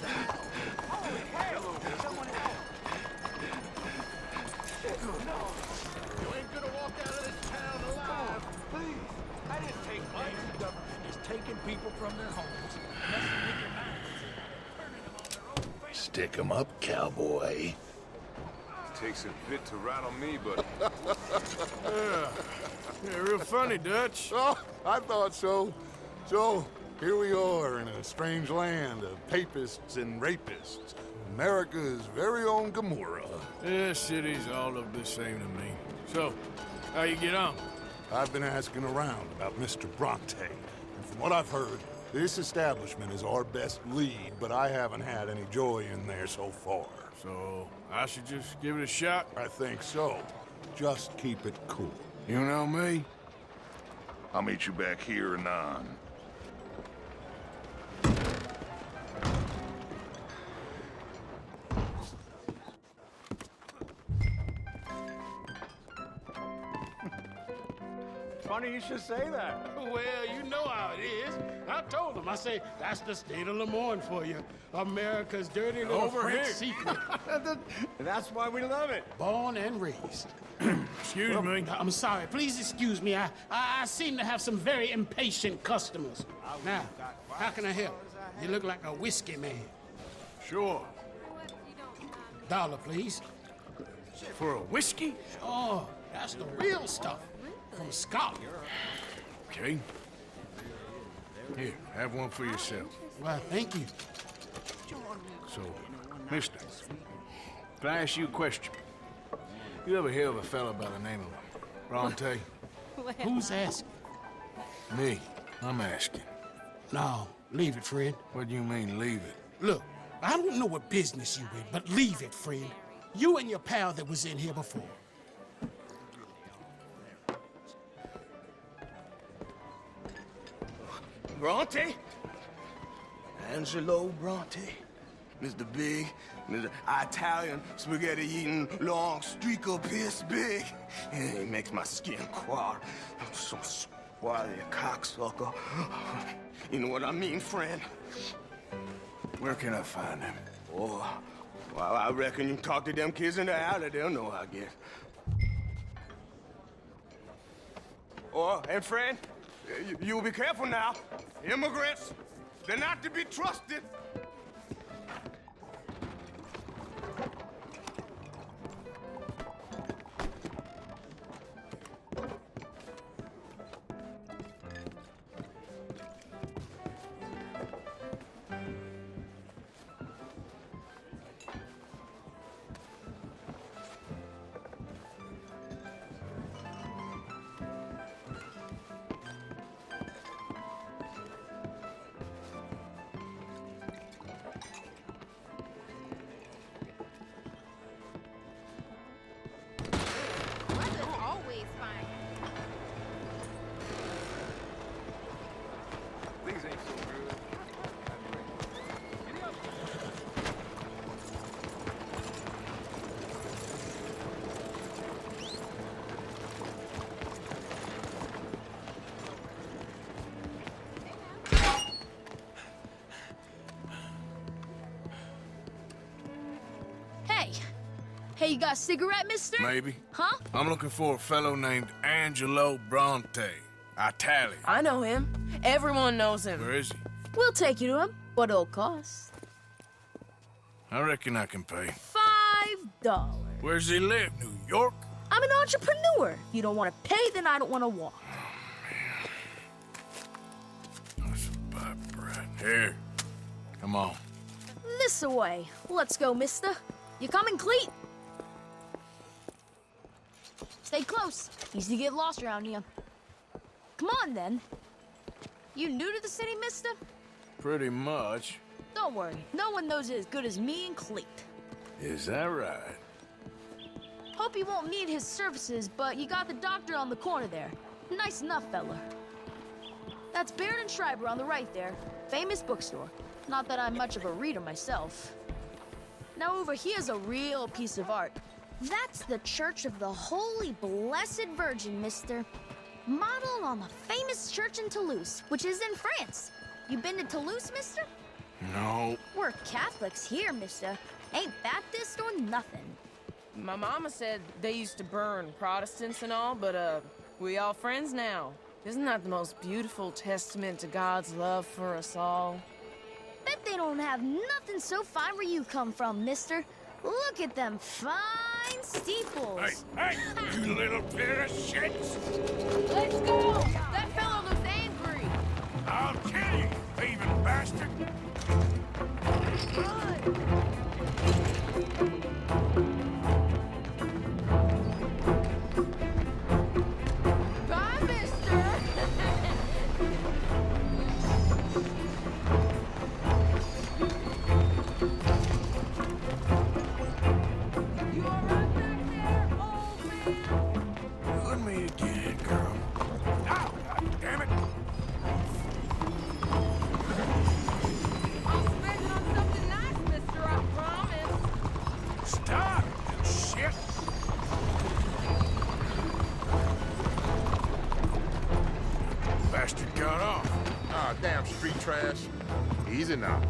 You ain't gonna walk out of this town alive. Please, I didn't take money. The government is taking people from their homes, messing with their minds, turning them on their own family. Stick 'em up, cowboy. Takes a bit to rattle me, but Yeah, real funny, Dutch. Oh, I thought so. So, here we are in a strange land of papists and rapists. America's very own Gomorrah. Yeah, cities all look the same to me. So, how you get on? I've been asking around about Mr. Bronte, and from what I've heard, this establishment is our best lead, but I haven't had any joy in there so far. So, I should just give it a shot? I think so. Just keep it cool. You know me? I'll meet you back here anon. Funny you should say that. Well, you know how it is. I told him. I say, that's the state of Lemoyne for you. America's dirty little Over French here. secret. That's why we love it. Born and raised. Excuse me. I'm sorry. Please excuse me. I seem to have some very impatient customers. Now, how can I help? You look like a whiskey man. Sure. $1, please. For a whiskey? Oh, that's the real stuff. From Scotland. Okay. Here, have one for yourself. Well, thank you. So, mister, can I ask you a question? You ever hear of a fella by the name of Bronte? Who's asking? Me. I'm asking. No, leave it, friend. What do you mean, leave it? Look, I don't know what business you in, but leave it, friend. You and your pal that was in here before. Bronte? Angelo Bronte? Mr. Big, Mr. Italian spaghetti-eating long streaker piss big. It makes my skin crawl. I'm so squally a cocksucker. You know what I mean, friend? Where can I find him? Oh, well, I reckon you talk to them kids in the alley, they'll know, I guess. Oh, and friend, you'll be careful now. Immigrants, they're not to be trusted. Always fine. things ain't so good. Hey, you got a cigarette, mister? Maybe. Huh? I'm looking for a fellow named Angelo Bronte. Italian. I know him. Everyone knows him. Where is he? We'll take you to him. What it'll cost? I reckon I can pay. $5. Where's he live? New York? I'm an entrepreneur. If you don't want to pay, then I don't want to walk. That's a bad bread. Here. Come on. This away. Let's go, mister. You coming, Cleet? Stay close. Easy to get lost around here. Come on, then. You new to the city, mister? Pretty much. Don't worry. No one knows it as good as me and Cleet. Is that right? Hope you won't need his services, but you got the doctor on the corner there. Nice enough, fella. That's Baird and Schreiber on the right there. Famous bookstore. Not that I'm much of a reader myself. Now over here's a real piece of art. That's the Church of the Holy Blessed Virgin, mister. Modeled on the famous church in Toulouse, which is in France. You been to Toulouse, mister? No. We're Catholics here, mister. Ain't Baptist or nothing. My mama said they used to burn Protestants and all, but, we all friends now. Isn't that the most beautiful testament to God's love for us all? Bet they don't have nothing so fine where you come from, mister. Look at them fine steeples. Hey, you little pair of shits! Let's go! That fellow looks angry! I'll kill you, thieving bastard! Bye, mister! You all right back there, old man? Put me again, girl. Ow! God damn it! I'll spend it on something nice, mister, I promise. Stop, you shit! Bastard got off. Ah, damn street trash. Easy now.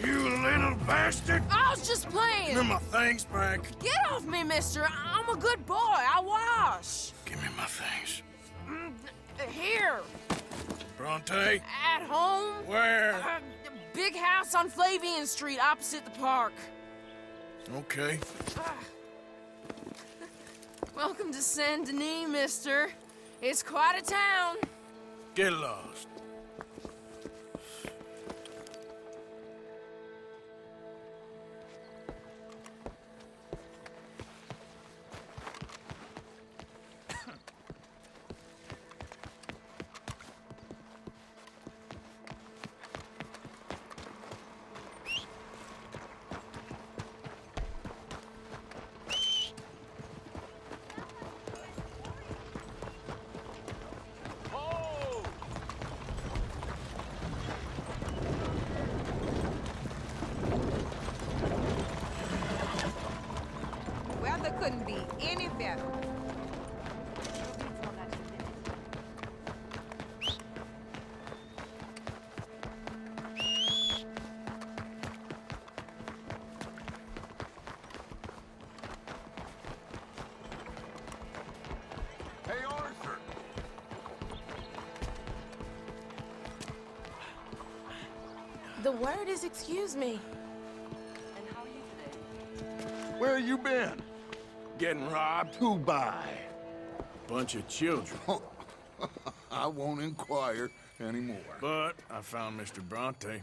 You little bastard! I was just playing! Give me my things back. Get off me, mister! I'm a good boy, I wash! Give me my things. Here, Bronte? at home. Where? The big house on Flavian Street, opposite the park. Okay. Welcome to Saint Denis, mister. It's quite a town. Get lost. Weather couldn't be any better. Hey, Arthur. The word is excuse me. Where you been? Getting robbed? Who by? Bunch of children. I won't inquire anymore. But I found Mr. Bronte.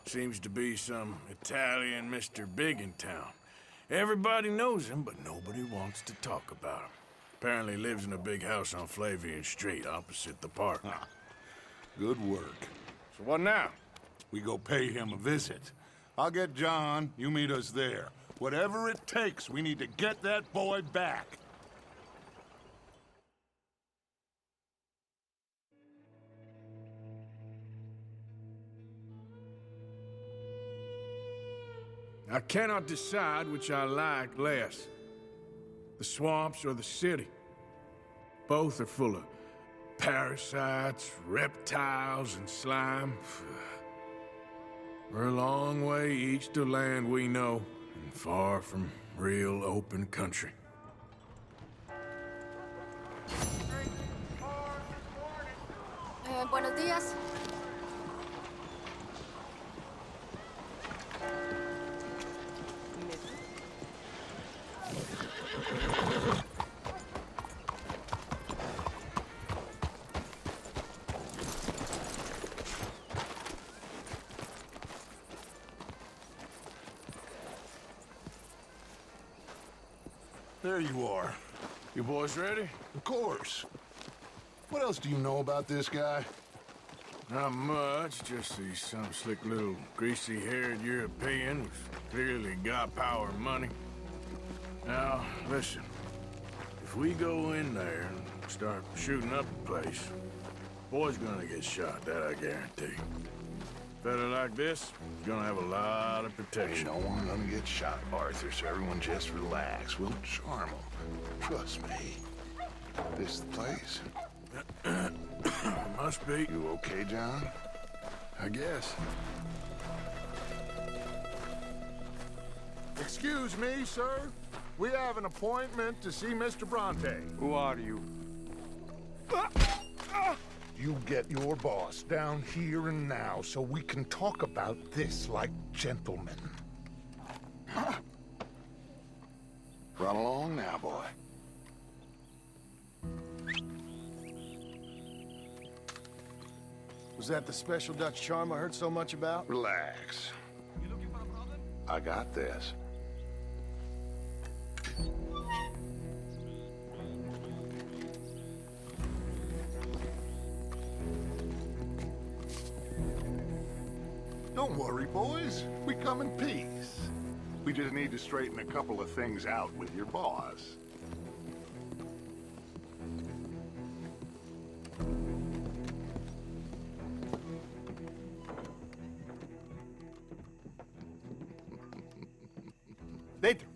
Seems to be some Italian Mr. Big in town. Everybody knows him, but nobody wants to talk about him. Apparently lives in a big house on Flavian Street, opposite the park. Good work. So what now? We go pay him a visit. I'll get John, you meet us there. Whatever it takes, we need to get that boy back. I cannot decide which I like less. The swamps or the city. Both are full of parasites, reptiles, and slime. We're a long way east of land we know, and far from real open country. Buenos días. There you are. You boys ready? Of course. What else do you know about this guy? Not much, just he's some slick little greasy-haired European who's clearly got power and money. Now, listen. If we go in there and start shooting up the place, boy's gonna get shot, that I guarantee. Fella like this is gonna have a lot of protection. Ain't no one gonna get shot, Arthur, so everyone just relax. We'll charm them. Trust me. This is the place. Must be. You okay, John? I guess. Excuse me, sir. We have an appointment to see Mr. Bronte. Who are you? You get your boss down here and now so we can talk about this like gentlemen. Run along now, boy. Was that the special Dutch charm I heard so much about? Relax. You looking for a problem? I got this. Don't worry, boys. We come in peace. We just need to straighten a couple of things out with your boss. Dentro.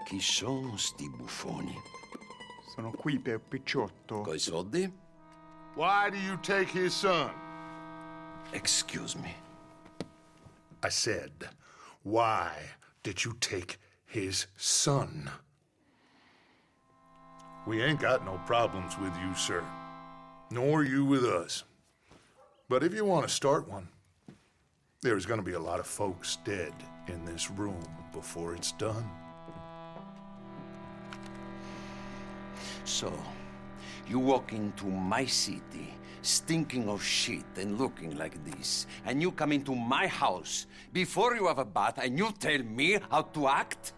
Chi sono sti buffoni? Sono qui per Picciotto. Coi soldi? Why do you take his son? Excuse me. I said, why did you take his son? We ain't got no problems with you, sir. Nor you with us. But if you want to start one, there's gonna be a lot of folks dead in this room before it's done. So, you walk into my city, stinking of shit and looking like this, and you come into my house before you have a bath and you tell me how to act?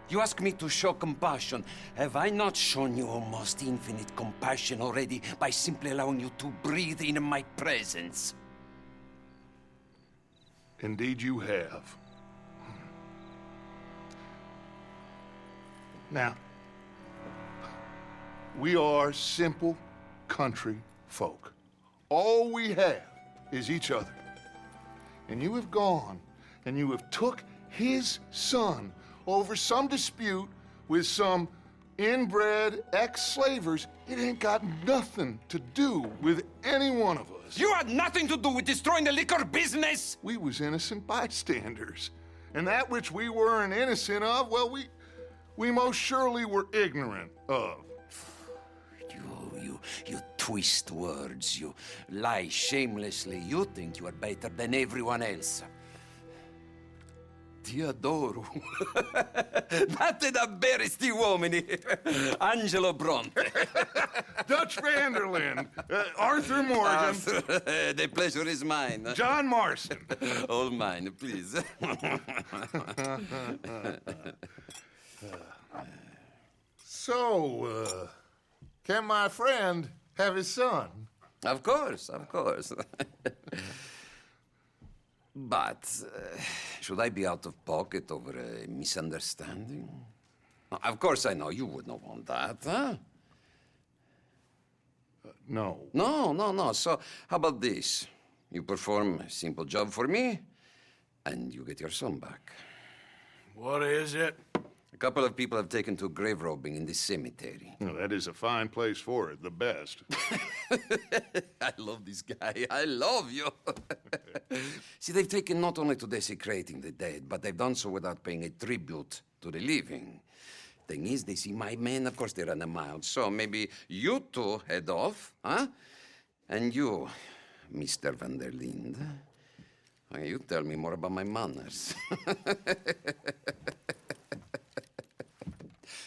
You ask me to show compassion. Have I not shown you almost infinite compassion already by simply allowing you to breathe in my presence? Indeed you have. Now, we are simple country folk. All we have is each other. And you have gone and you have took his son over some dispute with some inbred ex-slavers. It ain't got nothing to do with any one of us. You had nothing to do with destroying the liquor business! We was innocent bystanders. And that which we weren't innocent of, well, we most surely were ignorant of. You twist words, you lie shamelessly, you think you are better than everyone else. Ti adoro. Date davvero sti uomini. Angelo Bronte. Dutch Vanderland. Arthur Morgan. The pleasure is mine. John Marston. All mine, please. So, can my friend have his son? Of course, of course. But, should I be out of pocket over a misunderstanding? Of course I know you would not want that, huh? No. No. So, how about this? You perform a simple job for me, and you get your son back. What is it? A couple of people have taken to grave robbing in this cemetery. Well, that is a fine place for it, the best. I love this guy. I love you. See, they've taken not only to desecrating the dead, but they've done so without paying a tribute to the living. Thing is, they see my men, of course they run a mile. So maybe you two head off, huh? And you, Mr. Van der Linde, you tell me more about my manners.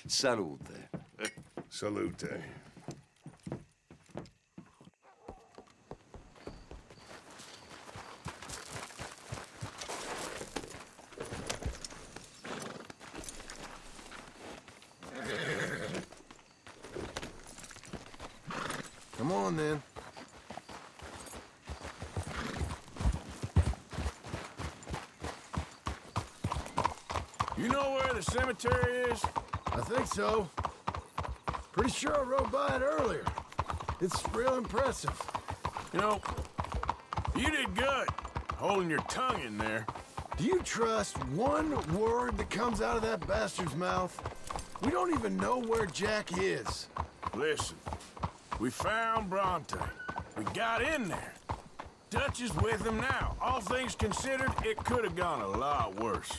Salute. Salute. Come on, then. You know where the cemetery is? I think so. Pretty sure I rode by it earlier. It's real impressive. You know, you did good, holding your tongue in there. Do you trust one word that comes out of that bastard's mouth? We don't even know where Jack is. Listen, we found Bronte. We got in there. Dutch is with him now. All things considered, it could have gone a lot worse.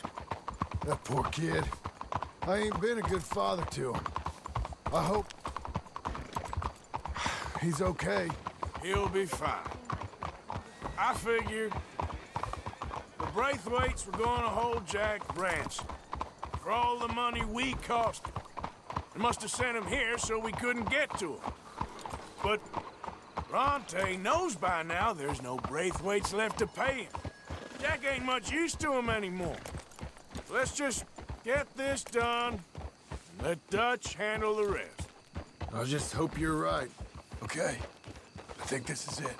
That poor kid. I ain't been a good father to him. I hope... he's okay. He'll be fine. I figured the Braithwaites were going to hold Jack ransom for all the money we cost him. They must have sent him here so we couldn't get to him. But Bronte knows by now there's no Braithwaites left to pay him. Jack ain't much use to him anymore. Let's just get this done and let Dutch handle the rest. I just hope you're right. Okay, I think this is it.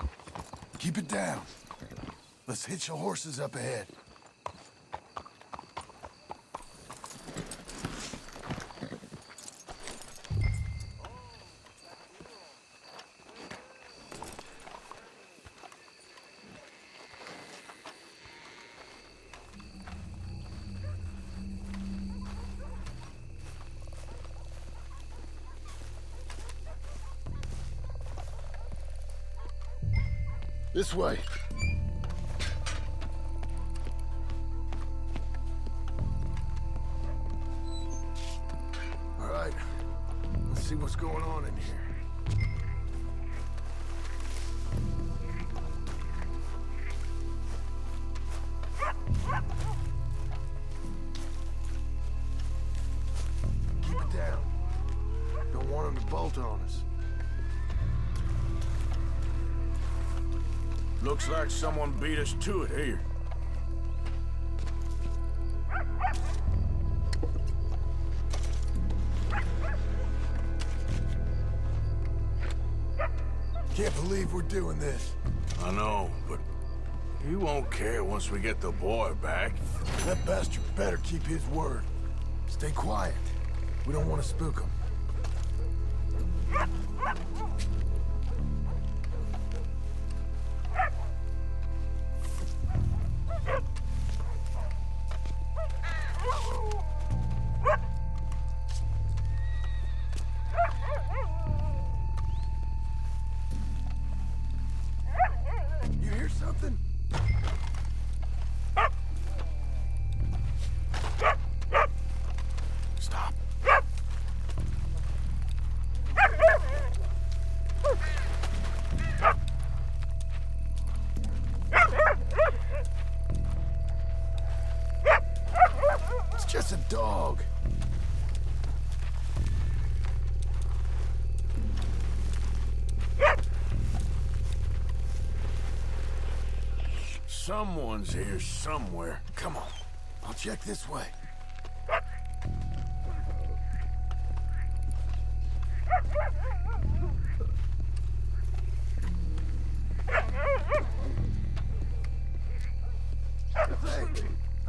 Keep it down. Let's hitch the horses up ahead. This way. All right. Let's see what's going on in here. Keep it down. Don't want them to bolt on us. Looks like someone beat us to it here. Can't believe we're doing this. I know, but he won't care once we get the boy back. That bastard better keep his word. Stay quiet. We don't want to spook him. You hear something? Stop. It's just a dog. Someone's here somewhere. Come on. I'll check this way.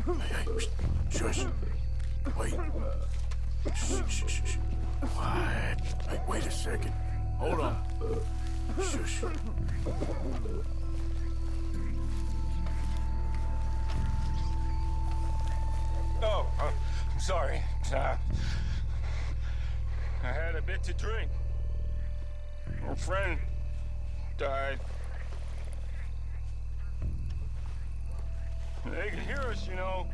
Hey, shush. Wait. Shh. Quiet. Hey, wait a second. Hold on. Shush. Oh, I'm sorry. I had a bit to drink. Our friend died. They can hear us, you know.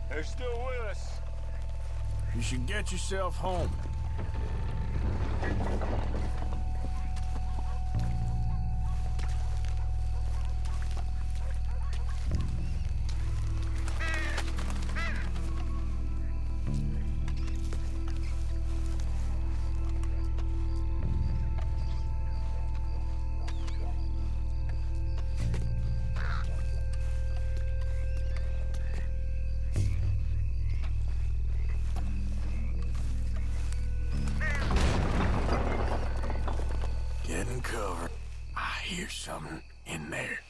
They're still with us. You should get yourself home. Getting covered. I hear something in there.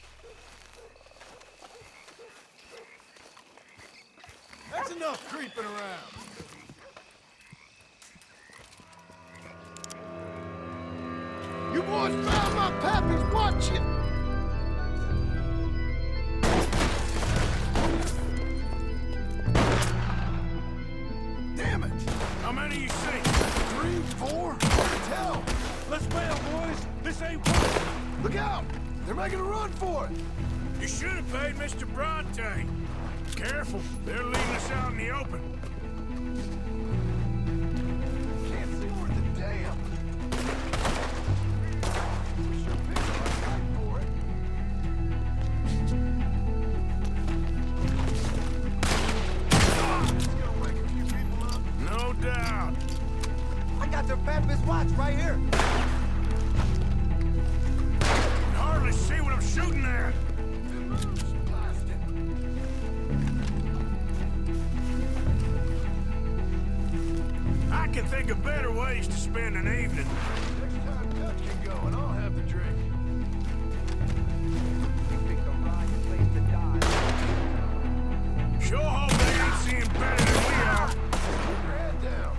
That's enough creeping around. You boys found my pappy's watch. Damn Damn it! How many you see? 3, 4? Hard to tell. Let's bail, boys. This ain't working. Look out! They're making a run for it. You should have paid Mr. Bronte. Careful, they're leaving us out in the open. Can't see worth a damn. We sure picked the right night for it. It's gonna wake a few people up. No doubt. I got their fabulous watch right here. Can hardly see what I'm shooting at. I can think of better ways to spend an evening. Next time Dutch can go and I'll have the drink. Sure hope they ain't seeing better than we are. Keep your head down.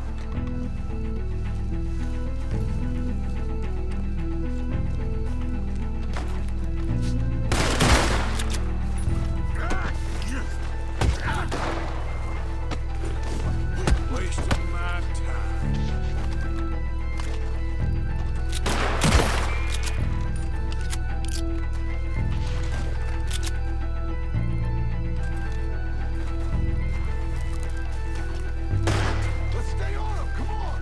Wasting my time. Let's stay on them. Come on.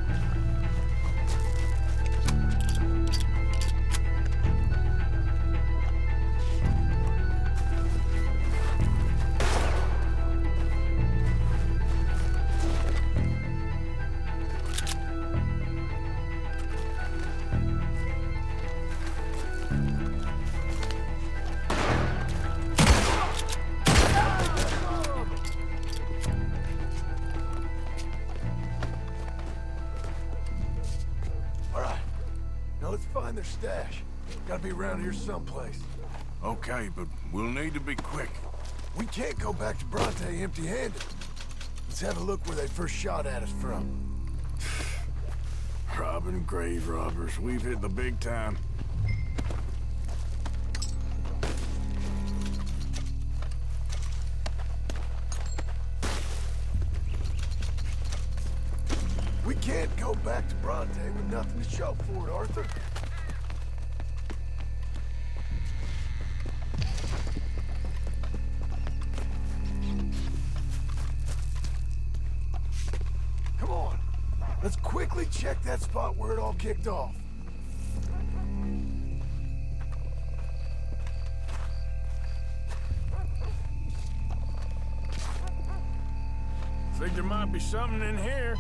All right. Now let's find their stash. Gotta be around here someplace. Okay, but we'll need to be quick. We can't go back to Bronte empty-handed. Let's have a look where they first shot at us from. Robbing grave robbers, we've hit the big time. We can't go back to Bronte with nothing to show for it, Arthur. Come on. Let's quickly check that spot where it all kicked off. Think there might be something in here.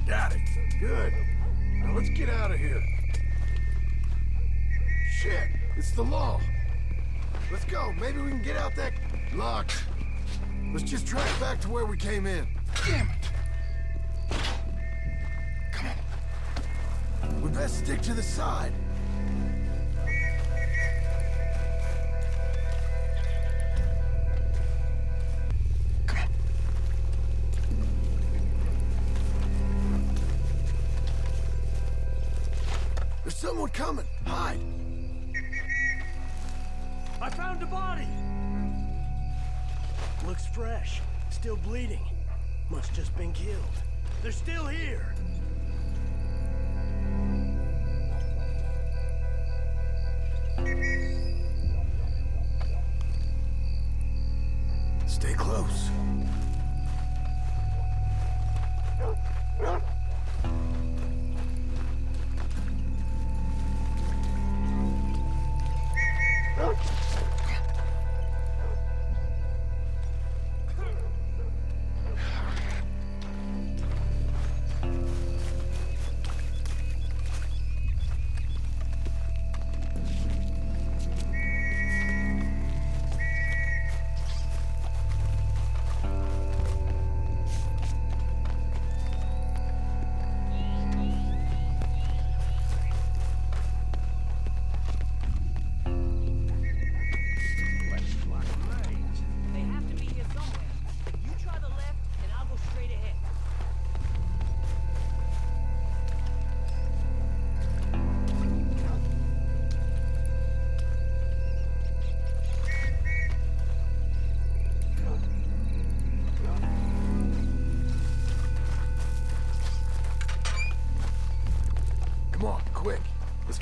Got it. Good. Now let's get out of here. Shit, it's the law. Let's go. Maybe we can get out that... Locked. Let's just track back to where we came in. Damn it. Come on. We best stick to the side. Come on. There's someone coming. Hide. I found a body. Looks fresh. Still bleeding. Must just been killed. They're still here. Stay close.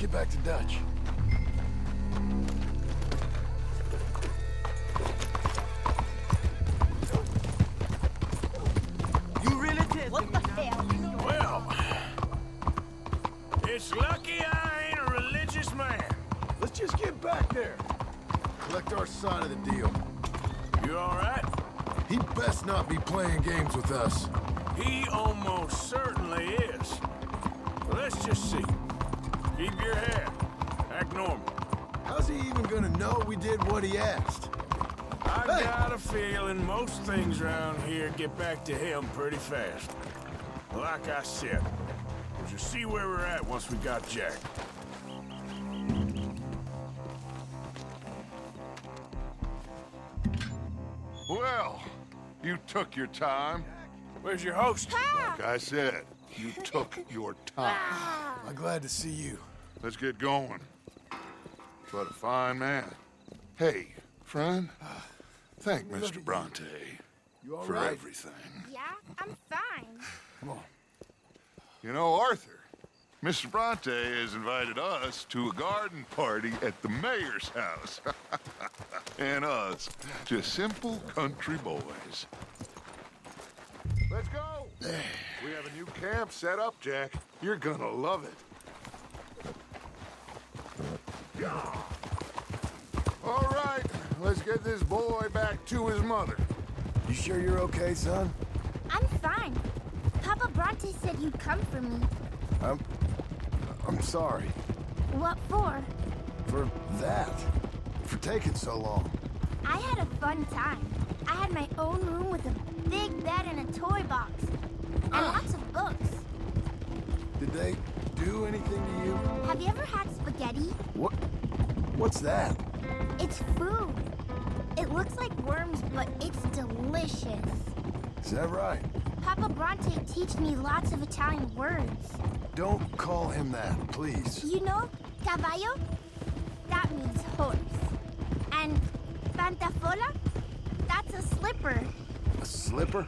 get back to Dutch. You really did. What the hell? Well, it's lucky I ain't a religious man. Let's just get back there. Collect our side of the deal. You all right? He best not be playing games with us. He almost certainly is. Let's just see. Keep your head. Act normal. How's he even gonna know we did what he asked? I Hey! got a feeling most things around here get back to him pretty fast. Like I said, we'll just see where we're at once we got Jack. Well, you took your time. Where's your host? Like I said, you took your time. I'm glad to see you. Let's get going. What a fine man. Hey, friend, thank Mr. Bronte You all for right? everything. Yeah, I'm fine. Come on. You know, Arthur, Mr. Bronte has invited us to a garden party at the mayor's house. And us, just simple country boys. Let's go! We have a new camp set up, Jack. You're gonna love it. All right, let's get this boy back to his mother. You sure you're okay, son? I'm fine. Papa Bronte said you'd come for me. I'm sorry. What for? For that. For taking so long. I had a fun time. I had my own room with a big bed and a toy box. And lots of books. Did they do anything to you? Have you ever had spaghetti? What's that? It's food. It looks like worms, but it's delicious. Is that right? Papa Bronte teach me lots of Italian words. Don't call him that, please. You know, caballo? That means horse. And pantafola? That's a slipper. A slipper?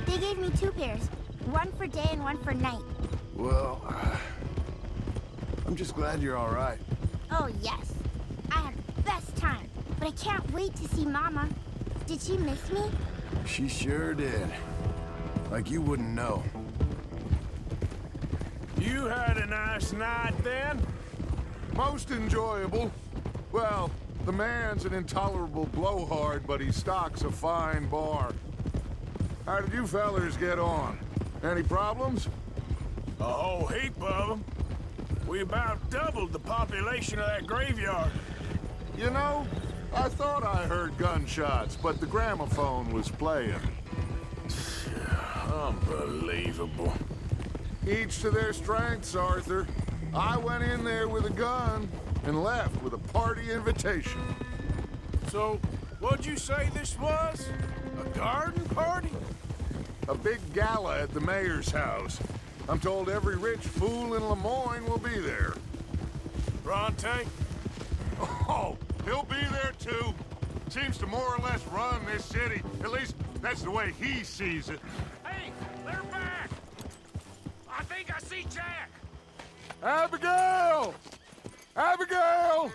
They gave me 2 pairs. One for day and one for night. Well, I'm just glad you're all right. Oh, yes. I had the best time. But I can't wait to see Mama. Did she miss me? She sure did. Like you wouldn't know. You had a nice night then? Most enjoyable. Well, the man's an intolerable blowhard, but he stocks a fine bar. How did you fellers get on? Any problems? A whole heap of them. We about doubled the population of that graveyard. You know, I thought I heard gunshots, but the gramophone was playing. Unbelievable. Each to their strengths, Arthur. I went in there with a gun and left with a party invitation. So, what'd you say this was? A garden party? A big gala at the mayor's house. I'm told every rich fool in Lemoyne will be there. Bronte? Oh, he'll be there too. Seems to more or less run this city. At least, that's the way he sees it. Hey, they're back! I think I see Jack! Abigail! Abigail!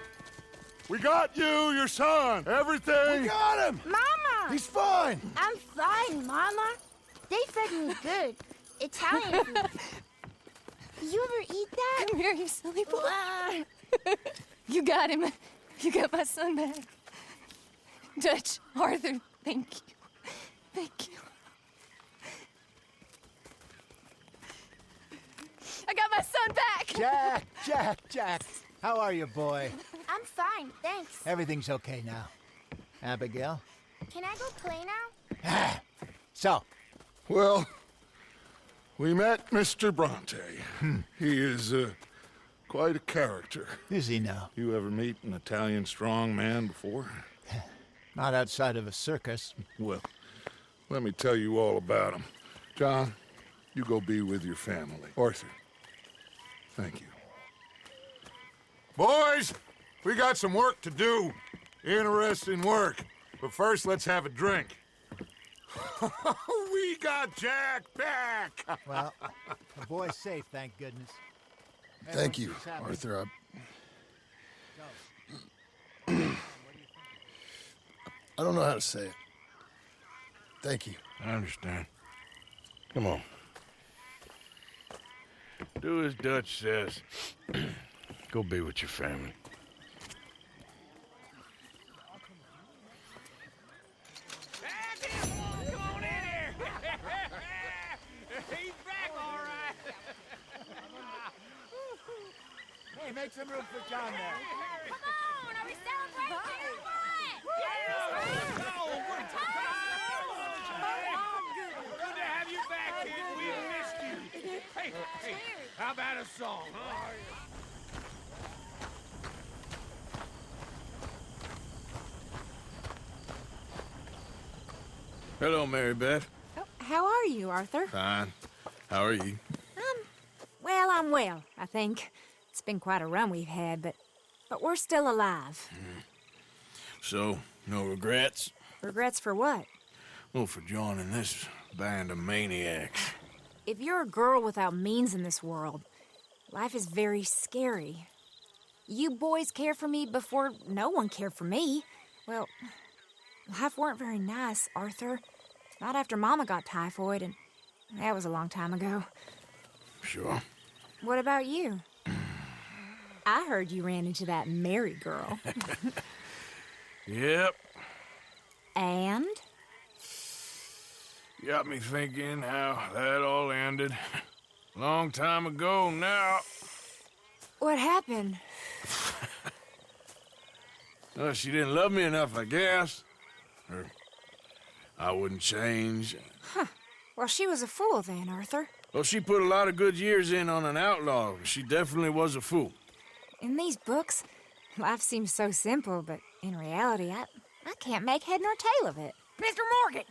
We got you, your son, everything! We got him! Mama! He's fine! I'm fine, Mama. They fed me good. Italian food. Did you ever eat that? Come here, you silly boy. You got him. You got my son back. Dutch, Arthur, thank you. Thank you. I got my son back! Jack. How are you, boy? I'm fine, thanks. Everything's okay now. Abigail? Can I go play now? So? Well, we met Mr. Bronte. He is quite a character. Is he now? You ever meet an Italian strong man before? Not outside of a circus. Well, let me tell you all about him. John, you go be with your family. Arthur, thank you. Boys, we got some work to do. Interesting work. But first, let's have a drink. We got Jack back! Well, the boy's safe, thank goodness. Thank you, Arthur. I don't know how to say it. Thank you. I understand. Come on. Do as Dutch says. Go be with your family. Come on in here! He's back, all right! Hey, make some room for John there. Come on, are we celebrating or what? Good to have you back, kid. We missed you. Hey, how about a song, huh? Hello, Mary Beth. Oh, how are you, Arthur? Fine. How are you? Well, I'm well, I think. It's been quite a run we've had, but we're still alive. So, no regrets? Regrets for what? Well, for joining this band of maniacs. If you're a girl without means in this world, life is very scary. You boys cared for me before no one cared for me. Well, life weren't very nice, Arthur. Not after Mama got typhoid, and that was a long time ago. Sure. What about you? I heard you ran into that Mary girl. Yep. And? Got me thinking how that all ended. Long time ago now. What happened? Well, she didn't love me enough, I guess. Or I wouldn't change. Huh. Well, she was a fool then, Arthur. Well, she put a lot of good years in on an outlaw. She definitely was a fool. In these books, life seems so simple, but in reality, I can't make head nor tail of it. Mr. Morgan!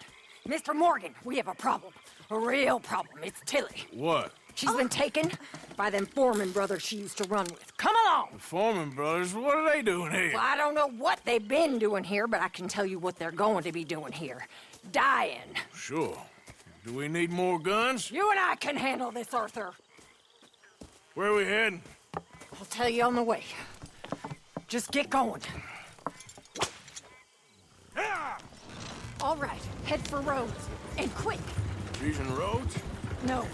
Mr. Morgan, we have a problem. A real problem. It's Tilly. What? She's been taken by them Foreman brothers she used to run with. Come along! The Foreman brothers? What are they doing here? Well, I don't know what they've been doing here, but I can tell you what they're going to be doing here. Dying. Sure. Do we need more guns? You and I can handle this, Arthur. Where are we heading? I'll tell you on the way. Just get going. All right, head for Rhodes. And quick. She's in Rhodes? No.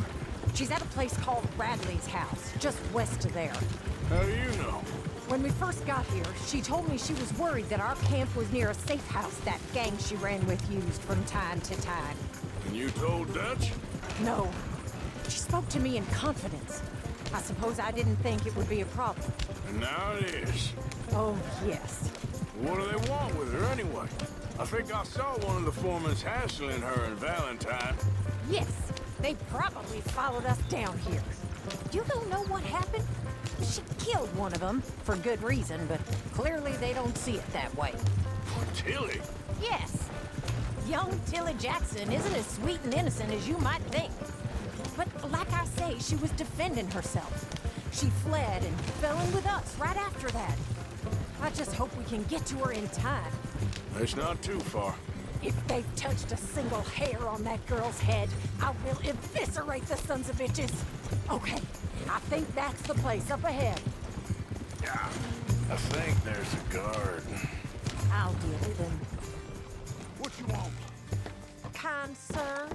She's at a place called Radley's house, just west of there. How do you know? When we first got here, she told me she was worried that our camp was near a safe house that gang she ran with used from time to time. And you told Dutch? No. She spoke to me in confidence. I suppose I didn't think it would be a problem. And now it is. Oh, yes. What do they want with her anyway? I think I saw one of the foremans hassling her and Valentine. Yes, they probably followed us down here. You don't know what happened? She killed one of them, for good reason, but clearly they don't see it that way. Tilly? Yes. Young Tilly Jackson isn't as sweet and innocent as you might think. But like I say, she was defending herself. She fled and fell in with us right after that. I just hope we can get to her in time. It's not too far. If they've touched a single hair on that girl's head, I will eviscerate the sons of bitches. Okay, I think that's the place up ahead. Yeah, I think there's a guard. I'll deal with him. What you want? Kind sir,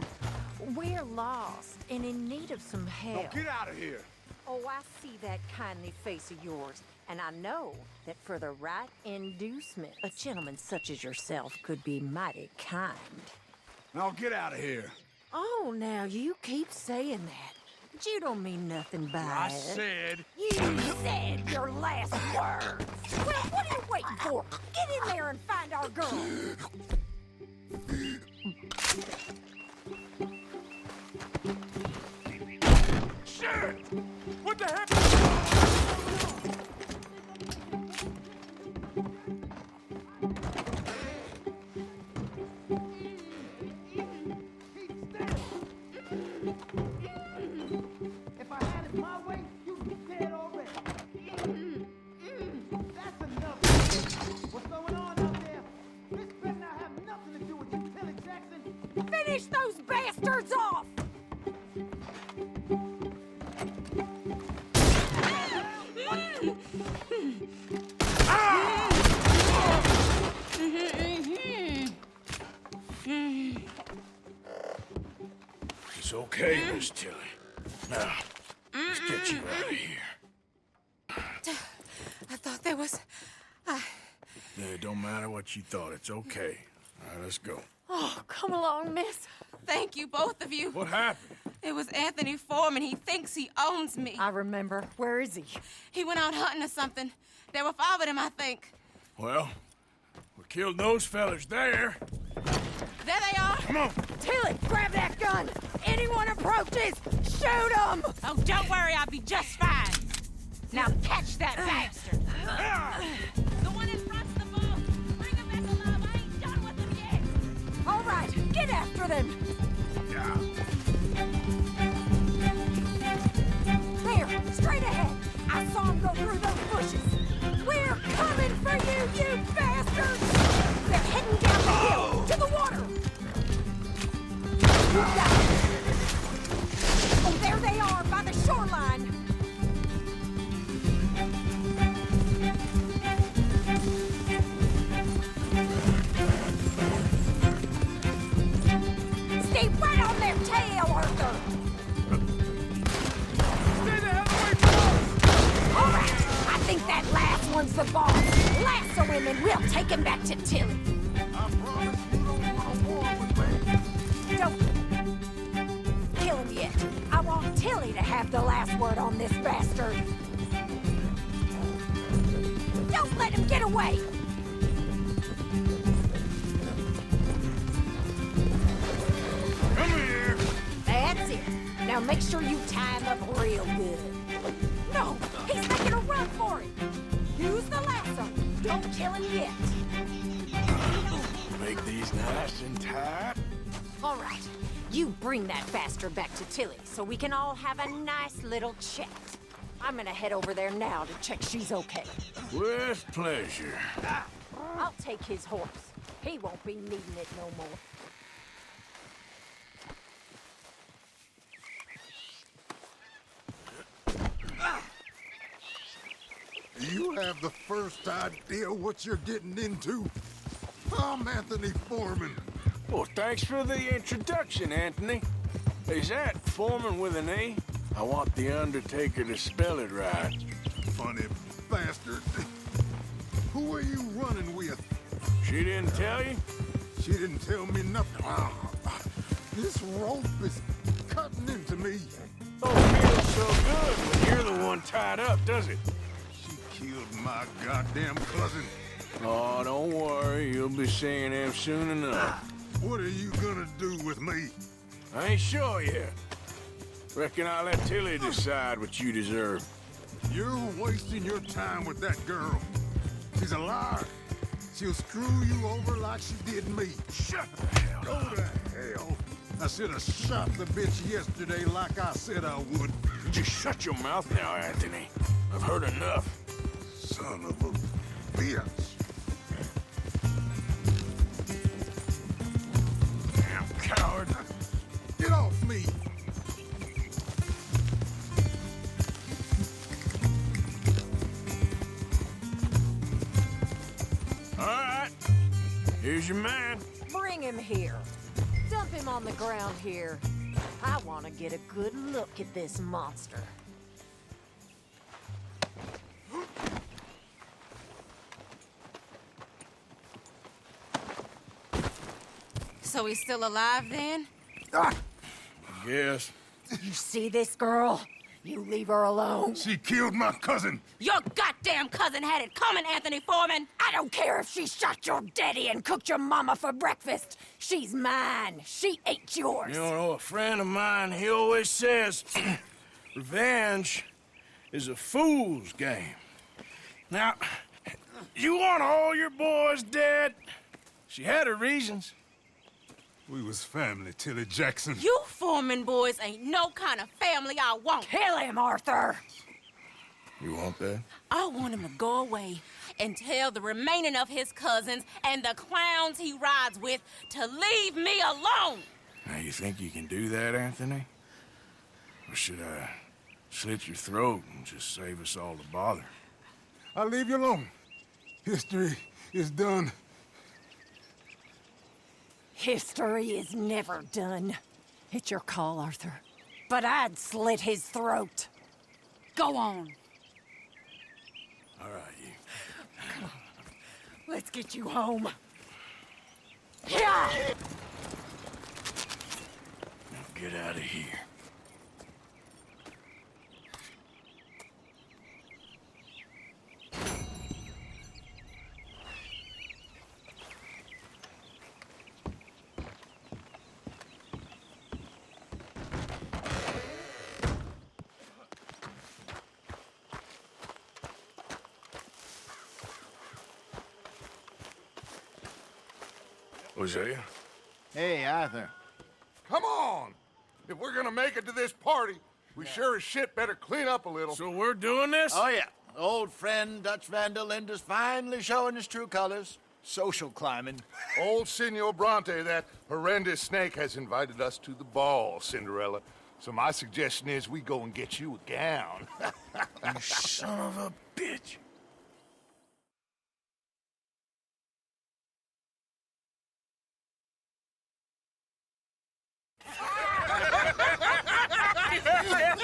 we're lost and in need of some help. Now get out of here. Oh, I see that kindly face of yours, and I know that for the right inducement, a gentleman such as yourself could be mighty kind. Now get out of here. Oh, now you keep saying that. But you don't mean nothing by I it. said... You said your last words. Well, what are you waiting for? Get in there and find our girl. Shit! What the heck? If I had it my way, you'd be dead already. That's enough. What's going on out there? This better not have nothing to do with you, Tilly Jackson. Finish those bastards off! It's okay, Miss Tilly. Now, let's get you out of here. I thought there was... Yeah, it don't matter what you thought. It's okay. All right, let's go. Oh, come along, miss. Thank you, both of you. What happened? It was Anthony Foreman. He thinks he owns me. I remember. Where is he? He went out hunting or something. There were 5 of them, I think. Well, we killed those fellas there. There they are. Come on. Tilly, grab that gun. Anyone approaches, shoot them. Oh, don't worry. I'll be just fine. Now catch that bastard. The one in front's the boat. Bring him back alive. I ain't done with him yet. All right, get after them. There, straight ahead. I saw him go through those bushes. We're coming for you, you bastards! They're heading down the hill, to the water! You got it. Oh, there they are, by the shoreline. Stay right on their tail, Arthur! Stay the hell away from us! All right, I think that last one's the boss. Lasso him and we'll take him back to Tilly. I promise you don't want a war with me. Don't kill him yet. I want Tilly to have the last word on this bastard. Don't let him get away! Come here. That's it. Now make sure you tie him up real good. No, he's making a run for it. Use the lasso. Don't kill him yet. Make these nice and tight. All right, you bring that bastard back to Tilly so we can all have a nice little chat. I'm gonna head over there now to check she's okay. With pleasure. I'll take his horse. He won't be needing it no more. You have the first idea what you're getting into? I'm Anthony Foreman. Well, thanks for the introduction, Anthony. Is that Foreman with an A? I want the Undertaker to spell it right. Funny bastard. Who are you running with? She didn't tell you? She didn't tell me nothing. This rope is cutting into me. Don't feel so good when you're the one tied up, does it? She killed my goddamn cousin. Oh, don't worry. You'll be seeing him soon enough. What are you gonna do with me? I ain't sure yet. Reckon I'll let Tilly decide what you deserve. You're wasting your time with that girl. She's a liar. She'll screw you over like she did me. Shut the hell Go up. to hell. I should have shot the bitch yesterday like I said I would. Just shut your mouth now, Anthony. I've heard enough. Son of a bitch. Damn coward. Get off me. All right. Here's your man. Bring him here. Dump him on the ground here. I want to get a good look at this monster. So he's still alive then? I guess. You see this girl? You leave her alone. She killed my cousin. Your goddamn cousin had it coming, Anthony Foreman! I don't care if she shot your daddy and cooked your mama for breakfast. She's mine. She ate yours. You know, a friend of mine, he always says, revenge is a fool's game. Now, you want all your boys dead? She had her reasons. We was family, Tilly Jackson. You Foreman boys ain't no kind of family I want. Kill him, Arthur. You want that? I want him to go away and tell the remaining of his cousins and the clowns he rides with to leave me alone. Now, you think you can do that, Anthony? Or should I slit your throat and just save us all the bother? I'll leave you alone. History is done. History is never done. It's your call, Arthur. But I'd slit his throat. Go on. All right, you. Come on. Let's get you home. Yeah! Now get out of here. Hosea? Hey, Arthur. Come on! If we're gonna make it to this party, we sure as shit better clean up a little. So we're doing this? Oh, yeah. Old friend Dutch Van der Linde's finally showing his true colors. Social climbing. Old Senor Bronte, that horrendous snake, has invited us to the ball, Cinderella. So my suggestion is we go and get you a gown. You son of a bitch.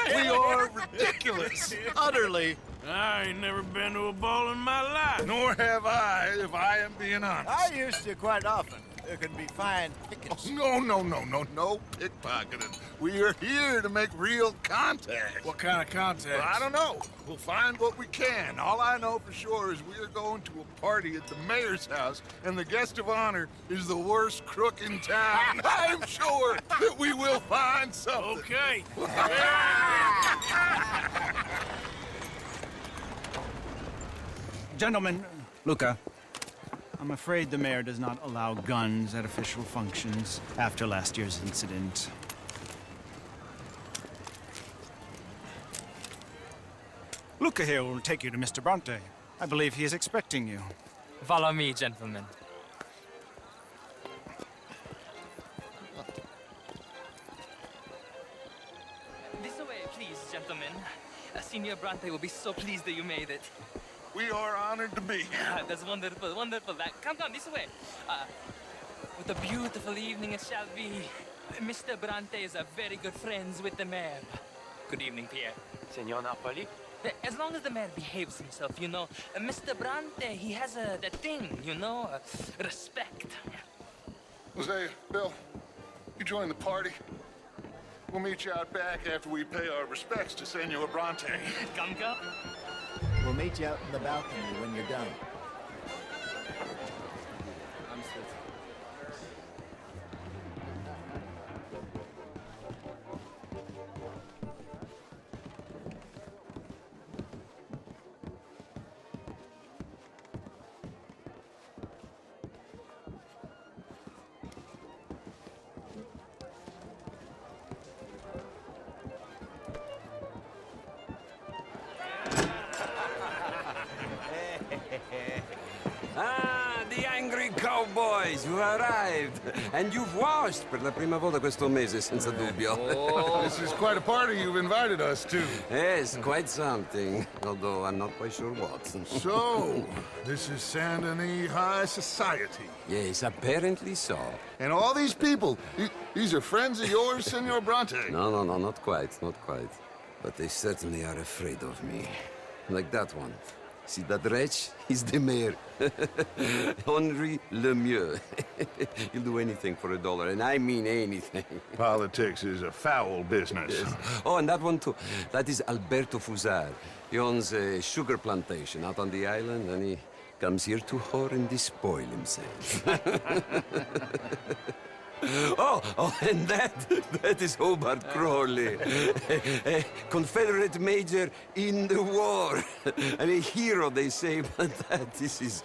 We are ridiculous. Utterly. I ain't never been to a ball in my life. Nor have I, if I am being honest. I used to quite often. There can be fine pickings. No pickpocketing. We are here to make real contact. What kind of contact? Well, I don't know. We'll find what we can. All I know for sure is we are going to a party at the mayor's house, and the guest of honor is the worst crook in town. I'm sure that we will find something. Okay. Gentlemen, Luca, I'm afraid the mayor does not allow guns at official functions after last year's incident. Luca here will take you to Mr. Bronte. I believe he is expecting you. Follow me, gentlemen. This way, please, gentlemen. Senior Bronte will be so pleased that you made it. We are honored to be here. That's wonderful, wonderful. Come down this way. What a beautiful evening it shall be. Mr. Bronte is a very good friends with the mayor. Good evening, Pierre. Senor Napoli? As long as the man behaves himself, you know. Mr. Bronte, he has that thing, you know, respect. Hosea, Bill, you join the party. We'll meet you out back after we pay our respects to Senor Bronte. Come. We'll meet you out in the balcony when you're done. The angry cowboys, you arrived. And you've washed per la prima volta questo mese, senza dubbio. Oh, this is quite a party you've invited us to. Yes, quite something. Although I'm not quite sure what. So, this is Saint Denis High Society. Yes, apparently so. And all these people, these are friends of yours, Senor Bronte? No, not quite. But they certainly are afraid of me. Like that one. See that wretch? He's the mayor. Henri Lemieux. He'll do anything for $1, and I mean anything. Politics is a foul business. Yes. Oh, and that one too. That is Alberto Fusar. He owns a sugar plantation out on the island, and he comes here to whore and despoil himself. Oh, and that is Hobart Crawley, a Confederate major in the war, and a hero, they say, but that is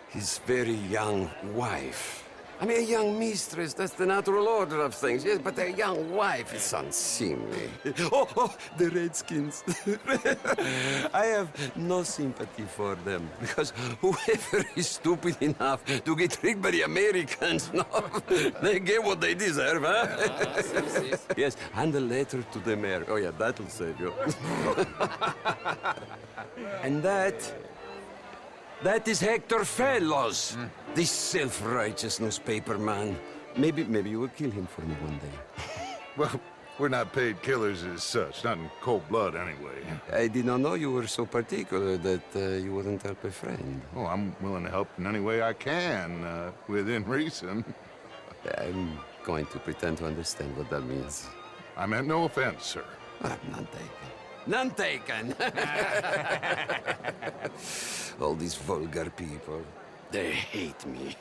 his very young wife. I mean, a young mistress, that's the natural order of things, yes, but a young wife is unseemly. Oh, the Redskins. I have no sympathy for them, because whoever is stupid enough to get tricked by the Americans, no, they get what they deserve, huh? Yes, and a letter to the mayor. Oh, yeah, that'll save you. And that is Hector Fellows, this self-righteous newspaper man. Maybe you will kill him for me one day. Well, we're not paid killers as such, not in cold blood anyway. I did not know you were so particular that you wouldn't help a friend. Oh, I'm willing to help in any way I can, within reason. I'm going to pretend to understand what that means. I meant no offense, sir. None taken. None taken! All these vulgar people, they hate me.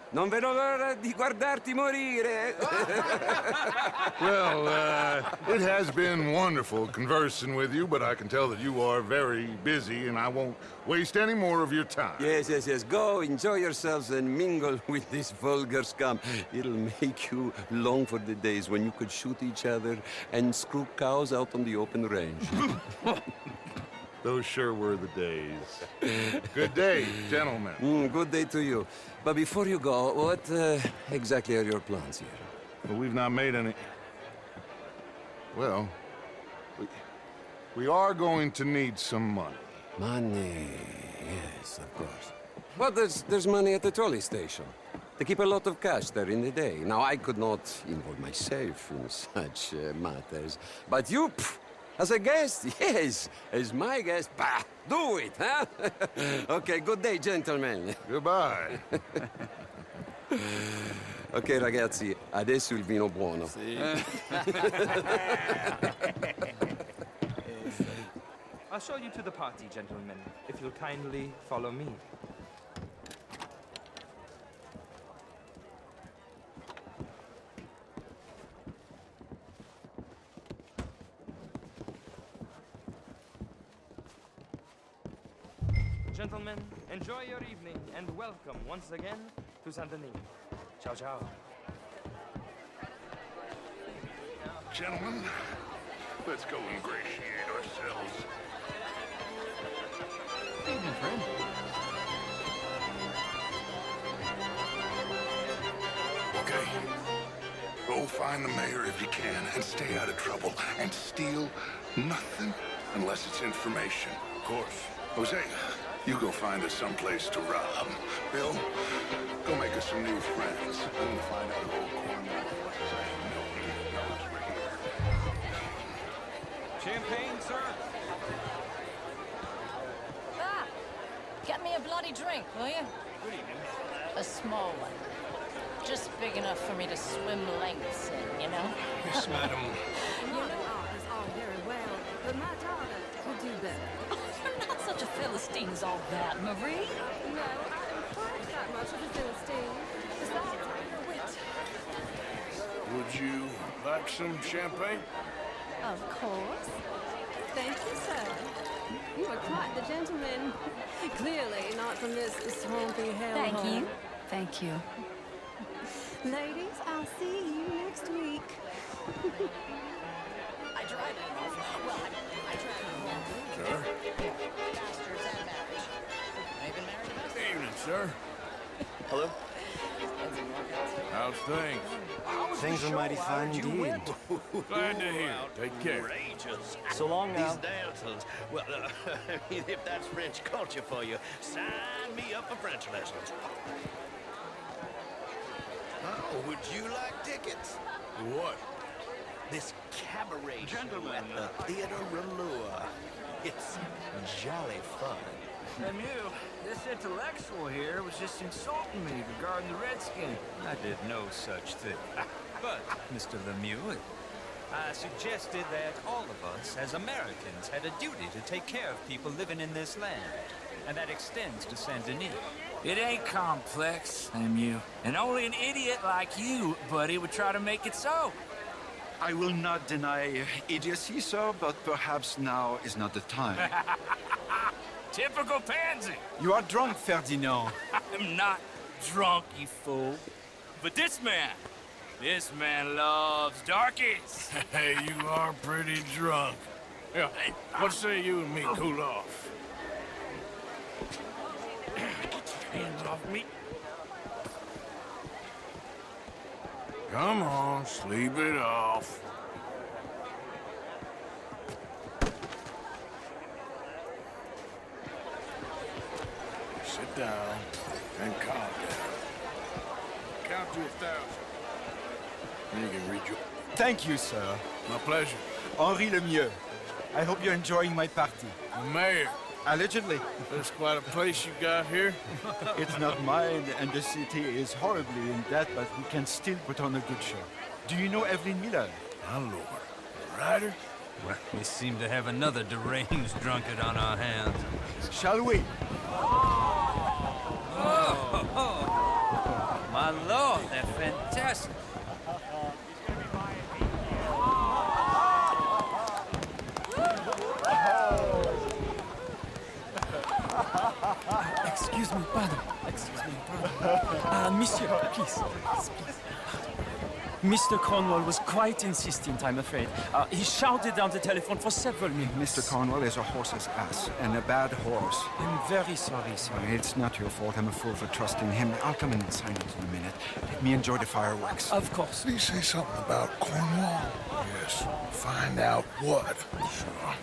Non vedo l'ora di guardarti morire. Well, it has been wonderful conversing with you, but I can tell that you are very busy, and I won't waste any more of your time. Yes. Go, enjoy yourselves, and mingle with this vulgar scum. It'll make you long for the days when you could shoot each other and screw cows out on the open range. Those sure were the days. Good day, gentlemen. Good day to you. But before you go, what exactly are your plans here? Well, we've not made any... Well, we are going to need some money. Money, yes, of course. Well, there's money at the trolley station. They keep a lot of cash there in the day. Now, I could not involve myself in such matters. But you... As a guest, yes. As my guest, bah, do it, huh? Okay, good day, gentlemen. Goodbye. Ok, ragazzi, adesso il vino buono. I'll show you to the party, gentlemen, if you'll kindly follow me. Gentlemen, enjoy your evening and welcome once again to Saint Denis. Ciao, ciao. Gentlemen, let's go ingratiate ourselves. Evening, friend. Okay. Go find the mayor if you can and stay out of trouble. And steal nothing unless it's information. Of course. Jose, you go find us someplace to rob. Bill, go make us some new friends. I'm gonna find out who Cornwall knows we're here. Champagne, sir? Get me a bloody drink, will you? Good evening. A small one. Just big enough for me to swim lengths in, you know? Yes, madam. You know art is all very well, but my daughter could do better. You're not such a Philistine as all that, Marie. No, I am quite that much of a Philistine. Besides, I'm a wit. Would you like some champagne? Of course. Thank you, sir. You are quite the gentleman. Clearly not from this swampy hellhole. Thank you. Thank you. Ladies, I'll see you next week. I tried it enough. Well, I tried it enough. Sir? Bastards and marriage. I've been married to bastards. Evening, sir. Hello? How's things? Things are mighty fine indeed. Glad to hear. Take care. Outrageous. So long now. These dancers. Well, if that's French culture for you, sign me up for French lessons. Oh, would you like tickets? What? This cabaret show at the Theater Rallure. It's jolly fun. And you, this intellectual here was just insulting me regarding the Redskin. I did no such thing. But, Mr. Lemieux, I suggested that all of us, as Americans, had a duty to take care of people living in this land. And that extends to Saint Denis. It ain't complex, Lemieux. And only an idiot like you, buddy, would try to make it so. I will not deny idiocy, sir, but perhaps now is not the time. Typical pansy. You are drunk, Ferdinand. I'm not drunk, you fool. But this man loves darkies. Hey, you are pretty drunk. Yeah, what say you and me cool off? Get your hands off me. Come on, sleep it off. Sit down and calm down. Count to 1,000. Then you can read your... Thank you, sir. My pleasure. Henri Lemieux. I hope you're enjoying my party. The mayor. Allegedly. That's quite a place you got here. It's not mine, and the city is horribly in debt, but we can still put on a good show. Do you know Evelyn Miller? My lord. A writer? Well, we seem to have another deranged drunkard on our hands. Shall we? Oh, my lord, they're fantastic. Excuse me, pardon. Excuse me, pardon. Monsieur, please. Mr. Cornwall was quite insistent, I'm afraid. He shouted down the telephone for several minutes. Mr. Cornwall is a horse's ass, and a bad horse. I'm very sorry, sir. It's not your fault. I'm a fool for trusting him. I'll come in silent in a minute. Let me enjoy the fireworks. Of course. Did he say something about Cornwall? Yes. Find out what. Sure.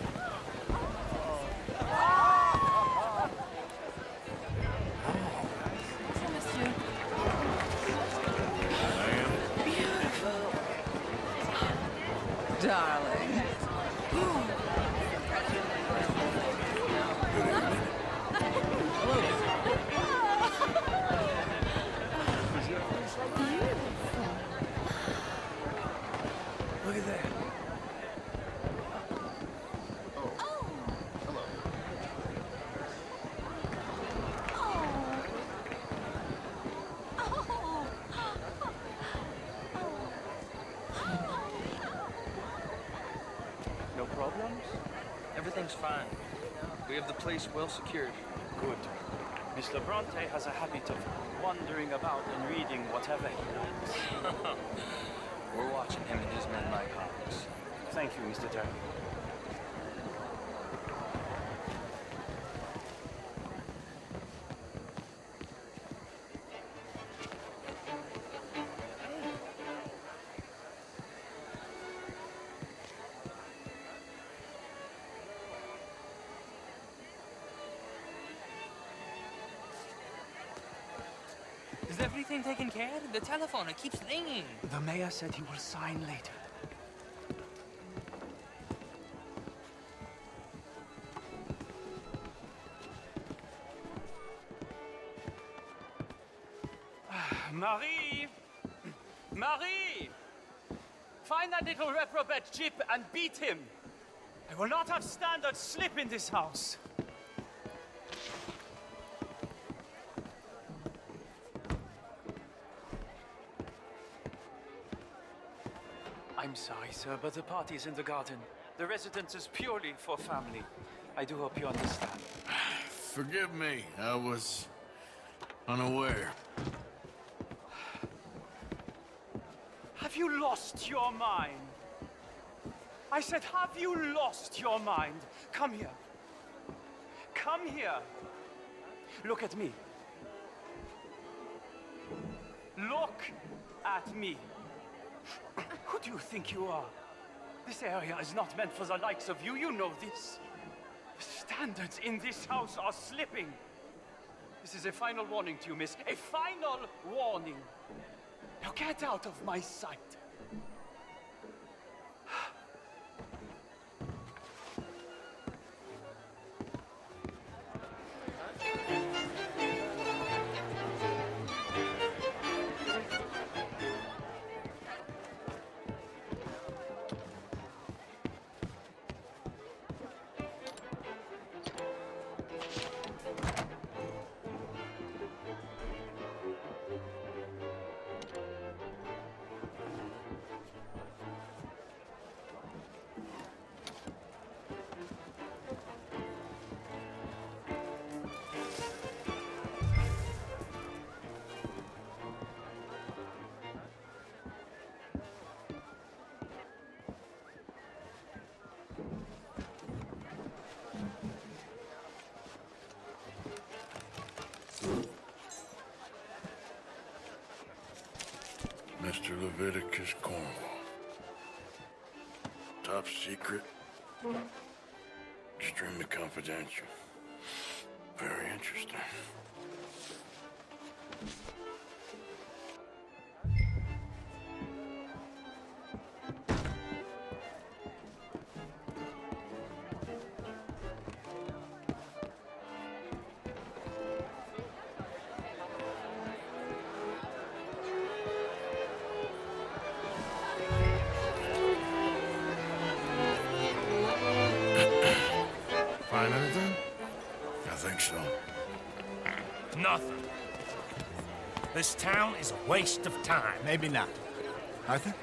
Darling. Look at that. No problems? Everything's fine. We have the place well secured. Good. Mr. Bronte has a habit of wandering about and reading whatever he likes. We're watching him and his men like hawks. Thank you, Mr. Turner. Is everything taken care of? The telephone, it keeps ringing. The mayor said he will sign later. Marie! Marie! Find that little reprobate Jip and beat him. I will not have standards slip in this house. I'm sorry, sir, but the party's in the garden. The residence is purely for family. I do hope you understand. Forgive me. I was unaware. Have you lost your mind? I said, have you lost your mind? Come here. Come here. Look at me. Look at me. Who do you think you are? This area is not meant for the likes of you. You know this. The standards in this house are slipping. This is a final warning to you, miss. A final warning. Now get out of my sight. Mr. Leviticus Cornwall. Top secret. Extremely confidential. Very interesting. Arthur. This town is a waste of time. Maybe not. Arthur?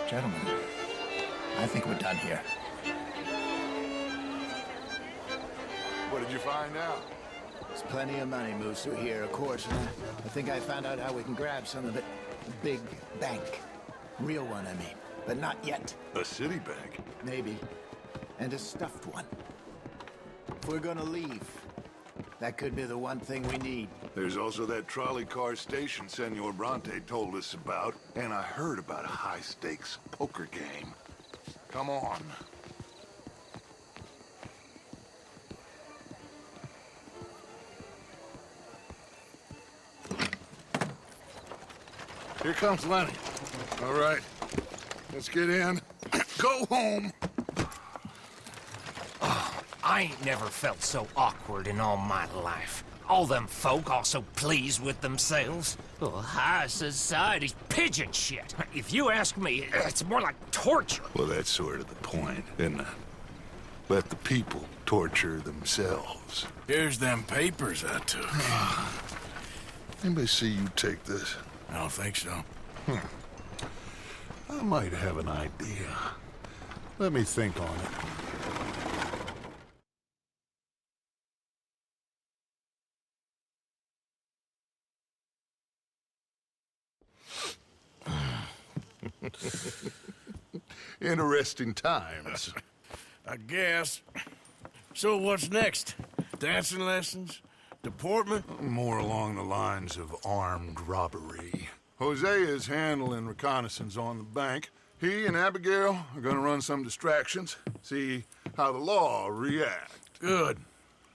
Gentlemen, I think we're done here. What did you find out? There's plenty of money moves through here, of course, and I think I found out how we can grab some of it. A big bank. Real one, I mean. But not yet. A city bank? Maybe. And a stuffed one. If we're gonna leave, that could be the one thing we need. There's also that trolley car station Senor Bronte told us about, and I heard about a high-stakes poker game. Come on. Here comes Lenny. All right, let's get in. Go home. Oh, I ain't never felt so awkward in all my life. All them folk are so pleased with themselves. Oh, high society's pigeon shit. If you ask me, it's more like torture. Well, that's sort of the point, isn't it? Let the people torture themselves. Here's them papers I took. Anybody see you take this? I don't think so. I might have an idea. Let me think on it. Interesting times. I guess. So what's next? Dancing lessons? Deportment? More along the lines of armed robbery. Hosea is handling reconnaissance on the bank. He and Abigail are gonna run some distractions, see how the law reacts. Good.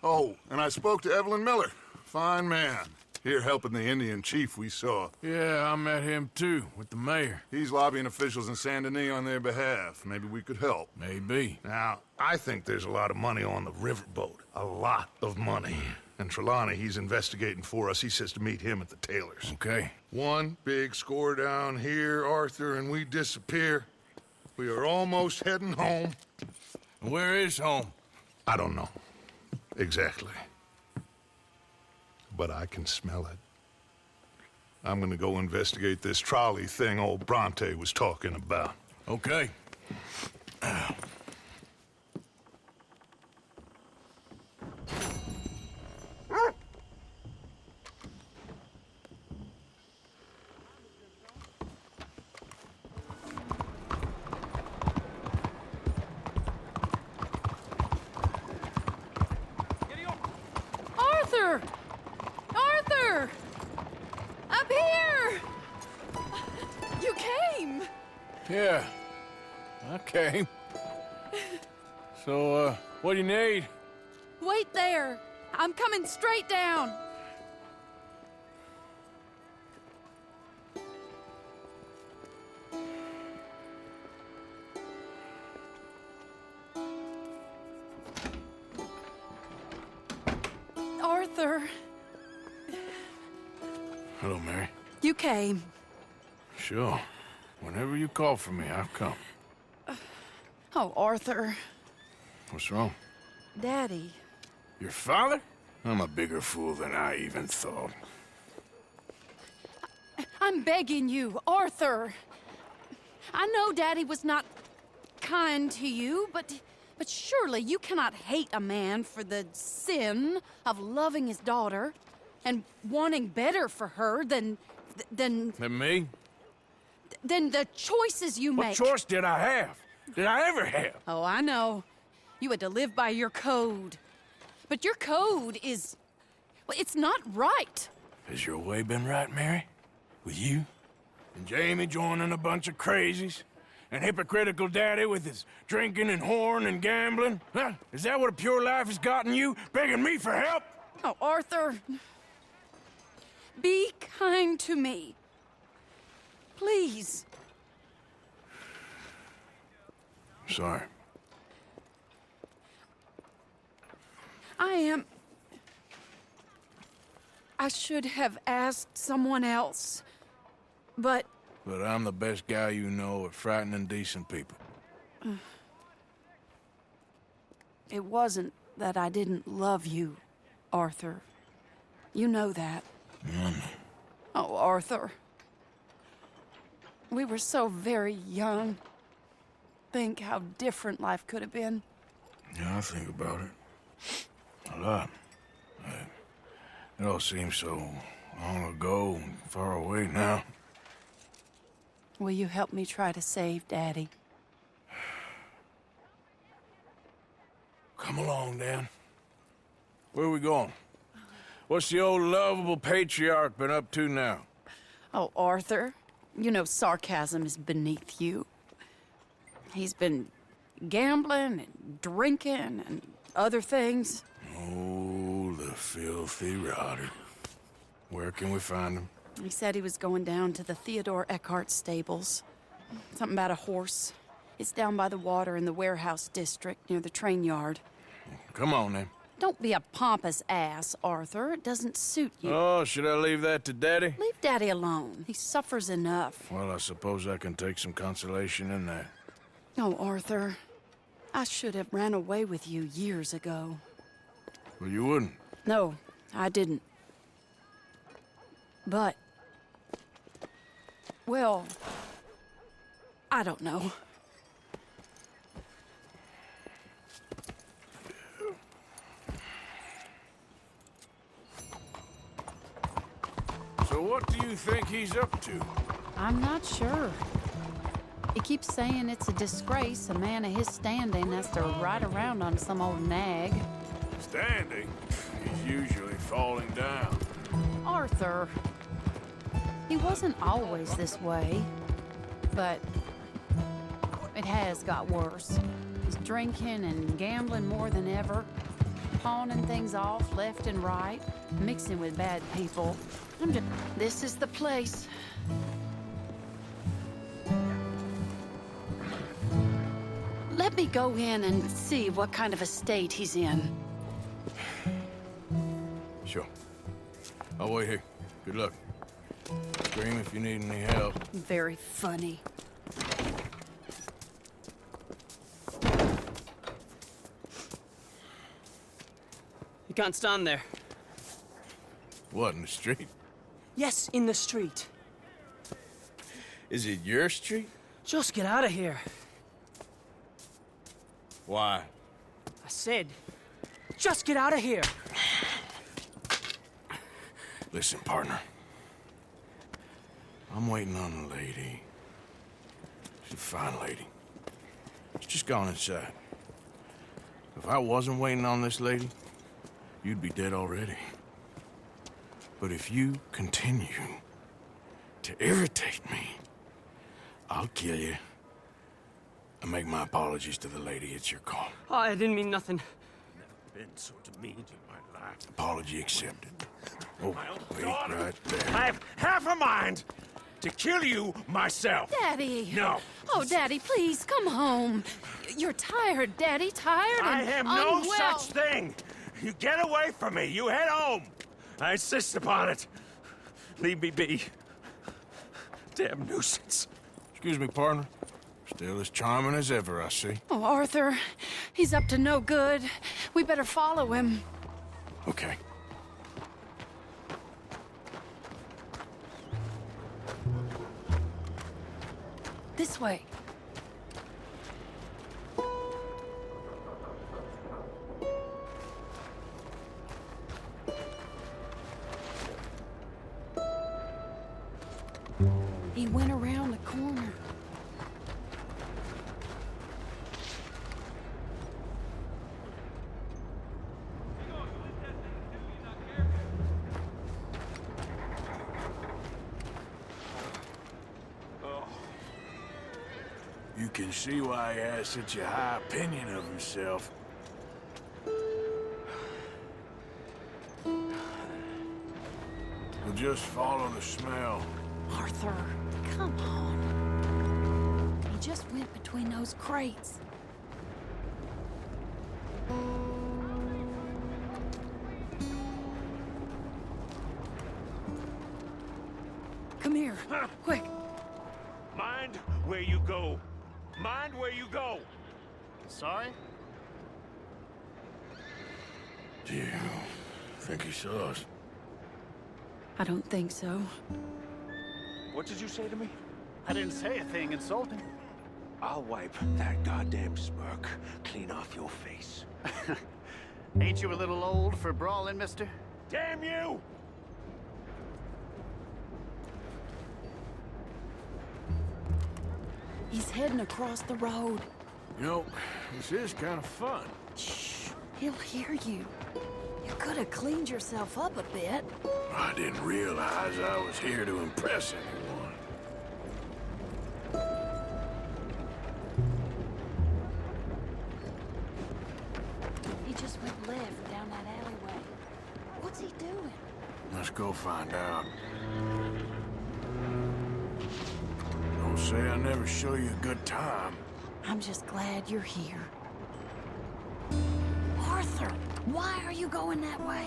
Oh, and I spoke to Evelyn Miller. Fine man. Here helping the Indian chief we saw. Yeah, I met him too, with the mayor. He's lobbying officials in Saint Denis on their behalf. Maybe we could help. Maybe. Now, I think there's a lot of money on the riverboat. A lot of money. And Trelawney, he's investigating for us. He says to meet him at the Taylor's. Okay. One big score down here, Arthur, and we disappear. We are almost heading home. Where is home? I don't know. Exactly. But I can smell it. I'm gonna go investigate this trolley thing old Bronte was talking about. Okay. Arthur! Arthur! Up here! You came! Yeah, I came. So, what do you need? Wait there! I'm coming straight down! Arthur, Hello, Mary. you came. Sure. Whenever you call for me, I'll come. Oh, Arthur. What's wrong? Daddy. Your father? I'm a bigger fool than I even thought. I'm begging you, Arthur. I know Daddy was not kind to you, but surely you cannot hate a man for the sin of loving his daughter and wanting better for her than And me? than the choices you make. What choice did I have? Did I ever have? Oh, I know. You had to live by your code. But your code is... well, it's not right. Has your way been right, Mary? With you? And Jamie joining a bunch of crazies? And hypocritical daddy with his drinking and whoring and gambling? Huh? Is that what a pure life has gotten you? Begging me for help? Oh, Arthur. Be kind to me. Please. Sorry. I should have asked someone else, but... But I'm the best guy you know at frightening decent people. It wasn't that I didn't love you, Arthur. You know that. Oh, Arthur. We were so very young. Think how different life could have been. Yeah, I think about it. A lot. It all seems so long ago and far away now. Will you help me try to save Daddy? Come along, Dan. Where are we going? What's the old lovable patriarch been up to now? Oh, Arthur, you know sarcasm is beneath you. He's been gambling and drinking and other things. Oh, the filthy rotter. Where can we find him? He said he was going down to the Theodore Eckhart stables. Something about a horse. It's down by the water in the warehouse district near the train yard. Come on, then. Don't be a pompous ass, Arthur. It doesn't suit you. Oh, should I leave that to Daddy? Leave Daddy alone. He suffers enough. Well, I suppose I can take some consolation in that. Oh, Arthur. I should have ran away with you years ago. Well, you wouldn't. No, I didn't. But... well... I don't know. So what do you think he's up to? I'm not sure. He keeps saying it's a disgrace a man of his standing has to ride around on some old nag. Standing? He's usually falling down. Arthur. He wasn't always this way, but it has got worse. He's drinking and gambling more than ever, pawning things off left and right, mixing with bad people. This is the place. Let me go in and see what kind of a state he's in. Sure. I'll wait here. Good luck. Scream if you need any help. Very funny. You can't stand there. What, in the street? Yes, in the street. Is it your street? Just get out of here. Why? I said, just get out of here. Listen, partner. I'm waiting on a lady. She's a fine lady. She's just gone inside. If I wasn't waiting on this lady, you'd be dead already. But if you continue to irritate me, I'll kill you and make my apologies to the lady. It's your call. Oh, I didn't mean nothing. Never been so demeaned in my life. Apology accepted. Oh, wait right there. I have half a mind to kill you myself. Daddy! No. Oh, Daddy, please, come home. You're tired, Daddy, tired and I am no unwell. such thing. You get away from me. You head home. I insist upon it. Leave me be. Damn nuisance. Excuse me, partner. Still as charming as ever, I see. Oh, Arthur, he's up to no good. We better follow him. Okay. This way. He went around the corner. You can see why he has such a high opinion of himself. We'll just follow the smell. Arthur, come on. He just went between those crates. Come here, quick. Mind where you go. Mind where you go. Sorry? Do you think he saw us? I don't think so. What did you say to me? I didn't say a thing insulting. I'll wipe that goddamn smirk clean off your face. Ain't you a little old for brawling, mister? Damn you! He's heading across the road. You know, this is kind of fun. Shh, he'll hear you. You could have cleaned yourself up a bit. I didn't realize I was here to impress anyone. He just went left down that alleyway. What's he doing? Let's go find out. Don't say I never show you a good time. I'm just glad you're here. Arthur, why are you going that way?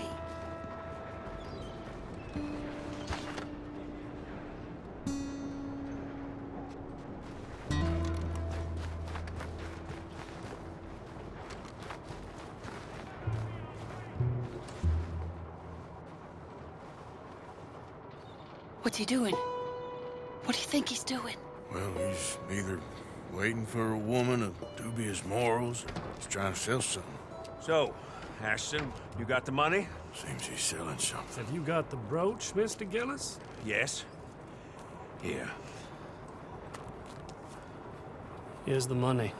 What's he doing? What do you think he's doing? Well, he's either waiting for a woman of dubious morals or he's trying to sell something. So, Ashton, you got the money? Seems he's selling something. Have you got the brooch, Mr. Gillis? Yes. Here. Here's the money.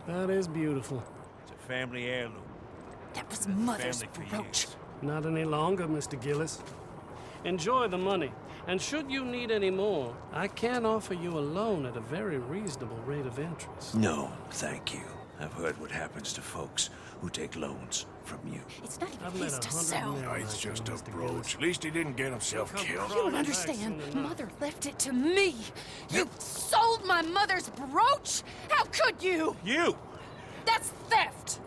That is beautiful. It's a family heirloom. That was Mother's Family for brooch. years. Not any longer, Mr. Gillis. Enjoy the money. And should you need any more, I can offer you a loan at a very reasonable rate of interest. No, thank you. I've heard what happens to folks who take loans from you. It's not even I've met his to 100 sell. men Oh, it's like just you, a Mr. brooch. Gillis. At least he didn't get himself killed. You don't understand. Soon enough. Mother left it to me. You sold my mother's brooch? How could you? You! That's theft.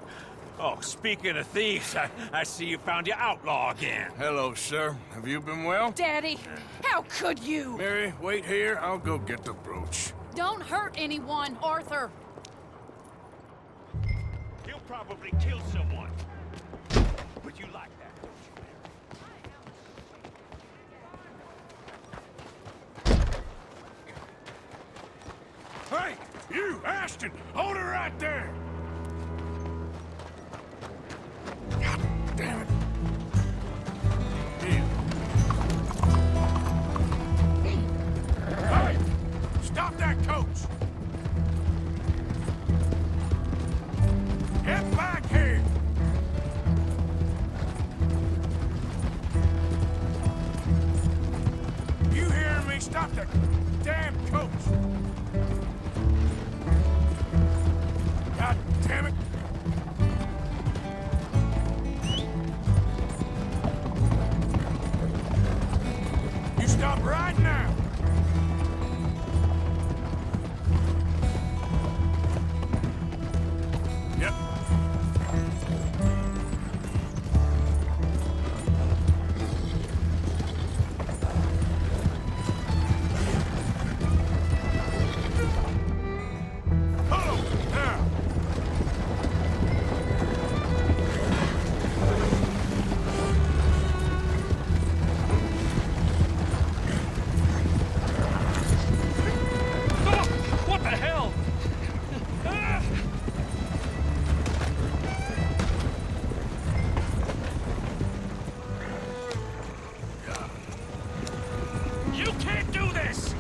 Oh, speaking of thieves, I see you found your outlaw again. Hello, sir. Have you been well? Daddy, how could you? Mary, wait here. I'll go get the brooch. Don't hurt anyone, Arthur. He'll probably kill someone. But you like that, don't you, Mary? Hey, you, Ashton! Hold her right there! God damn it. Hey! Stop that coach! Get back here! You hearing me? Stop that damn coach! God damn it! You stop right now! Yep. Hold on, now! What the hell? You can't do this!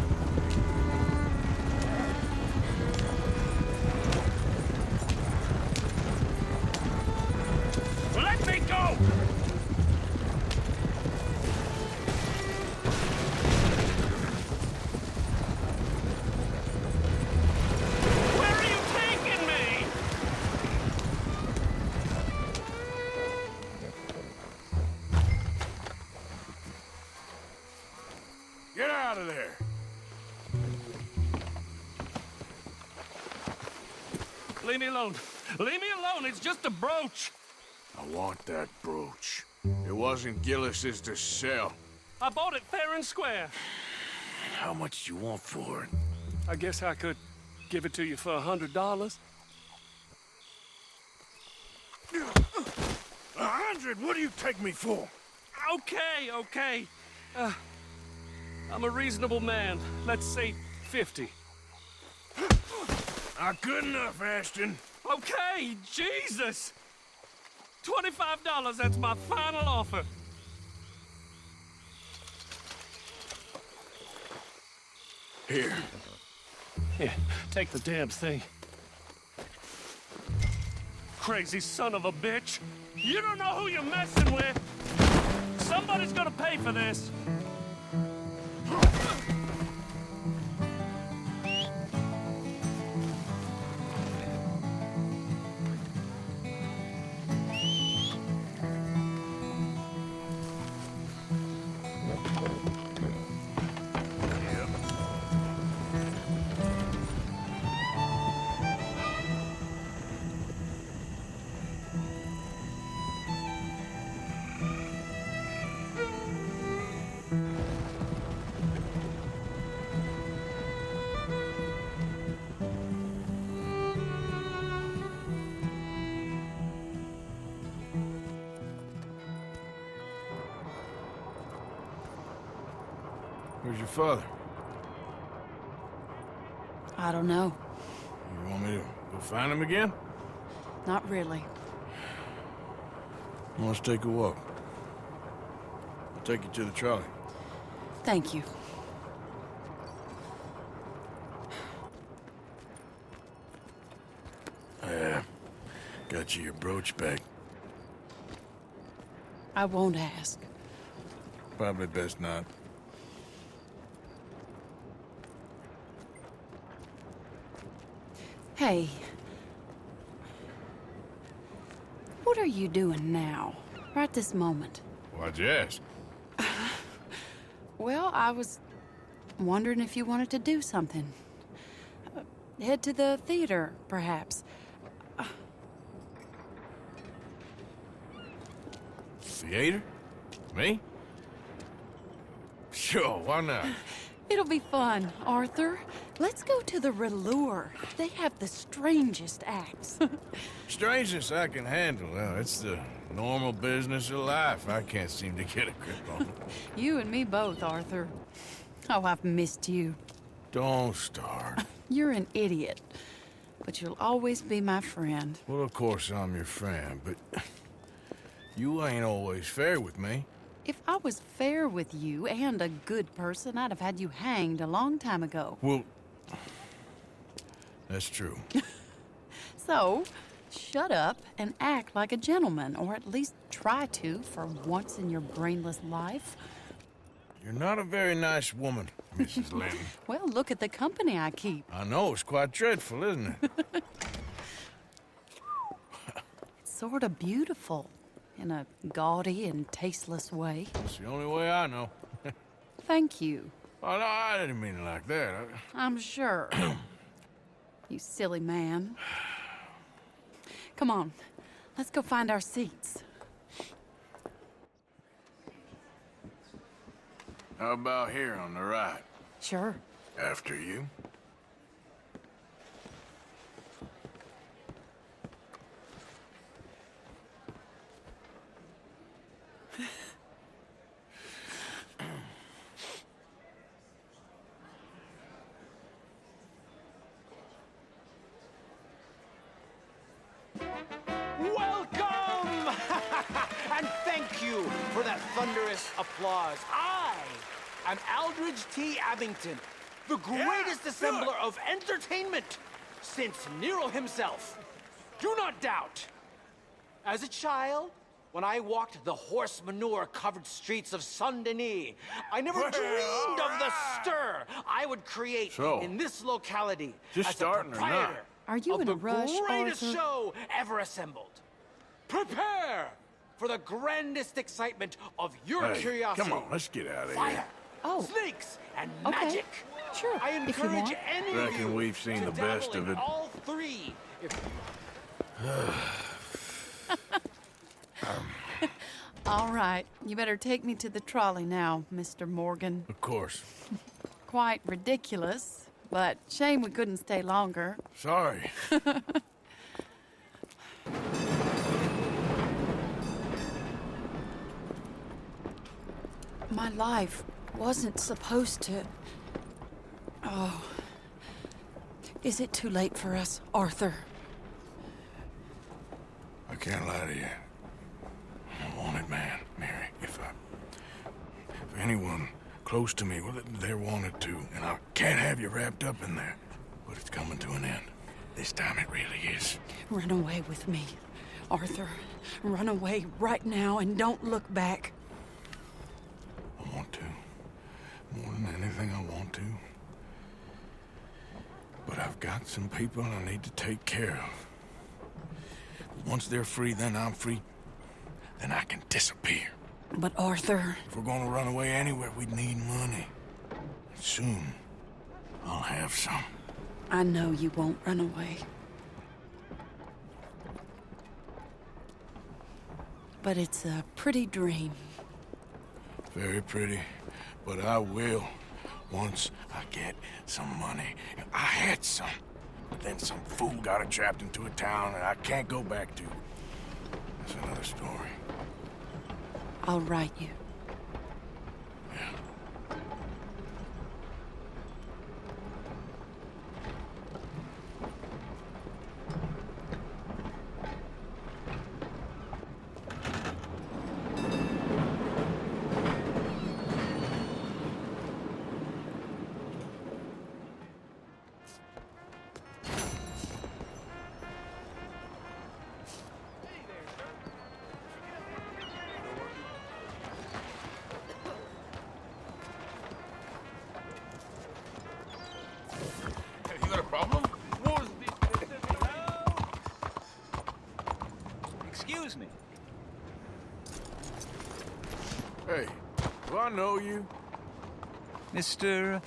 Let me go! Where are you taking me? Get out of there! Leave me alone. Leave me alone. It's just a brooch. I want that brooch. It wasn't Gillis's to sell. I bought it fair and square. How much do you want for it? I guess I could give it to you for $100. 100? What do you take me for? Okay, okay. I'm a reasonable man. Let's say 50. Not good enough, Ashton. Okay, Jesus! $25, that's my final offer. Here. Here, take the damn thing. Crazy son of a bitch. You don't know who you're messing with. Somebody's gonna pay for this. Where's your father? I don't know. You want me to go find him again? Not really. Let's take a walk. I'll take you to the trolley. Thank you. Got you your brooch back. I won't ask. Probably best not. Hey. What are you doing now? Right this moment? Why'd you ask? Well, I was wondering if you wanted to do something. Head to the theater, perhaps. Theater? Me? Sure, why not? It'll be fun, Arthur. Let's go to the Relure. They have the strangest acts. Strangeness I can handle. Well, it's the normal business of life. I can't seem to get a grip on it. You and me both, Arthur. Oh, I've missed you. Don't start. You're an idiot, but you'll always be my friend. Well, of course I'm your friend, but you ain't always fair with me. If I was fair with you and a good person, I'd have had you hanged a long time ago. Well, that's true. So, shut up and act like a gentleman, or at least try to for once in your brainless life. You're not a very nice woman, Mrs. Lynn. Well, look at the company I keep. I know, it's quite dreadful, isn't it? It's sort of beautiful, in a gaudy and tasteless way. It's the only way I know. Thank you. Oh, no, I didn't mean it like that. I'm sure. You silly man. Come on, let's go find our seats. How about here on the right? Sure. After you. Welcome! And thank you for that thunderous applause. I am Aldridge T. Abington, the greatest assembler of entertainment since Nero himself. Do not doubt. As a child, when I walked the horse manure-covered streets of Saint-Denis, I never dreamed of the stir I would create in this locality just as starting a or not? proprietor Are you of in the a rush, greatest Arthur? show ever assembled. Prepare for the grandest excitement of your Hey, curiosity. come on, let's get out of Fire, here. snakes, and Okay. magic. Sure, I if you encourage want. any of Reckon you we've seen to the best dabble of in it. all three. All right, you better take me to the trolley now, Mr. Morgan. Of course. Quite ridiculous, but shame we couldn't stay longer. Sorry. My life wasn't supposed to... Oh. Is it too late for us, Arthur? I can't lie to you. I'm a wanted man, Mary. If anyone close to me, well, they're wanted too, and I can't have you wrapped up in there. But it's coming to an end. This time it really is. Run away with me, Arthur. Run away right now and don't look back. I want to. More than anything, I want to. But I've got some people I need to take care of. Once they're free, then I'm free. Then I can disappear. But Arthur... If we're gonna run away anywhere, we'd need money. Soon, I'll have some. I know you won't run away. But it's a pretty dream. Very pretty. But I will, once I get some money. I had some. But then some fool got it trapped into a town that I can't go back to. That's another story. I'll write you. You got a problem? Excuse me. Hey, do I know you? Mr.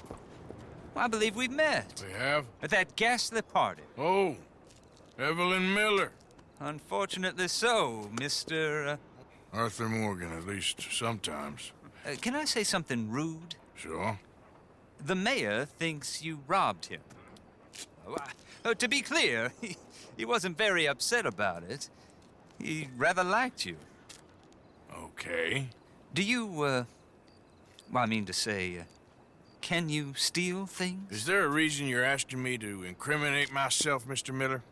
I believe we've met. We have? At that ghastly party. Oh, Evelyn Miller. Unfortunately so, Mr. Arthur Morgan, at least sometimes. Can I say something rude? Sure. The mayor thinks you robbed him. To be clear, he wasn't very upset about it. He rather liked you. Okay. Do you, well, I mean to say, can you steal things? Is there a reason you're asking me to incriminate myself, Mr. Miller?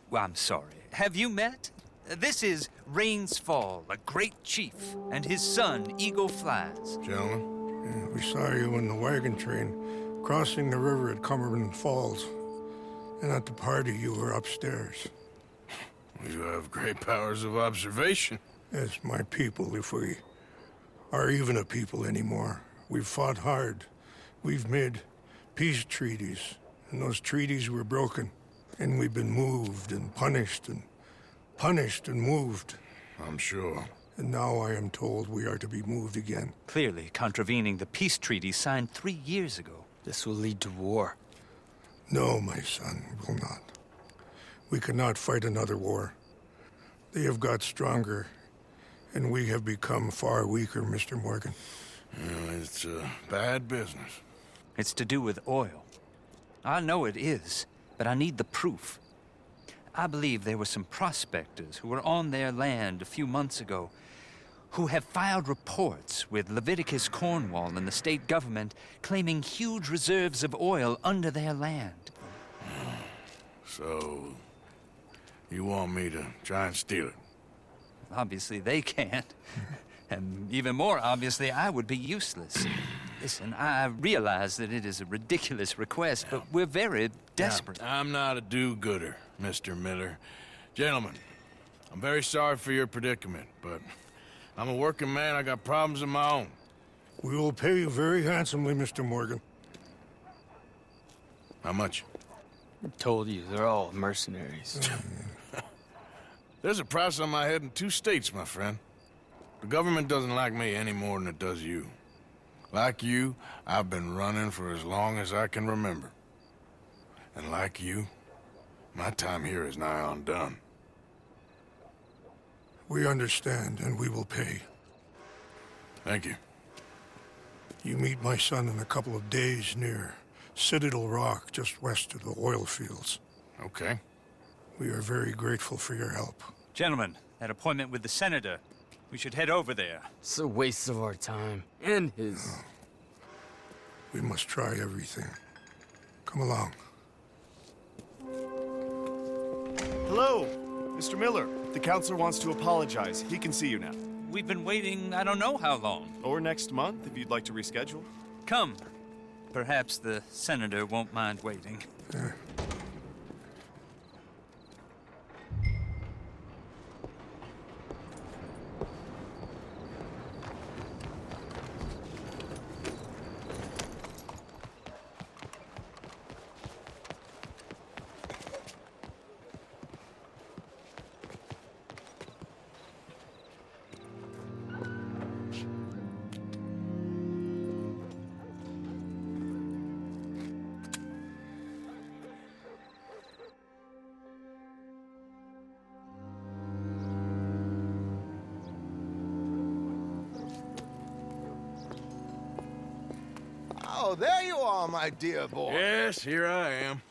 Well, I'm sorry. Have you met? This is Rains Fall, a great chief, and his son, Eagle Flies. Gentlemen? Yeah, we saw you in the wagon train crossing the river at Cumberland Falls. And at the party, you were upstairs. You have great powers of observation. Yes, my people, if we are even a people anymore. We've fought hard. We've made peace treaties, and those treaties were broken. And we've been moved and punished and moved. I'm sure. And now I am told we are to be moved again. Clearly contravening the peace treaty signed 3 years ago. This will lead to war. No, my son, it will not. We cannot fight another war. They have got stronger, and we have become far weaker, Mr. Morgan. Well, it's bad business. It's to do with oil. I know it is, but I need the proof. I believe there were some prospectors who were on their land a few months ago who have filed reports with Leviticus Cornwall and the state government claiming huge reserves of oil under their land. So, you want me to try and steal it? Obviously they can't. And even more obviously, I would be useless. Listen, I realize that it is a ridiculous request, but we're very desperate. Now, I'm not a do-gooder, Mr. Miller. Gentlemen, I'm very sorry for your predicament, but I'm a working man. I got problems of my own. We will pay you very handsomely, Mr. Morgan. How much? I told you, they're all mercenaries. There's a price on my head in 2 states, my friend. The government doesn't like me any more than it does you. Like you, I've been running for as long as I can remember. And like you, my time here is nigh on done. We understand, and we will pay. Thank you. You meet my son in a couple of days near Citadel Rock, just west of the oil fields. Okay. We are very grateful for your help. Gentlemen, that appointment with the senator, We should head over there. It's a waste of our time. And his. We must try everything. Come along. Hello, Mr. Miller. The counselor wants to apologize. He can see you now. We've been waiting I don't know how long. Or next month, if you'd like to reschedule. Come. Perhaps the senator won't mind waiting. Oh, there you are, my dear boy. Yes, here I am.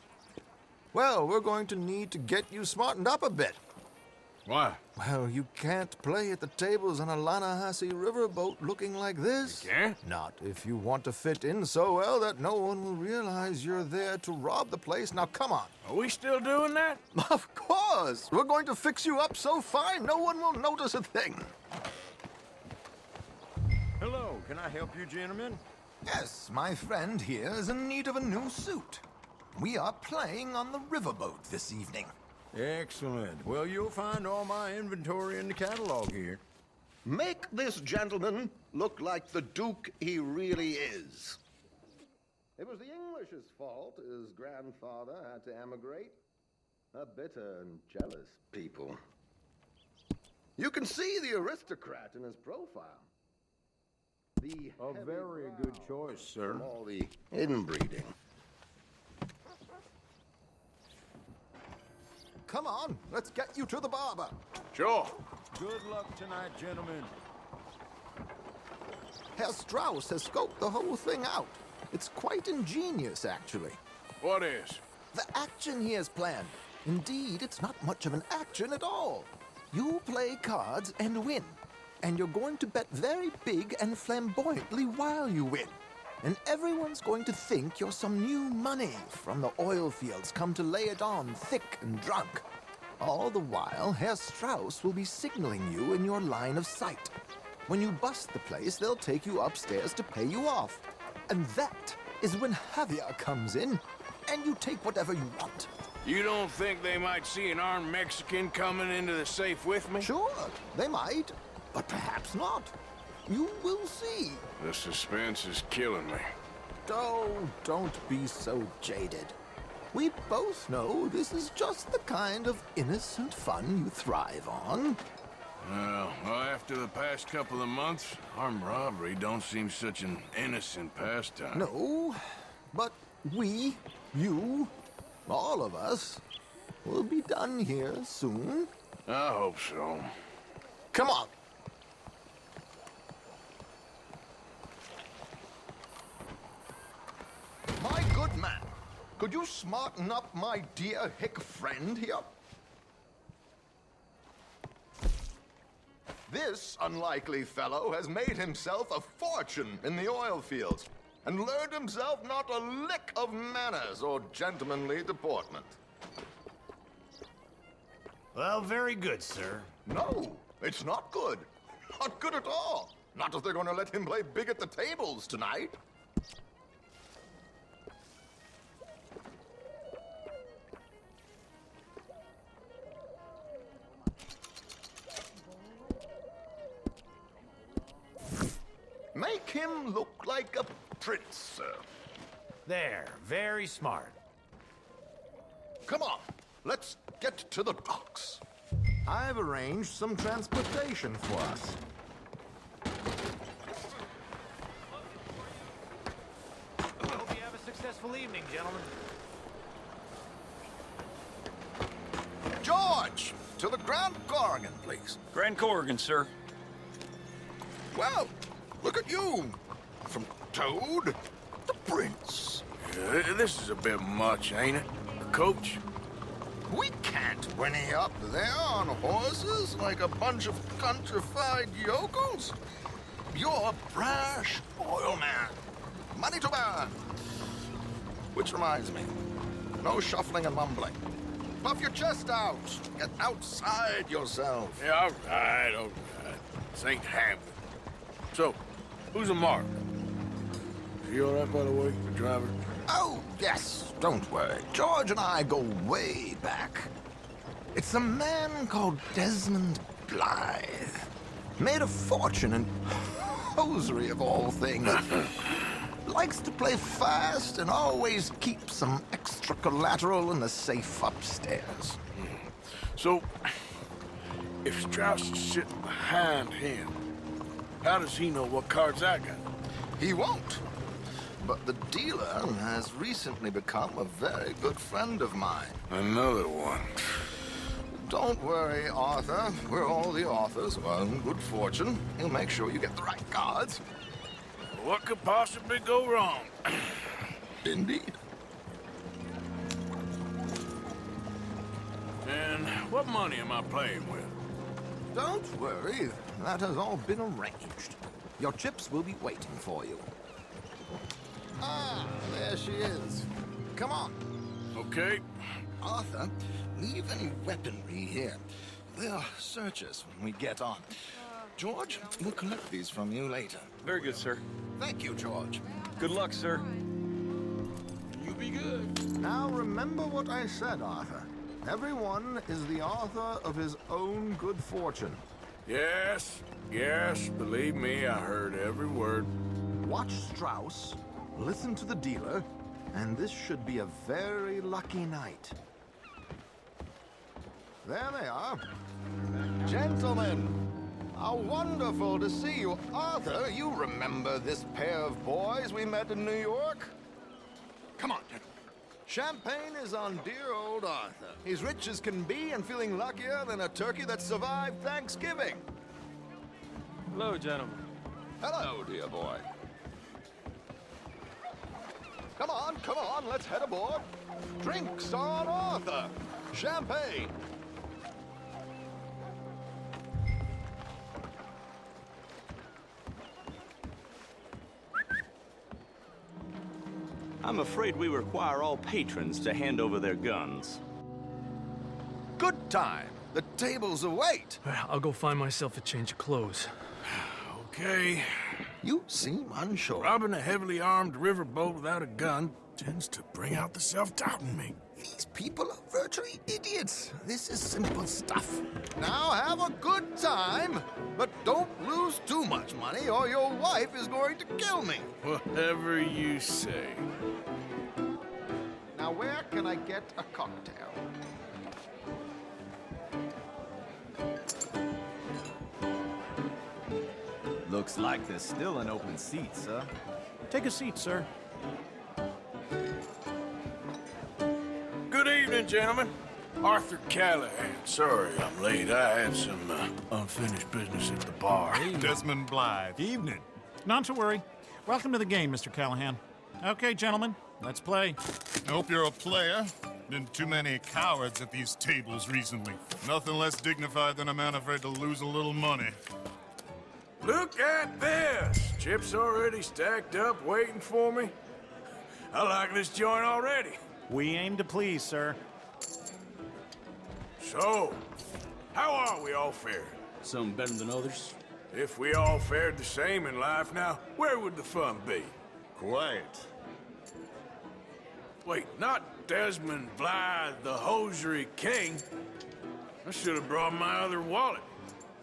Well, we're going to need to get you smartened up a bit. Why? Well, you can't play at the tables on a Lannahechee riverboat looking like this. You can't? Not if you want to fit in so well that no one will realize you're there to rob the place. Now, come on. Are we still doing that? Of course. We're going to fix you up so fine no one will notice a thing. Hello, can I help you, gentlemen? Yes, my friend here is in need of a new suit. We are playing on the riverboat this evening. Excellent. Well, you'll find all my inventory in the catalog here. Make this gentleman look like the Duke he really is. It was the English's fault his grandfather had to emigrate. A bitter and jealous people. You can see the aristocrat in his profile. A very good choice, sir. From all the inbreeding. Come on, let's get you to the barber. Sure. Good luck tonight, gentlemen. Herr Strauss has scoped the whole thing out. It's quite ingenious, actually. What is? The action he has planned. Indeed, it's not much of an action at all. You play cards and win. And you're going to bet very big and flamboyantly while you win. And everyone's going to think you're some new money from the oil fields come to lay it on thick and drunk. All the while, Herr Strauss will be signaling you in your line of sight. When you bust the place, they'll take you upstairs to pay you off. And that is when Javier comes in, and you take whatever you want. You don't think they might see an armed Mexican coming into the safe with me? Sure, they might. But perhaps not. You will see. The suspense is killing me. Oh, don't be so jaded. We both know this is just the kind of innocent fun you thrive on. Well, after the past couple of months, armed robbery don't seem such an innocent pastime. No, but we, you, all of us, will be done here soon. I hope so. Come on. My good man, could you smarten up my dear hick friend here? This unlikely fellow has made himself a fortune in the oil fields and learned himself not a lick of manners or gentlemanly deportment. Well, very good, sir. No, it's not good. Not good at all. Not if they're going to let him play big at the tables tonight. Make him look like a prince, sir. There, very smart. Come on, let's get to the docks. I've arranged some transportation for us. Hope you have a successful evening, gentlemen. George, to the Grand Corrigan, please. Grand Corrigan, sir. Well, look at you. From Toad to Prince. This is a bit much, ain't it? Coach? We can't whinny up there on horses like a bunch of countrified yokels. You're a brash oil man. Money to burn. Which reminds me, no shuffling and mumbling. Puff your chest out. Get outside yourself. Yeah, all right. This ain't happening. So, who's a mark? Is he all right, by the way, the driver? Oh, yes, don't worry. George and I go way back. It's a man called Desmond Blythe. Made a fortune in hosiery of all things. Likes to play fast and always keeps some extra collateral in the safe upstairs. So, if Strauss is sitting behind him, how does he know what cards I got? He won't. But the dealer has recently become a very good friend of mine. Another one. Don't worry, Arthur. We're all the authors of our own good fortune. He'll make sure you get the right cards. What could possibly go wrong? Indeed. And what money am I playing with? Don't worry. That has all been arranged. Your chips will be waiting for you. Ah, there she is. Come on. Okay. Arthur, leave any weaponry here. They'll search us when we get on. George, we'll collect these from you later. Very good, sir. Thank you, George. Good luck, sir. You be good. Now remember what I said, Arthur. Everyone is the author of his own good fortune. Yes, believe me, I heard every word. Watch Strauss, listen to the dealer, and this should be a very lucky night. There they are. Gentlemen, how wonderful to see you. Arthur, you remember this pair of boys we met in New York? Come on, gentlemen. Champagne is on dear old Arthur. He's rich as can be and feeling luckier than a turkey that survived Thanksgiving. Hello, gentlemen. Hello, dear boy. Come on, let's head aboard. Drinks on Arthur. Champagne. I'm afraid we require all patrons to hand over their guns. Good time. The tables await. I'll go find myself a change of clothes. Okay. You seem unsure. Robbing a heavily armed riverboat without a gun tends to bring out the self-doubt in me. These people are virtually idiots. This is simple stuff. Now have a good time, but don't lose too much money or your wife is going to kill me. Whatever you say. Now where can I get a cocktail? Looks like there's still an open seat, sir. Take a seat, sir. Good evening, gentlemen. Arthur Callahan. Sorry I'm late. I had some unfinished business at the bar. Desmond Blythe. Evening. Not to worry. Welcome to the game, Mr. Callahan. Okay, gentlemen, let's play. I hope you're a player. Been too many cowards at these tables recently. Nothing less dignified than a man afraid to lose a little money. Look at this! Chips already stacked up, waiting for me. I like this joint already. We aim to please, sir. So, how are we all faring? Some better than others. If we all fared the same in life now, where would the fun be? Quiet. Wait, not Desmond Blythe, the hosiery king. I should have brought my other wallet.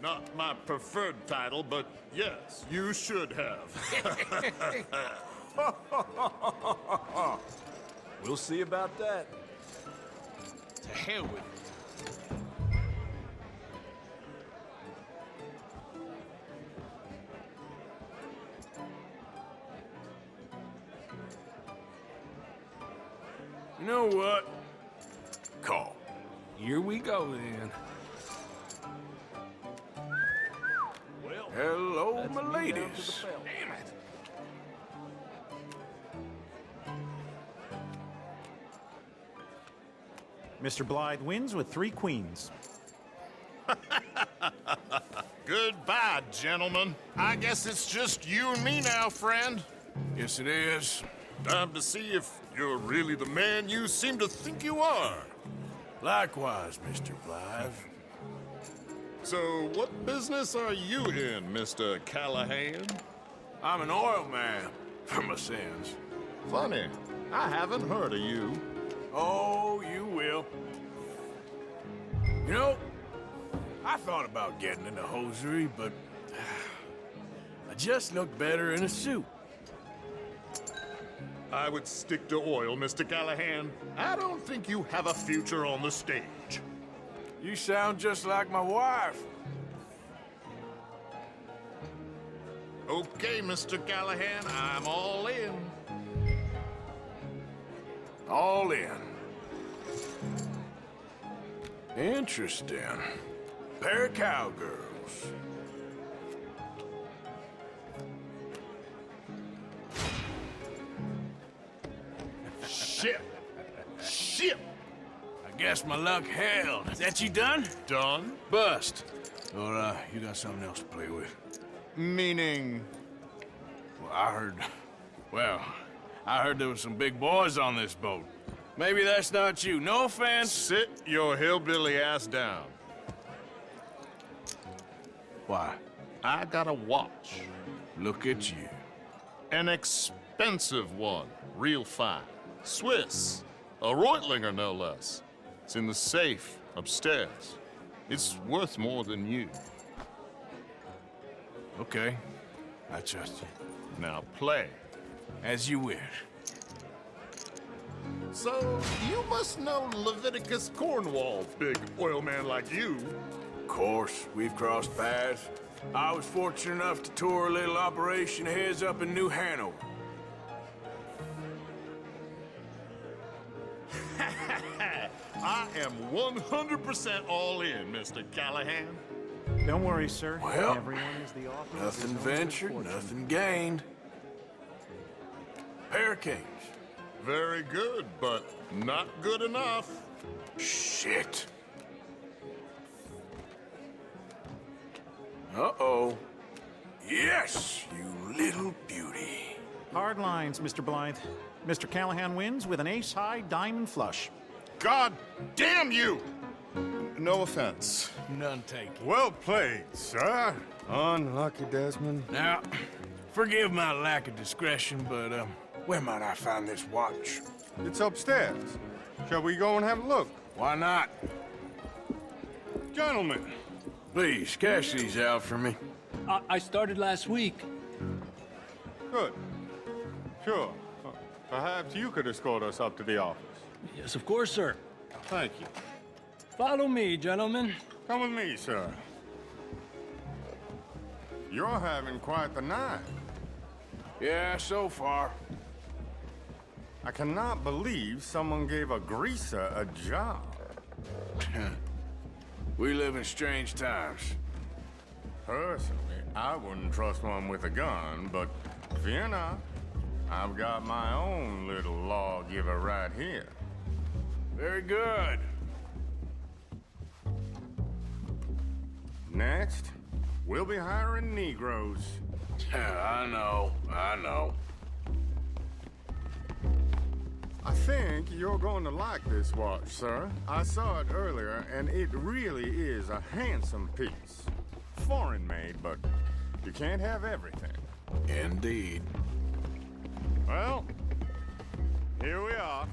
Not my preferred title, but yes, you should have. We'll see about that. To hell with it. You know what? Call. Here we go, then. Hello, my ladies. Damn it. Mr. Blythe wins with 3 queens. Goodbye, gentlemen. I guess it's just you and me now, friend. Yes, it is. Time to see if you're really the man you seem to think you are. Likewise, Mr. Blythe. So, what business are you in, Mr. Callahan? I'm an oil man, for my sins. Funny, I haven't heard of you. Oh, you will. You know, I thought about getting into hosiery, but I just look better in a suit. I would stick to oil, Mr. Callahan. I don't think you have a future on the stage. You sound just like my wife. Okay, Mr. Callahan, I'm all in. All in. Interesting. Pair of cowgirls. Shit! Shit! I guess my luck held. That you done? Done? Bust. Or, you got something else to play with? Meaning? Well, I heard there was some big boys on this boat. Maybe that's not you. No offense. Sit your hillbilly ass down. Why? I got a watch. Look at you. An expensive one. Real fine. Swiss. A Reutlinger, no less. It's in the safe upstairs. It's worth more than you. Okay. I trust you. Now play. As you wish. So, you must know Leviticus Cornwall, big oil man like you. Of course, we've crossed paths. I was fortunate enough to tour a little operation of his up in New Hanover. I am 100% all in, Mr. Callahan. Don't worry, sir. Well, everyone is the author of nothing his own ventured, misfortune. nothing gained. Pair of kings. Very good, but not good enough. Shit. Uh-oh. Yes, you little beauty. Hard lines, Mr. Blythe. Mr. Callahan wins with an ace-high diamond flush. God damn you! No offense. None taken. Well played, sir. Unlucky, Desmond. Now, forgive my lack of discretion, but, where might I find this watch? It's upstairs. Shall we go and have a look? Why not? Gentlemen. Please, cash these out for me. I started last week. Good. Sure. Perhaps you could escort us up to the office. Yes, of course, sir. Thank you. Follow me, gentlemen. Come with me, sir. You're having quite the night. Yeah, so far. I cannot believe someone gave a greaser a job. We live in strange times. Personally, I wouldn't trust one with a gun, but fear not. I've got my own little lawgiver right here. Very good. Next, we'll be hiring Negroes. I know. I think you're going to like this watch, sir. I saw it earlier, and it really is a handsome piece. Foreign made, but you can't have everything. Indeed. Well, here we are.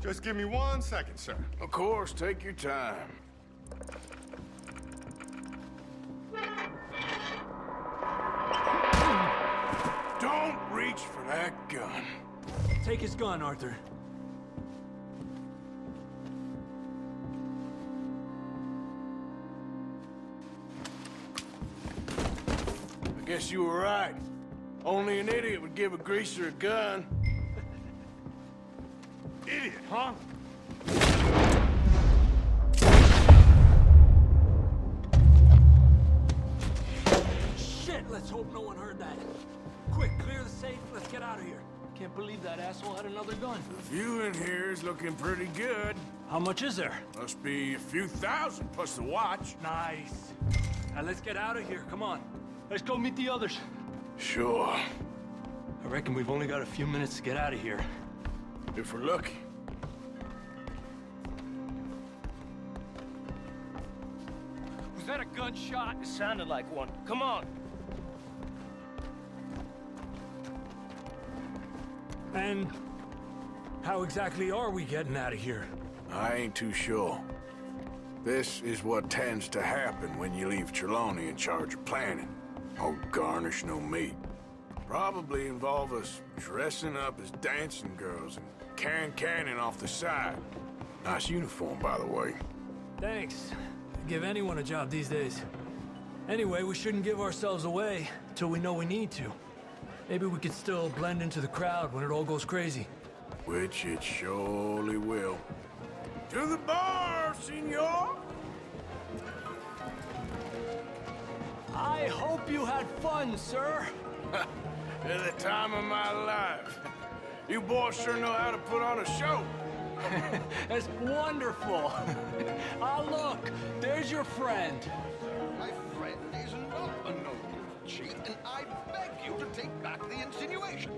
Just give me 1 second, sir. Of course, take your time. Don't reach for that gun. Take his gun, Arthur. I guess you were right. Only an idiot would give a greaser a gun. Idiot, huh? Shit, let's hold can't believe that asshole had another gun. The view in here is looking pretty good. How much is there? Must be a few thousand plus the watch. Nice. Now let's get out of here. Come on. Let's go meet the others. Sure. I reckon we've only got a few minutes to get out of here. If we're lucky. Was that a gunshot? It sounded like one. Come on. And how exactly are we getting out of here? I ain't too sure. This is what tends to happen when you leave Trelawney in charge of planning. Oh, garnish no meat. Probably involve us dressing up as dancing girls and cannon off the side. Nice uniform, by the way. Thanks. Give anyone a job these days. Anyway, we shouldn't give ourselves away till we know we need to. Maybe we could still blend into the crowd when it all goes crazy. Which it surely will. To the bar, senor! I hope you had fun, sir. At the time of my life. You boys sure know how to put on a show. That's wonderful. Ah, look, there's your friend. My friend is not a noble cheat, and I beg you to take back the insinuation.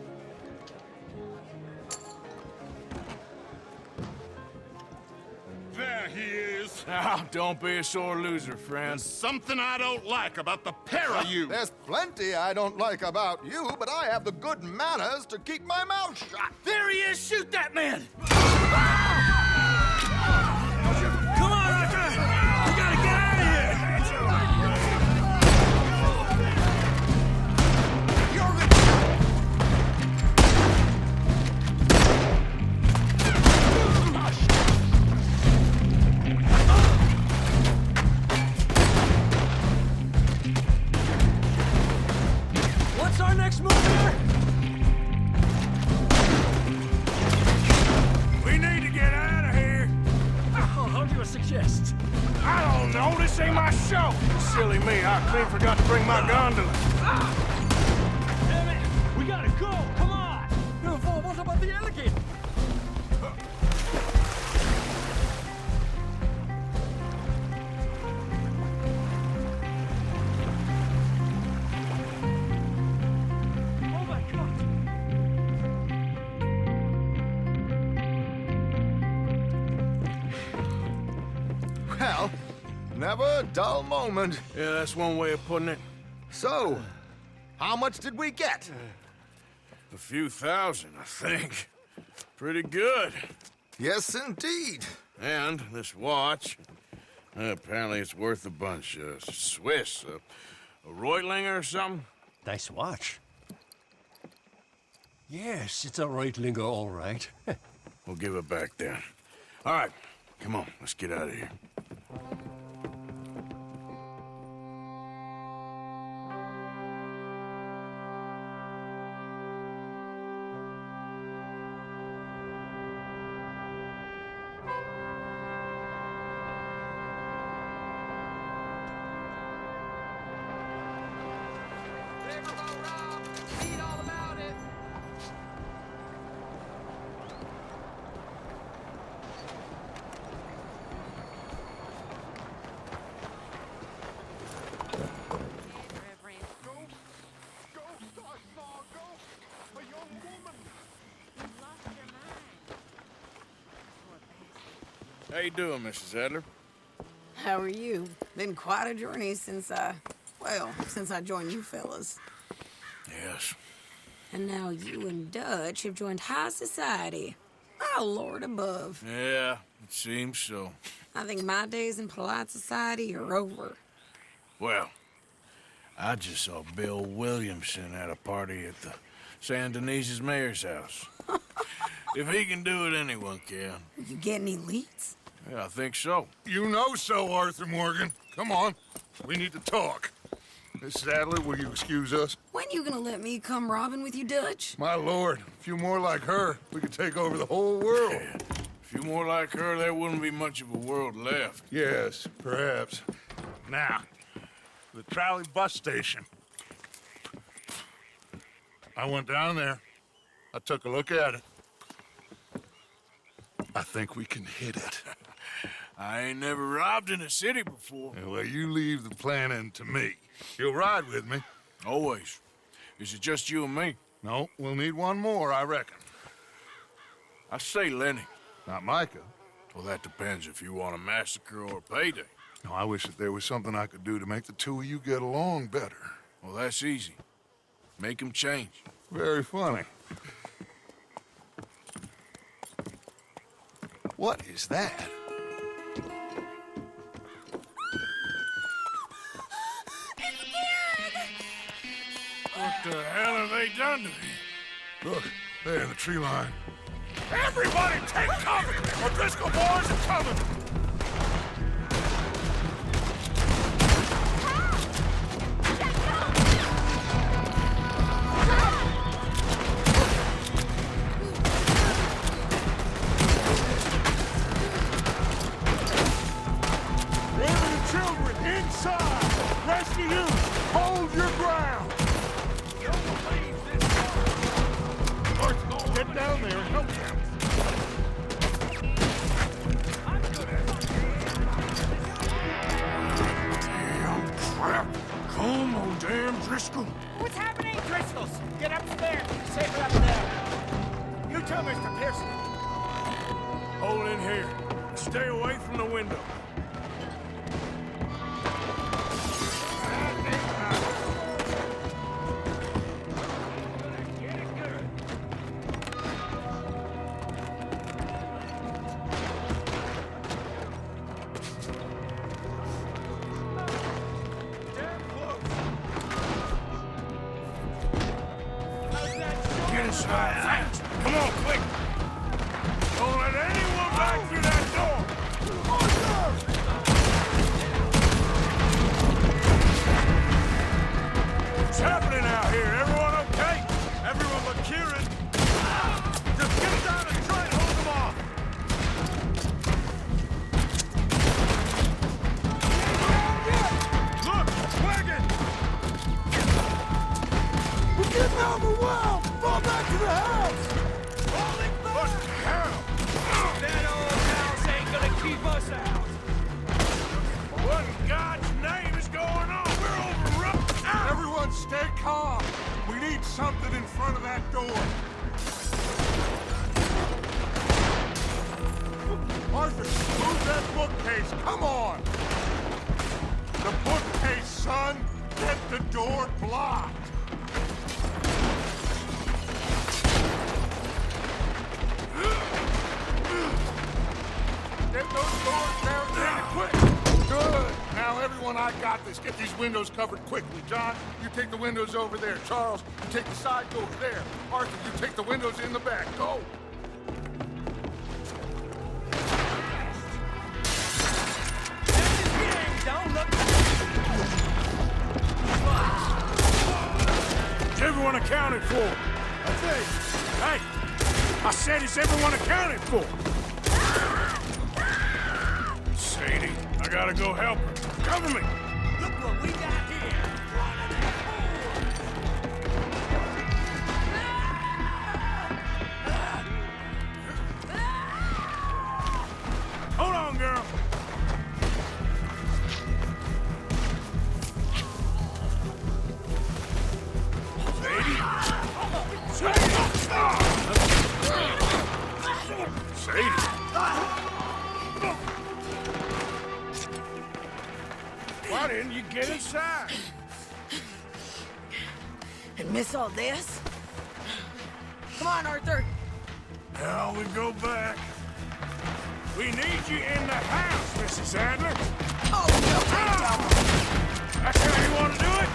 There he is. Now, don't be a sore loser, friend. There's something I don't like about the pair of you. There's plenty I don't like about you, but I have the good manners to keep my mouth shut. There he is! Shoot that man! Come on, Arthur! We gotta get out of here! What's our next move here? We need to get out of here. Oh, how do you suggest? I don't know. This ain't my show. Silly me. I clean forgot to bring my gondola. Damn it! We gotta go! Come on! What about the alligator? Oh my God! Well, never a dull moment. Yeah, that's one way of putting it. So, how much did we get? A few thousand, I think. Pretty good. Yes, indeed. And this watch, apparently it's worth a bunch. Swiss, a Reutlinger or something? Nice watch. Yes, it's a Reutlinger, all right. We'll give it back then. All right, come on, let's get out of here. How you doing, Mrs. Adler? How are you? Been quite a journey since I joined you fellas. Yes. And now you and Dutch have joined high society. Oh, Lord above. Yeah, it seems so. I think my days in polite society are over. Well, I just saw Bill Williamson at a party at the San Denis's mayor's house. If he can do it, anyone can. You get any leads? Yeah, I think so. You know so, Arthur Morgan. Come on. We need to talk. Miss Adler, will you excuse us? When you gonna let me come robbing with you, Dutch? My lord, a few more like her, we could take over the whole world. Yeah. A few more like her, there wouldn't be much of a world left. Yes, perhaps. Now, the trolley bus station. I went down there. I took a look at it. I think we can hit it. I ain't never robbed in a city before. Well, you leave the planning to me. You'll ride with me? Always. Is it just you and me? No, we'll need one more, I reckon. I say Lenny. Not Micah. Well, that depends if you want a massacre or a payday. No, I wish that there was something I could do to make the two of you get along better. Well, that's easy. Make him change. Very funny. What is that? What the hell have they done to me? Look, there in the tree line. Everybody take cover! O'Driscoll boys are coming! Women and children, inside! Rest of you, hold your ground! Get down there and help them. Damn crap! Come on, damn Driscoll! What's happening? Driscolls, get upstairs. Safer up there. You too, Mr. Pearson. Hold in here. Stay away from the window. Get inside, fast! Come on, quick! Don't let anyone back through that door! What's happening out here? Everyone okay? Everyone but Kieran. Just get down and try and hold them off! Look! Wagon! We're getting out of the wild! Fall back to the house! Holy fuck! Hell! That old house ain't gonna keep us out. What in God's name is going on? We're overrun! Everyone stay calm. We need something in front of that door. Arthur, move that bookcase. Come on. The bookcase, son. Get the door blocked. Get those doors barricaded quick. Good. Now, everyone, I got this. Get these windows covered quickly. John, you take the windows over there. Charles, you take the side doors there. Arthur, you take the windows in the back. Go. Don't look. Is everyone accounted for? That's it. Hey! I said, is everyone accounted for? Sadie, I gotta go help her. Cover me! Look what we got here. Hold on, girl. Sadie? Sadie? Why didn't you get inside? And miss all this? Come on, Arthur. Now we go back. We need you in the house, Mrs. Adler. Oh, no, That's how you want to do it?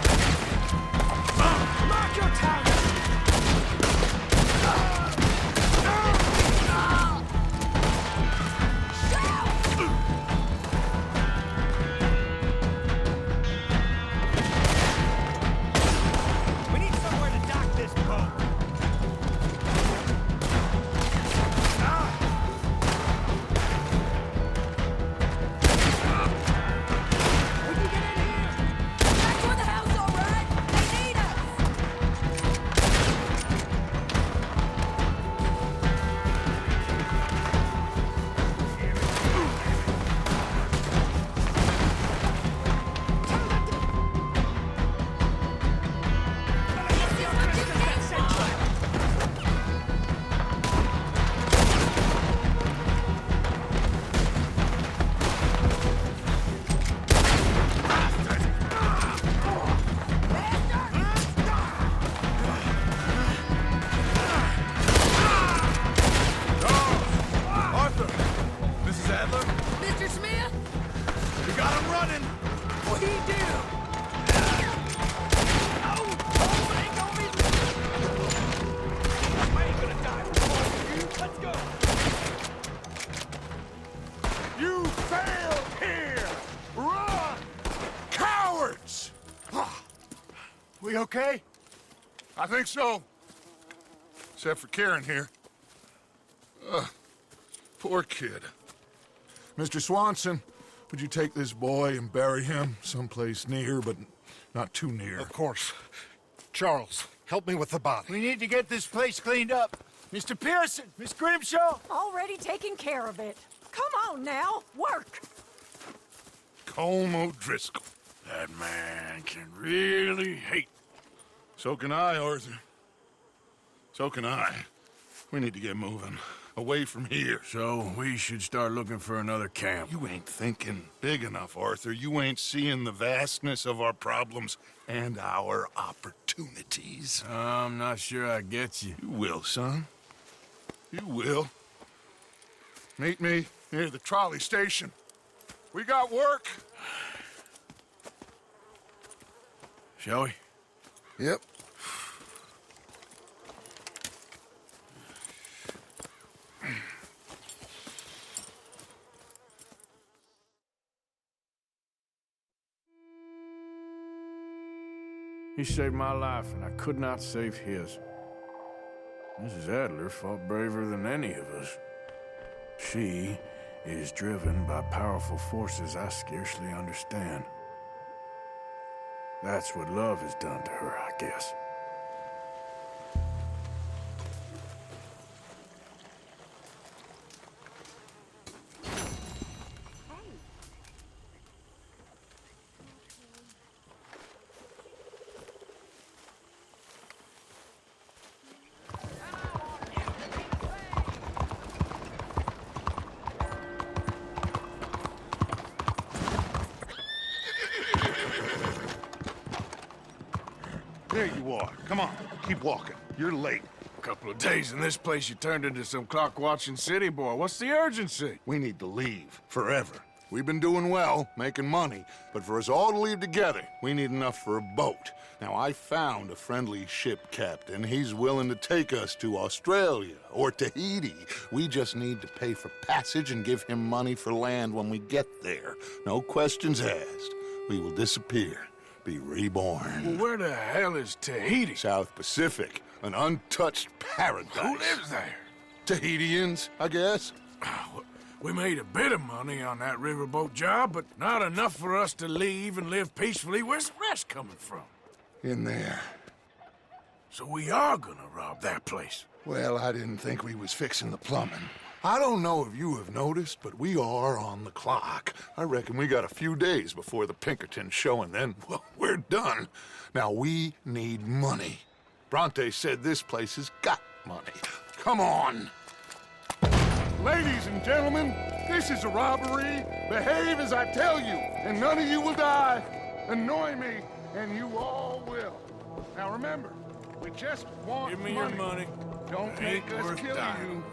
Lock your tongue. We need somewhere to dock this boat. Back to the house, all right? They need us. Smith? We got him running! What he do? Let's go! You failed here! Run! Cowards! We okay? I think so. Except for Karen here. Poor kid. Mr. Swanson, would you take this boy and bury him someplace near, but not too near? Of course. Charles, help me with the body. We need to get this place cleaned up. Mr. Pearson, Miss Grimshaw. Already taking care of it. Come on now, work. Colm O'Driscoll. That man can really hate. So can I, Arthur. So can I. We need to get moving. Away from here. So we should start looking for another camp. You ain't thinking big enough, Arthur. You ain't seeing the vastness of our problems and our opportunities. I'm not sure I get you. You will, son. You will. Meet me near the trolley station. We got work. Shall we? Yep. He saved my life, and I could not save his. Mrs. Adler fought braver than any of us. She is driven by powerful forces I scarcely understand. That's what love has done to her, I guess. There you are. Come on, keep walking. You're late. A couple of days in this place, you turned into some clock-watching city boy. What's the urgency? We need to leave. Forever. We've been doing well, making money, but for us all to leave together, we need enough for a boat. Now, I found a friendly ship captain. He's willing to take us to Australia or Tahiti. We just need to pay for passage and give him money for land when we get there. No questions asked. We will disappear. Be reborn. Well, where the hell is Tahiti? South Pacific, an untouched paradise. Who lives there? Tahitians, I guess. We made a bit of money on that riverboat job, but not enough for us to leave and live peacefully. Where's the rest coming from? In there. So we are gonna rob that place. Well, I didn't think we was fixing the plumbing. I don't know if you have noticed, but we are on the clock. I reckon we got a few days before the Pinkertons show, and then, well, we're done. Now, we need money. Bronte said this place has got money. Come on. Ladies and gentlemen, this is a robbery. Behave as I tell you, and none of you will die. Annoy me, and you all will. Now remember, we just want Give me money. your money. Don't It make ain't us worth kill dying. you.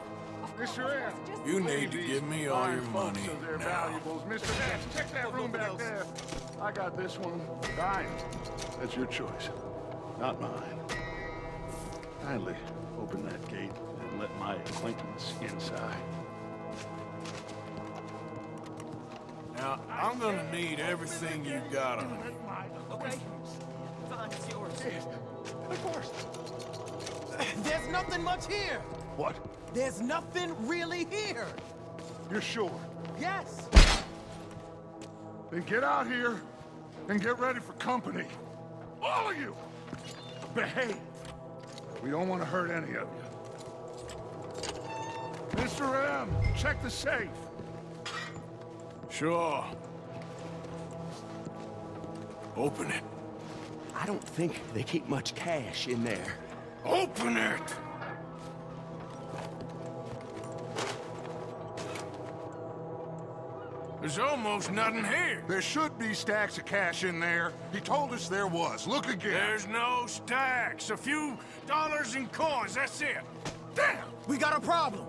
Mr. M. You need to give me all your money Their now. valuables. Mr. S, check that room back there. I got this one. Dying. That's your choice, not mine. Kindly open that gate and let my acquaintance inside. Now, I'm gonna need everything you got on you. Okay. Fine, it's yours. Of course. There's nothing much here. What? There's nothing really here. You're sure? Yes. Then get out here and get ready for company. All of you! Behave. We don't want to hurt any of you. Mr. M, check the safe. Sure. Open it. I don't think they keep much cash in there. Open it! There's almost nothing here. There should be stacks of cash in there. He told us there was. Look again. There's no stacks. A few dollars in coins, that's it. Damn! We got a problem.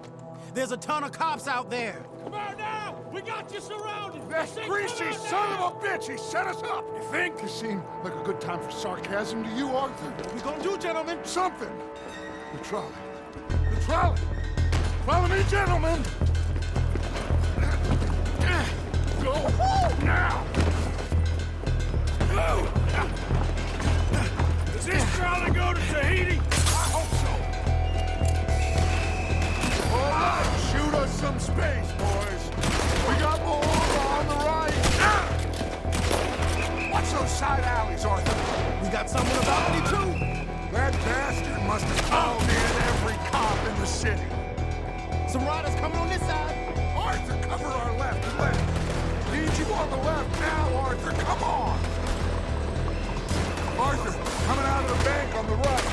There's a ton of cops out there. Come on now! We got you surrounded! That greasy son of a bitch, he set us up! You think? It seemed like a good time for sarcasm to you, Arthur. What we gonna do, gentlemen? Something! The trolley. The trolley! Follow me, gentlemen! Go now! Go! Does this trolley go to Tahiti? I hope so! All right, shoot us some space, boys. We got more on the right. Watch those side alleys, Arthur. We got someone about me, too. That bastard must have called in every cop in the city. Some riders coming on this side. Arthur, cover our left and left. Need you on the left now, Arthur. Come on. Arthur, coming out of the bank on the right.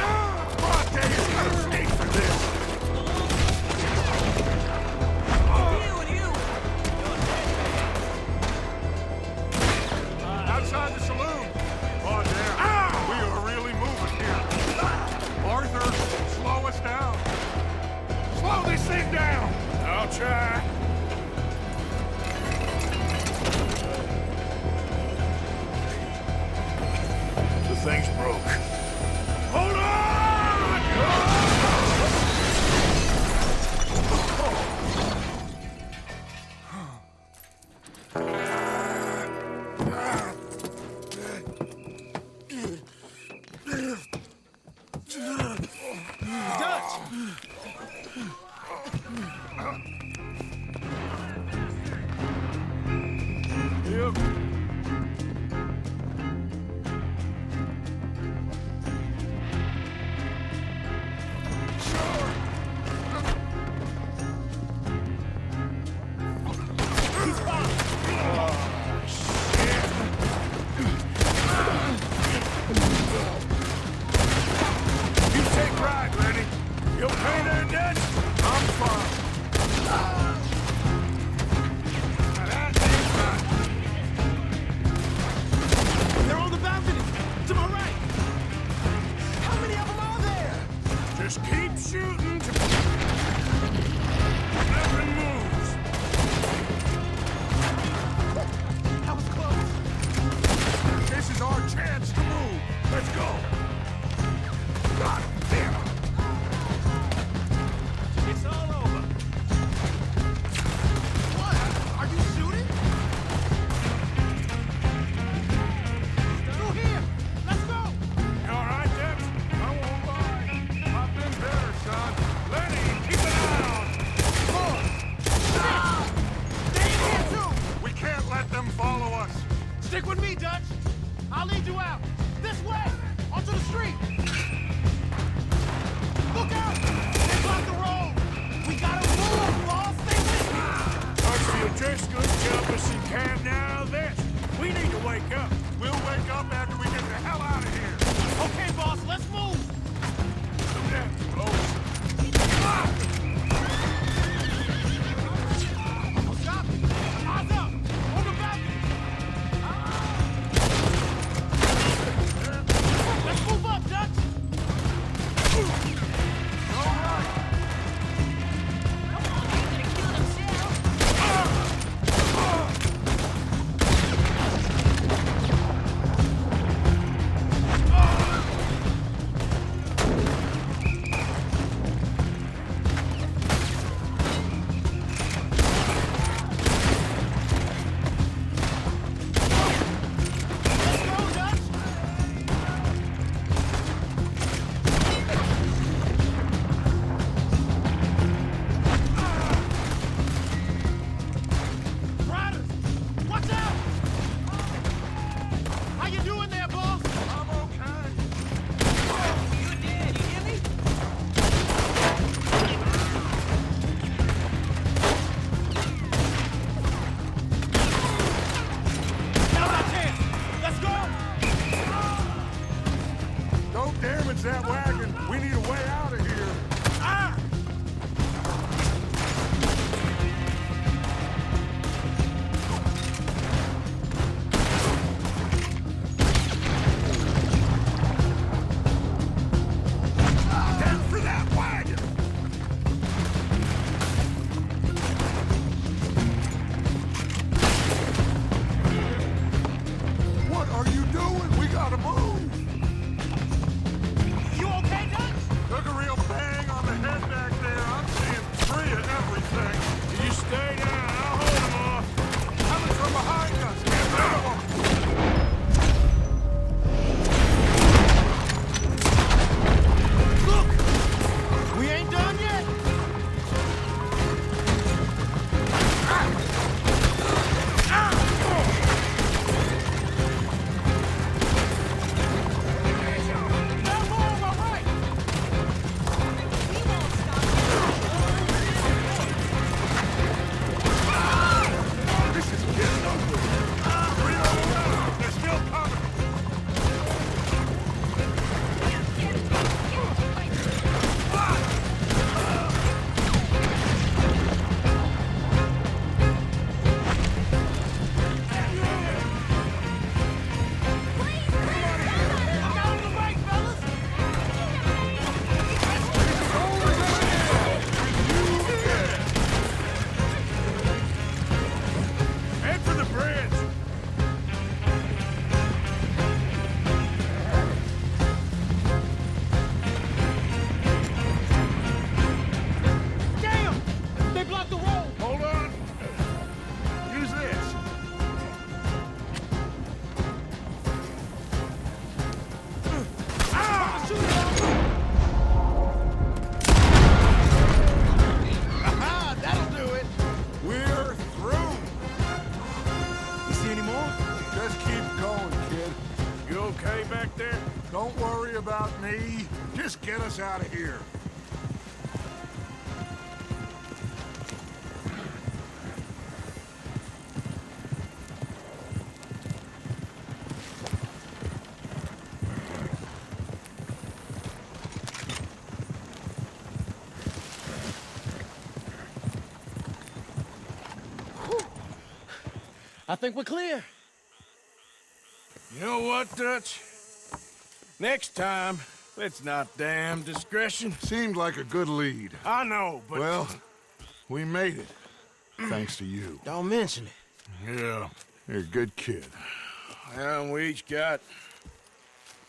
Bronte is gonna pay for this. Outside the saloon. Oh, damn. We are really moving here. Arthur, slow us down. Slow this thing down. I'll try. The thing's broke. Hold on! for the bridge! Damn! They blocked the road! Hold on! Use this! Aha! That'll do it! We're through! You see any more? Just keep going, kid. You okay back there? Don't worry about me. Just get us out of here. I think we're clear. You know what, Dutch? Next time, let's not damn discretion. Seemed like a good lead. I know, but... Well, we made it. Thanks to you. Don't mention it. Yeah, You're a good kid. and we each got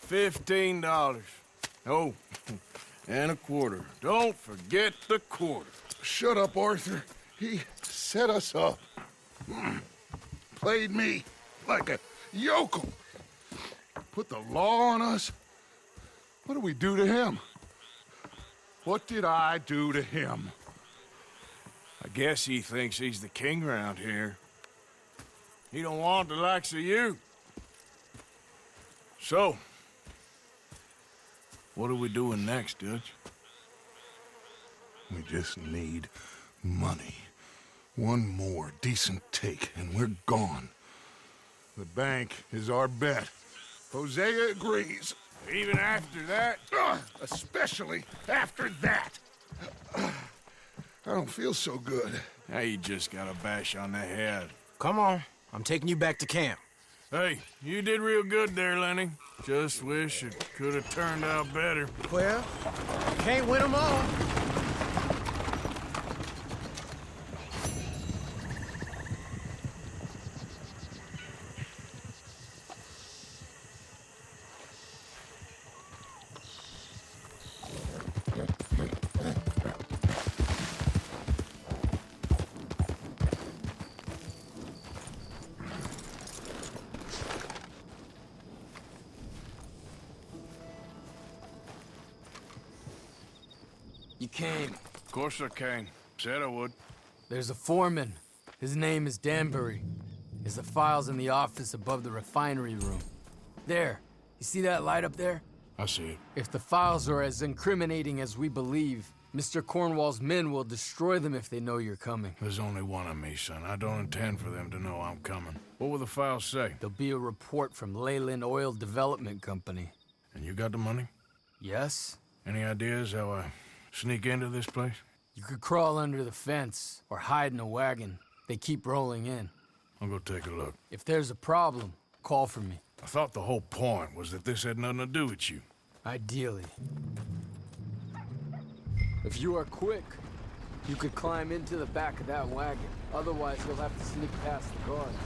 $15. Oh, and a quarter. Don't forget the quarter. Shut up, Arthur. He set us up. Played me like a yokel. Put the law on us. What did we do to him? What did I do to him? I guess he thinks he's the king around here. He don't want the likes of you. So, what are we doing next, Dutch? We just need money. One more decent take, and we're gone. The bank is our bet. Hosea agrees. Even after that? Especially after that. I don't feel so good. Now you just got a bash on the head. Come on. I'm taking you back to camp. Hey, you did real good there, Lenny. Just wish it could have turned out better. Well, can't win them all. You came. Of course I came. Said I would. There's a foreman. His name is Danbury. There's the files in the office above the refinery room. There. You see that light up there? I see it. If the files are as incriminating as we believe, Mr. Cornwall's men will destroy them if they know you're coming. There's only one of me, son. I don't intend for them to know I'm coming. What will the files say? There'll be a report from Leyland Oil Development Company. And you got the money? Yes? Any ideas how I sneak into this place? You could crawl under the fence or hide in a wagon. They keep rolling in. I'll go take a look. If there's a problem, call for me. I thought the whole point was that this had nothing to do with you. Ideally. If you are quick, you could climb into the back of that wagon. Otherwise, you'll have to sneak past the guards.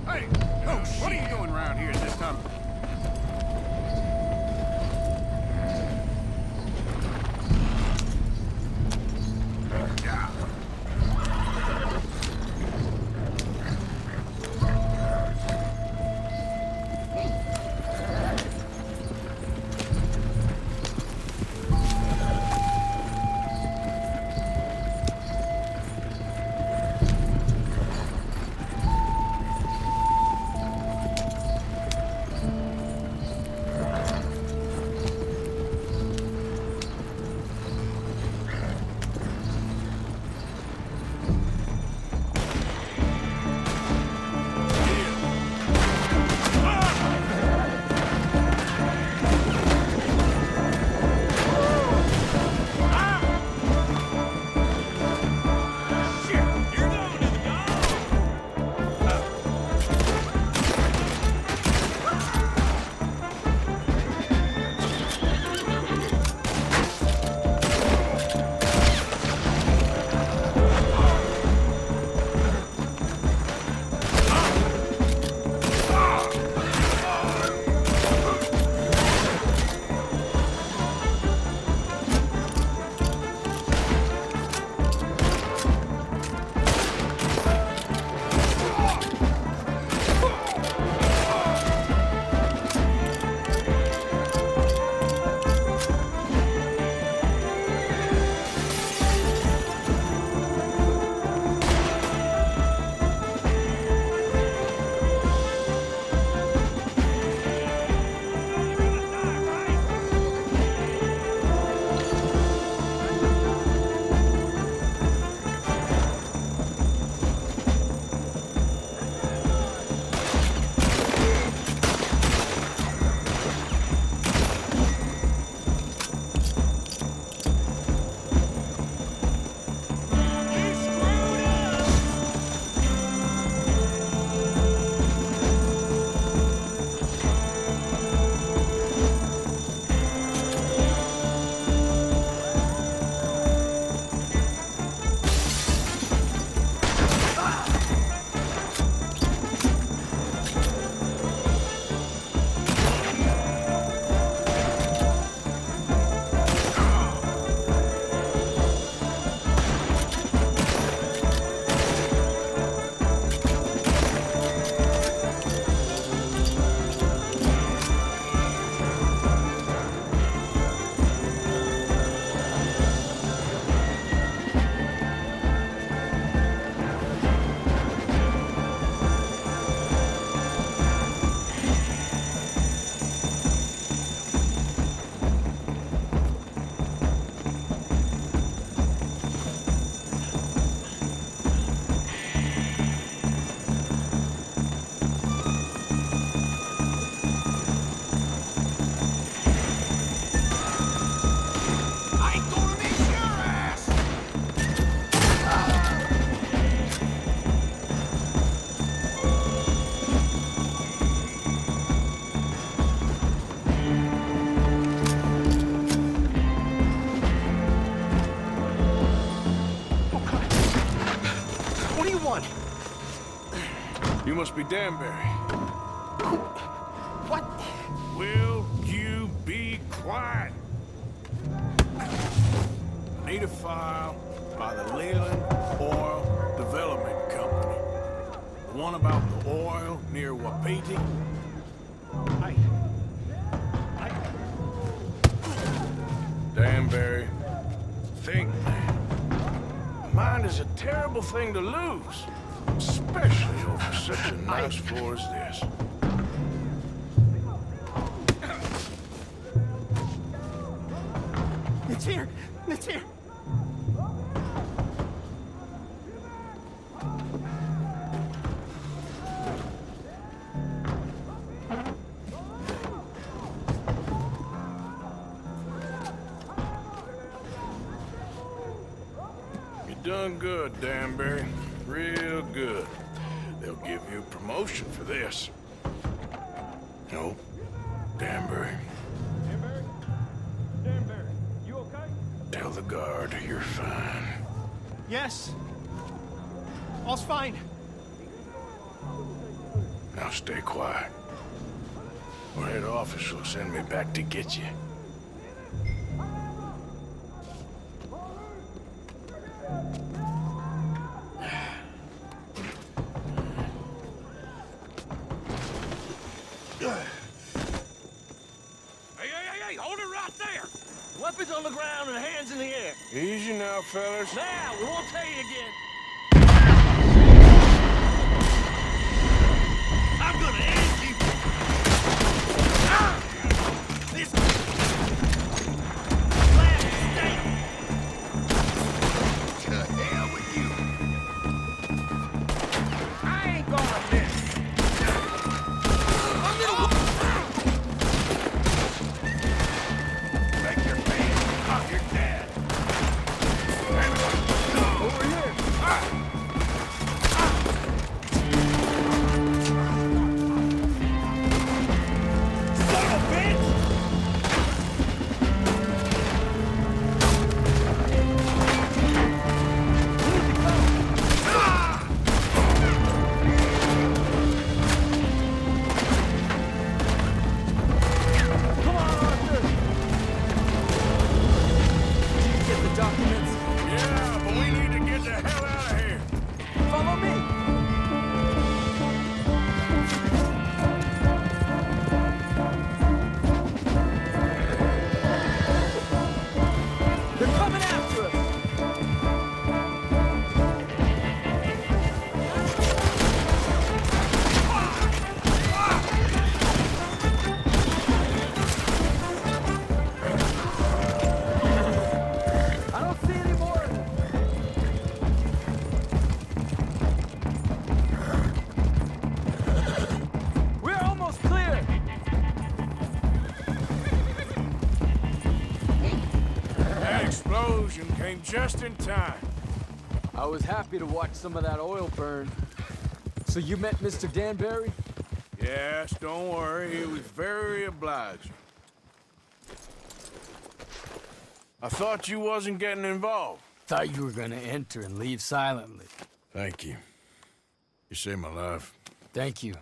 Hey! What are you doing around here at this time? You must be Danbury. What? Will you be quiet? I need a file by the Leland Oil Development Company. The one about the oil near Wapiti. Danbury, think, man. A mind is a terrible thing to lose, especially over such a nice floor as this. It's here! It's here! You done good, Danbury. Real good. They'll give you a promotion for this. No, Danbury. Danbury, you okay? Tell the guard you're fine. Yes. All's fine. Now stay quiet. Or head office will send me back to get you. Hey, hold it right there! Weapons on the ground and hands in the air. Easy now, fellas. Now, we won't tell you again. I'm gonna end you! This last state! To hell with you! I ain't gonna miss! I'm gonna... Make your pants off your dad! Over here! Son of a bitch! Come on, Arthur! Did you get the documents? Yeah, but we need to get the hell out of here. Follow me! They're coming after us! I don't see any more of them. We're almost clear. That explosion came just in time. I was happy to watch some of that oil burn. So you met Mr. Danbury? Yes, don't worry. He was very obliging. I thought you wasn't getting involved. Thought you were gonna enter and leave silently. Thank you. You saved my life. Thank you.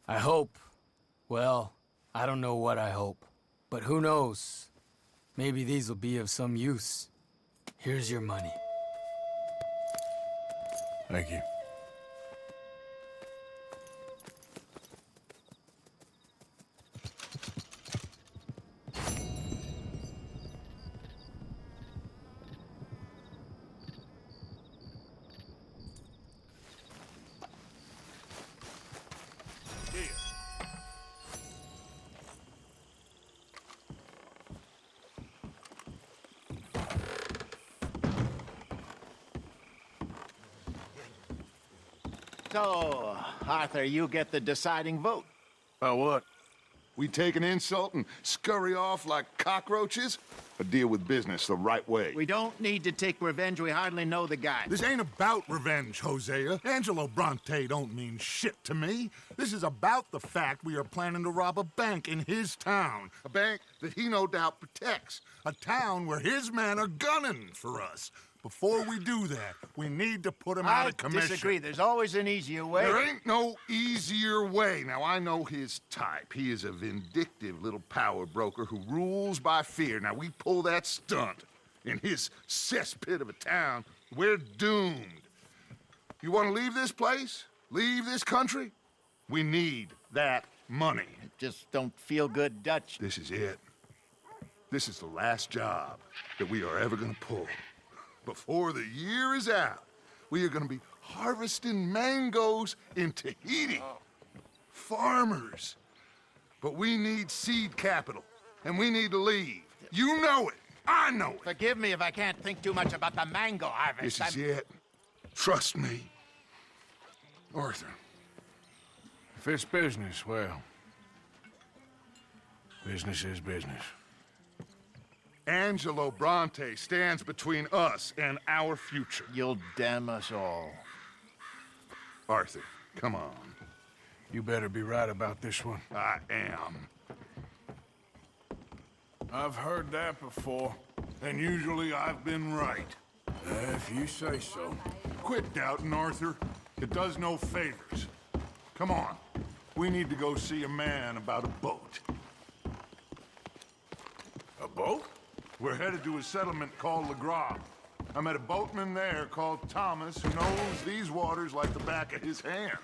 I hope. Well, I don't know what I hope. But who knows? Maybe these will be of some use. Here's your money. Thank you. So, Arthur, you get the deciding vote. About what? We take an insult and scurry off like cockroaches? Or deal with business the right way? We don't need to take revenge. We hardly know the guy. This ain't about revenge, Hosea. Angelo Bronte don't mean shit to me. This is about the fact we are planning to rob a bank in his town. A bank that he no doubt protects. A town where his men are gunning for us. before we do that, we need to put him out of commission. I disagree. There's always an easier way. There ain't no easier way. Now, I know his type. He is a vindictive little power broker who rules by fear. Now, we pull that stunt in his cesspit of a town, we're doomed. You want to leave this place? Leave this country? We need that money. Just don't feel good, Dutch. This is it. This is the last job that we are ever gonna pull. Before the year is out, we are gonna be harvesting mangoes in Tahiti. Farmers. But we need seed capital, and we need to leave. You know it. I know it. Forgive me if I can't think too much about the mango harvest. This is it. Trust me. Arthur. If it's business, well, business is business. Angelo Bronte stands between us and our future. You'll damn us all. Arthur, come on. You better be right about this one. I am. I've heard that before. And usually I've been right. If you say so. Quit doubting, Arthur. It does no favors. Come on. We need to go see a man about a boat. A boat? We're headed to a settlement called Le Gras. I met a boatman there called Thomas who knows these waters like the back of his hand.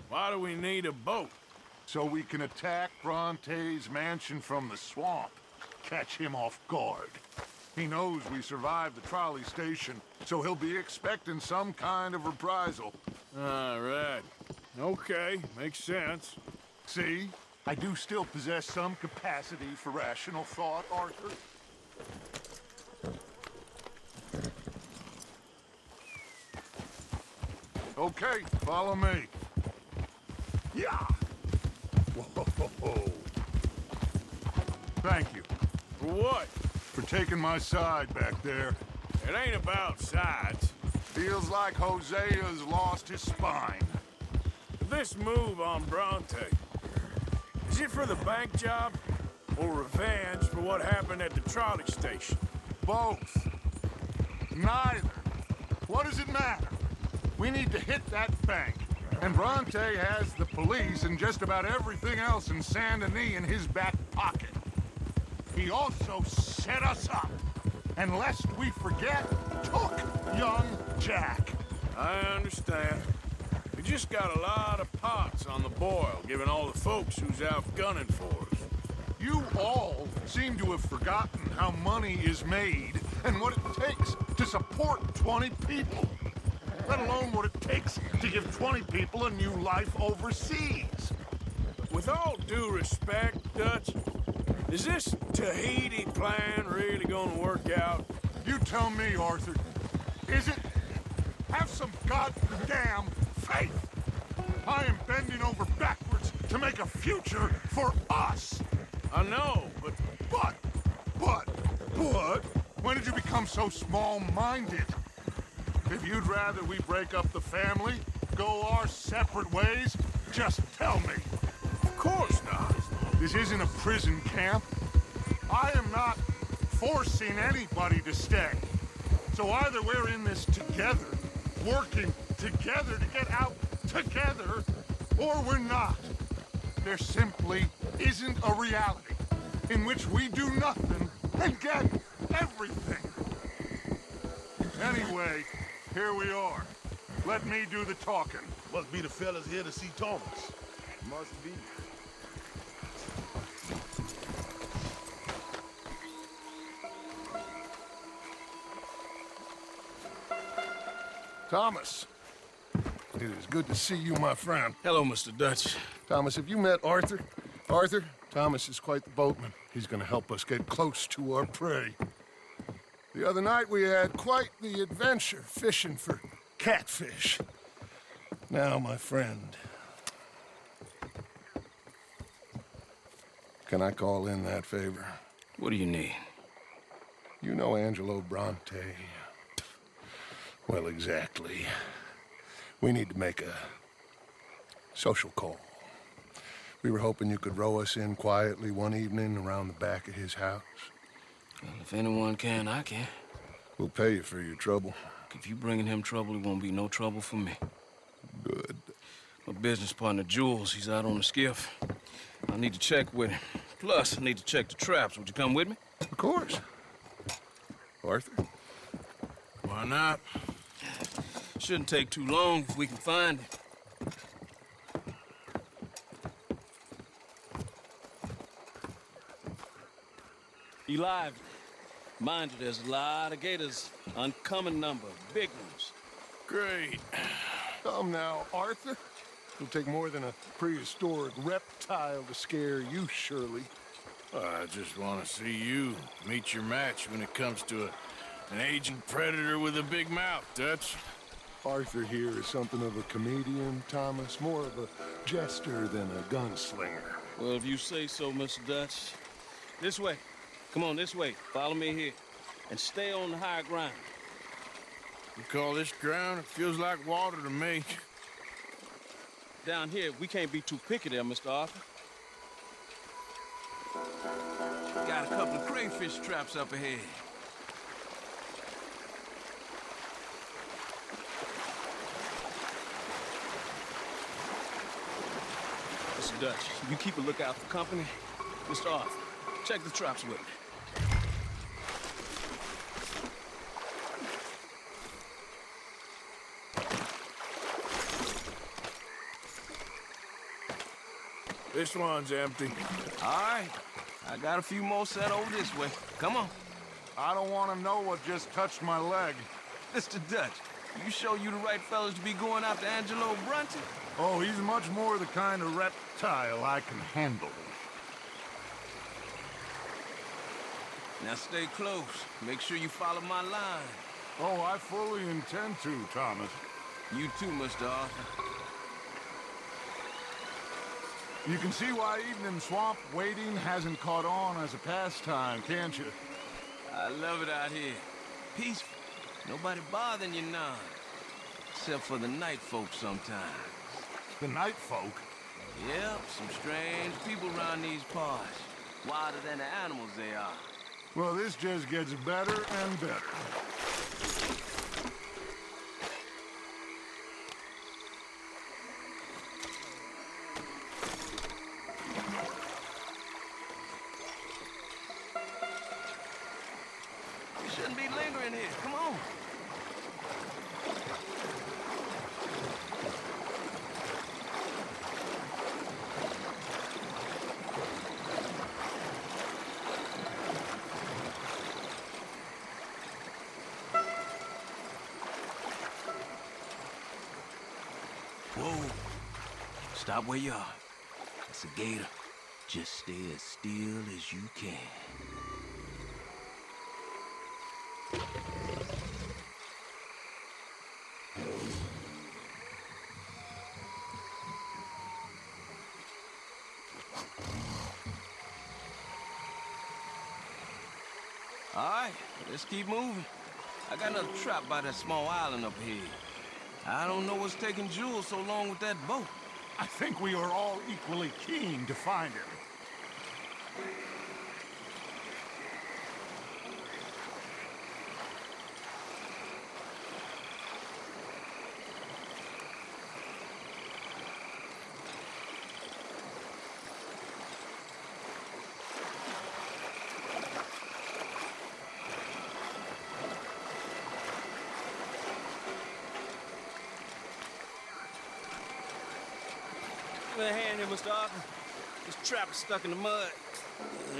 Why do we need a boat? So we can attack Bronte's mansion from the swamp. Catch him off guard. He knows we survived the trolley station, so he'll be expecting some kind of reprisal. All right. Okay, makes sense. See? I do still possess some capacity for rational thought, Arthur. Okay, follow me. Yeah! Whoa. Thank you. For what? For taking my side back there. It ain't about sides. Feels like Hosea's lost his spine. This move on Bronte, is it for the bank job or revenge for what happened at the trolley station? Both. Neither. What does it matter? We need to hit that bank. And Bronte has the police and just about everything else in Saint Denis in his back pocket. He also set us up. And lest we forget, took young Jack. I understand. We just got a lot of pots on the boil, given all the folks who's out gunning for us. You all seem to have forgotten how money is made and what it takes to support 20 people. Let alone what it takes to give 20 people a new life overseas. With all due respect, Dutch, is this Tahiti plan really gonna work out? You tell me, Arthur. Is it? Have some goddamn faith. I am bending over backwards to make a future for us. I know, but... When did you become so small-minded? If you'd rather we break up the family, go our separate ways, just tell me. Of course not. This isn't a prison camp. I am not forcing anybody to stay. So either we're in this together, working together to get out together, or we're not. There simply isn't a reality in which we do nothing and get everything. Anyway, here we are. Let me do the talking. Must be the fellas here to see Thomas. Must be. Thomas. It is good to see you, my friend. Hello, Mr. Dutch. Thomas, have you met Arthur? Arthur, Thomas is quite the boatman. He's gonna help us get close to our prey. The other night we had quite the adventure fishing for catfish. Now, my friend, can I call in that favor? What do you need? You know Angelo Bronte. Well, exactly. We need to make a social call. We were hoping you could row us in quietly one evening around the back of his house. Well, if anyone can, I can. We'll pay you for your trouble. If you bringing him trouble, it won't be no trouble for me. Good. My business partner, Jules, he's out on the skiff. I need to check with him. Plus, I need to check the traps. Would you come with me? Of course. Arthur? Why not? Shouldn't take too long if we can find it. You live. Mind you, there's a lot of gators. Uncommon number. Big ones. Great. Come now, Arthur. It'll take more than a prehistoric reptile to scare you, surely. I just want to see you meet your match when it comes to an aging predator with a big mouth, Dutch. Arthur here is something of a comedian, Thomas. More of a jester than a gunslinger. Well, if you say so, Mr. Dutch. This way. Come on, this way. Follow me here. And stay on the higher ground. You call this ground? It feels like water to me. Down here, we can't be too picky there, Mr. Arthur. Got a couple of crayfish traps up ahead. Mr. Dutch, you keep a lookout for company. Mr. Arthur, check the traps with me. This one's empty. All right. I got a few more set over this way. Come on. I don't want to know what just touched my leg. Mr. Dutch, you sure you the right fellas to be going after Angelo BRONTE? Oh, he's much more the kind of reptile I can handle. Now stay close. Make sure you follow my line. Oh, I fully intend to, Thomas. You too, Mr. Arthur. You can see why eating in swamp wading hasn't caught on as a pastime, can't you? I love it out here. Peaceful. Nobody bothering you none. Except for the night folk sometimes. The night folk? Yep, some strange people around these parts. Wilder than the animals they are. Well, this just gets better and better. Shouldn't be lingering here. Come on. Whoa. Stop where you are. It's a gator. Just stay as still as you can. All right, let's keep moving. I got another trap by that small island up here. I don't know what's taking Jules so long with that boat. I think we are all equally keen to find him. Give me a hand here, Mr. Arthur. This trap is stuck in the mud.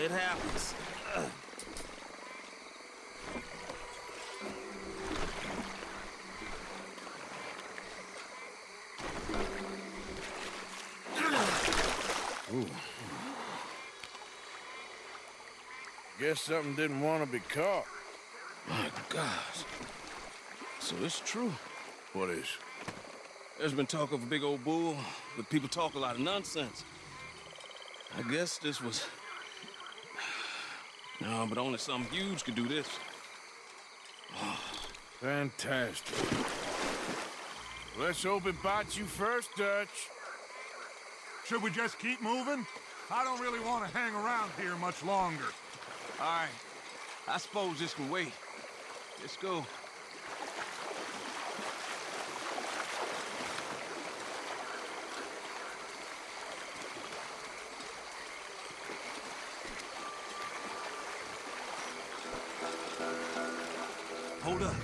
It happens. Ooh. Guess something didn't want to be caught. My gosh. So it's true. What is? There's been talk of a big old bull, but people talk a lot of nonsense. I guess this was... No, but only something huge could do this. Oh. Fantastic. Let's hope it bites you first, Dutch. Should we just keep moving? I don't really want to hang around here much longer. All right. I suppose this can wait. Let's go. Hold up.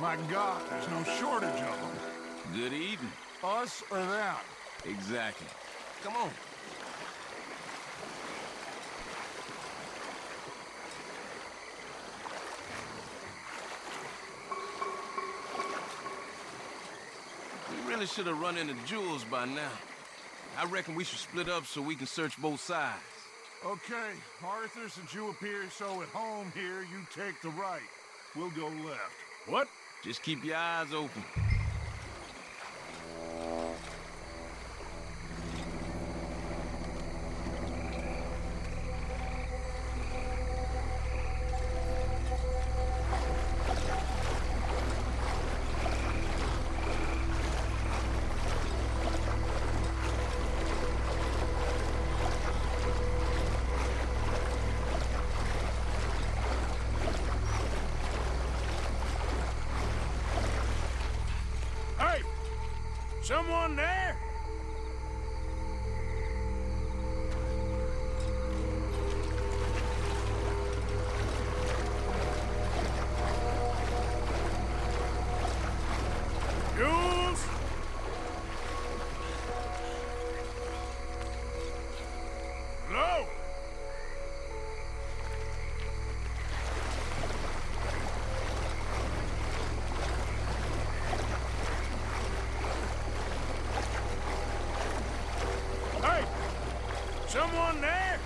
My God, there's no shortage of them. Good eating. Us or them? Exactly. Come on. We really should have run into Jules by now. I reckon we should split up so we can search both sides. Okay, Arthur, since you appear so at home here, you take the right. We'll go left. What? Just keep your eyes open. Someone there? Jules? Hello? Someone there?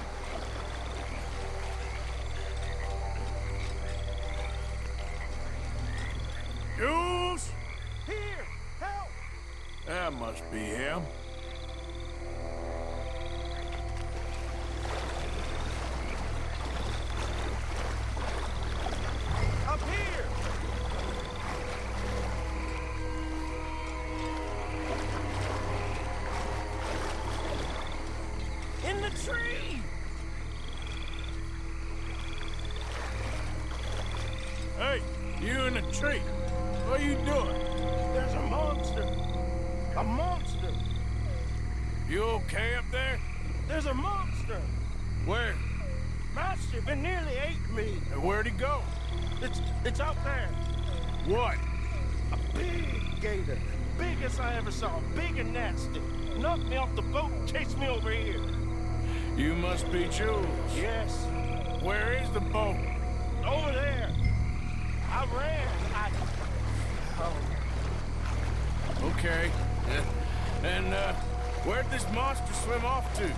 Jules? Here! Help! That must be him. Up here! In the tree! Hey, you in the tree. What are you doing? There's a monster. A monster. You okay up there? There's a monster. Where? Massive, it nearly ate me. And where'd he go? It's out there. What? A big gator. Biggest I ever saw. Big and nasty. Knocked me off the boat and chased me over here. You must be Jules. Yes. Where is the boat? Over there. I ran. Oh. Okay. And, where'd this monster swim off to? Good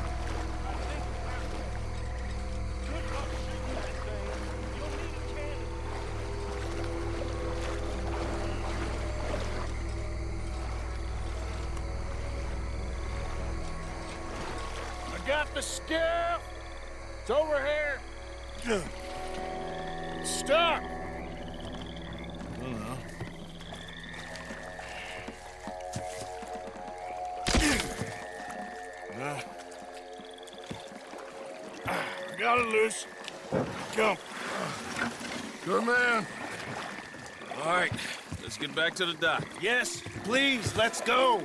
luck shooting that thing. You'll need a cannon. I got the skiff. It's over here. Stop. Got it loose. Jump. Good man. All right, let's get back to the dock. Yes, please, let's go.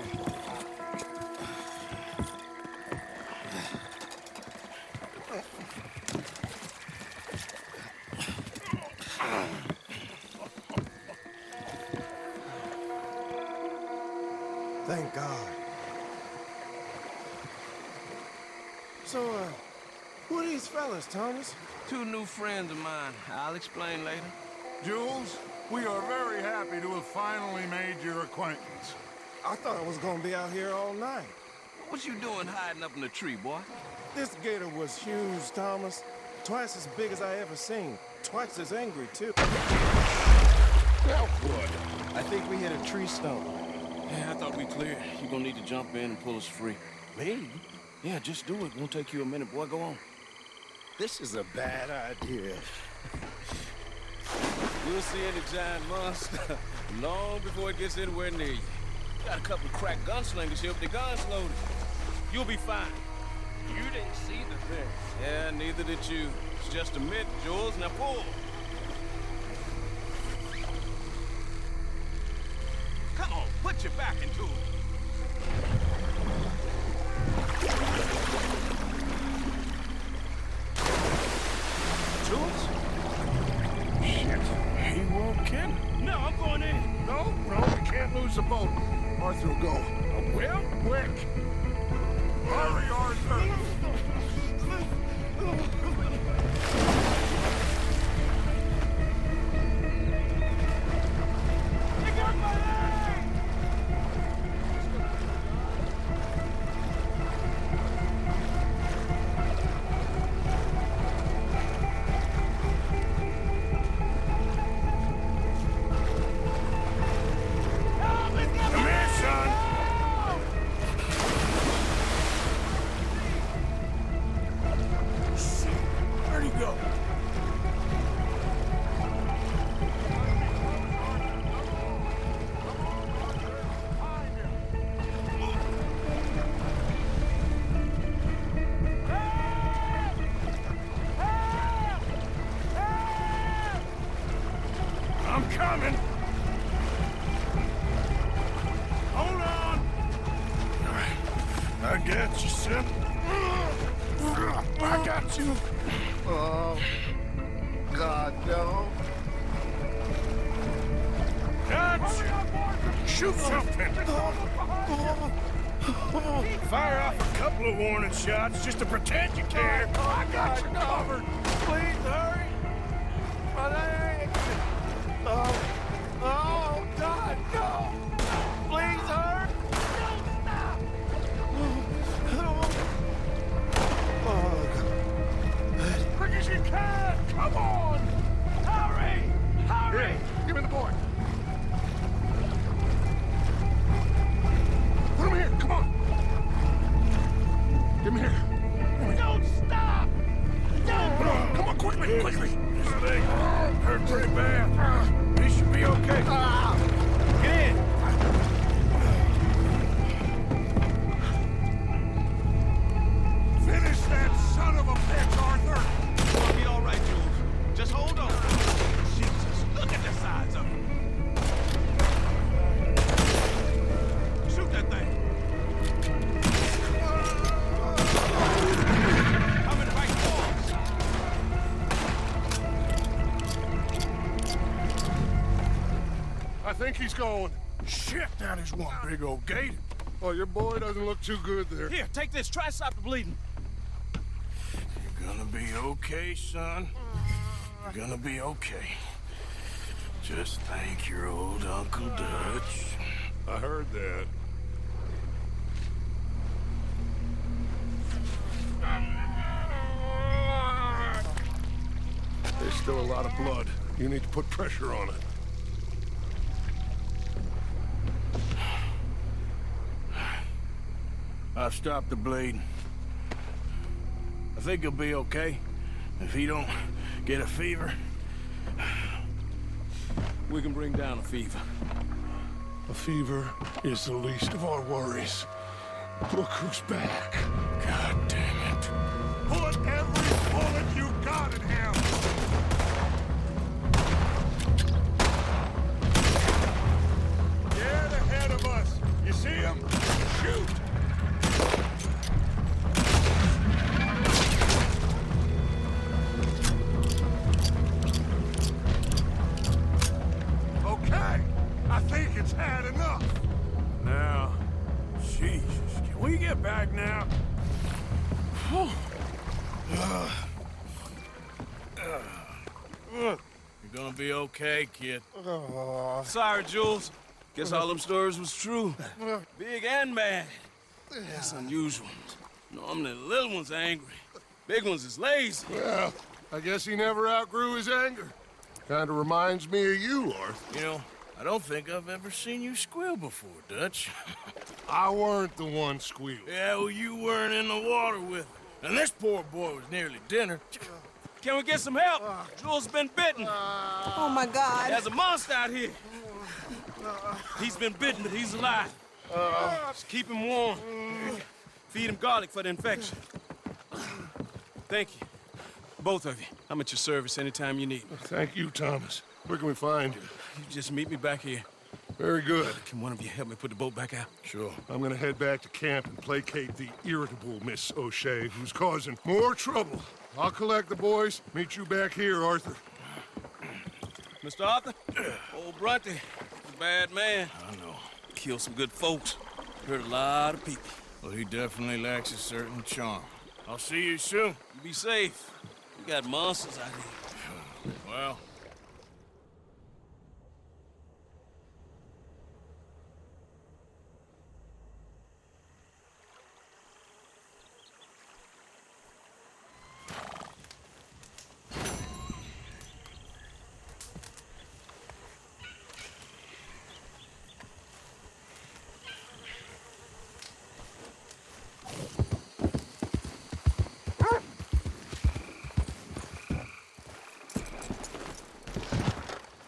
Thank God. So, who are these fellas, Thomas? Two new friends of mine. I'll explain later. Jules, we are very happy to have finally made your acquaintance. I thought I was gonna be out here all night. What you doing hiding up in the tree, boy? This gator was huge, Thomas. Twice as big as I ever seen. Twice as angry, too. Now what? I think we hit a tree stump. Yeah, I thought we cleared. You're gonna need to jump in and pull us free. Me? Yeah, just do it. Won't take you a minute, boy. Go on. This is a bad idea. You'll see any giant monster long before it gets anywhere near you. Got a couple of crack gunslingers here with their guns loaded. You'll be fine. You didn't see the thing. Yeah, neither did you. It's just a myth, Jules. Now pull. Come on, put your back into it. Jules? Shit. He won't kill. No, I'm going in. No, we can't lose the boat. Arthur will go. Well, quick. Hurry, Arthur. Coming! Hold on! All right. I got you, son. I got you. Oh, God, no. Got you! Shoot something! Fire off a couple of warning shots just to pretend you care. I got you covered. Please hurry. My leg. Oh, God, no! Please hurry! Don't stop! Quick as you can! Come on! Hurry! Hurry! Here, give me the boy. Put him here, come on! Give him here. Don't stop! Don't! Come on, quickly, quickly! This thing hurt pretty bad. He should be okay. Get in! Finish that son of a bitch, Arthur! It'll be all right, Jules. Just hold on. Jesus, look at the size of him. Shoot that thing. Coming right for us. I think he's going. Shit, that is one big old gator. Oh, your boy doesn't look too good there. Here, take this. Try to stop the bleeding. You're gonna be okay, son. You're gonna be okay. Just thank your old Uncle Dutch. I heard that. There's still a lot of blood. You need to put pressure on it. I've stopped the bleeding. I think he'll be okay. If he don't get a fever, we can bring down a fever. A fever is the least of our worries. Look who's back. God damn it. Put every bullet you got in him! Get ahead of us! You see him? Shoot! Okay, I think it's had enough. Now, Jesus, can we get back now? You're gonna be okay, kid. Sorry, Jules. Guess all them stories was true. Big and mad. That's unusual. Normally the little ones are angry. Big ones is lazy. Well, I guess he never outgrew his anger. Kinda reminds me of you, Arthur. You know, I don't think I've ever seen you squeal before, Dutch. I weren't the one squealing. Yeah, well, you weren't in the water with him. And this poor boy was nearly dinner. Can we get some help? Jules been bitten. Oh my God. There's a monster out here. He's been bitten, but he's alive. Just keep him warm. Feed him garlic for the infection. Thank you. Both of you. I'm at your service anytime you need me. Thank you, Thomas. Where can we find you? You just meet me back here. Very good. Can one of you help me put the boat back out? Sure. I'm gonna head back to camp and placate the irritable Miss O'Shea, who's causing more trouble. I'll collect the boys. Meet you back here, Arthur. Mr. Arthur? Old BRONTE, a bad man. I know. Killed some good folks. Hurt a lot of people. Well, he definitely lacks a certain charm. I'll see you soon. You be safe. We got monsters out here. Well...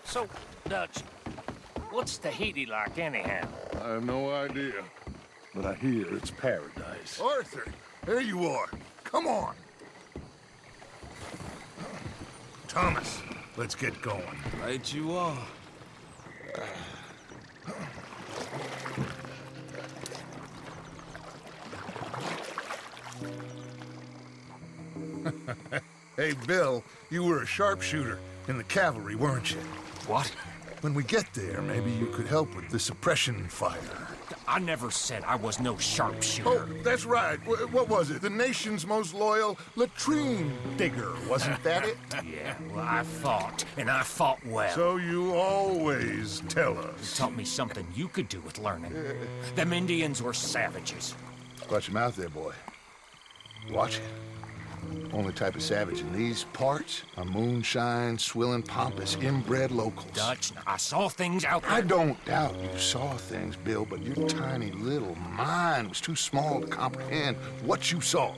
So, Dutch, what's Tahiti like anyhow? I have no idea, but I hear it's paradise. Arthur, there you are. Come on. Thomas, let's get going. Right you are. Hey, Bill, you were a sharpshooter in the cavalry, weren't you? What? When we get there, maybe you could help with the suppression fire. I never said I was no sharpshooter. Oh, that's right. What was it? The nation's most loyal latrine digger, wasn't that it? Yeah, well, I fought, and I fought well. So you always tell us. You taught me something you could do with learning. Them Indians were savages. Watch your mouth there, boy. Watch it. Only type of savage in these parts are moonshine, swilling, pompous, inbred locals. Dutch, I saw things out there. I don't doubt you saw things, Bill, but your tiny little mind was too small to comprehend what you saw.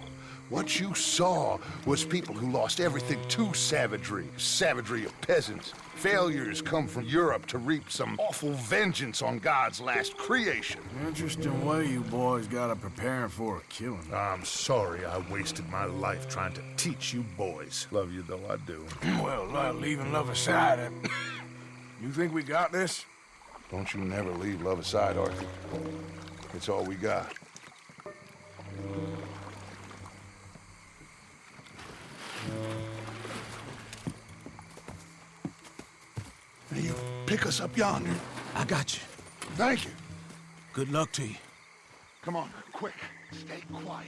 What you saw was people who lost everything to savagery. Savagery of peasants. Failures come from Europe to reap some awful vengeance on God's last creation. Interesting way you boys gotta prepare for a killing. I'm sorry I wasted my life trying to teach you boys. Love you though, I do. Well, leaving love aside, you think we got this? Don't you never leave love aside, Arthur. It's all we got. Now you pick us up yonder. I got you. Thank you. Good luck to you. Come on, quick. Stay quiet.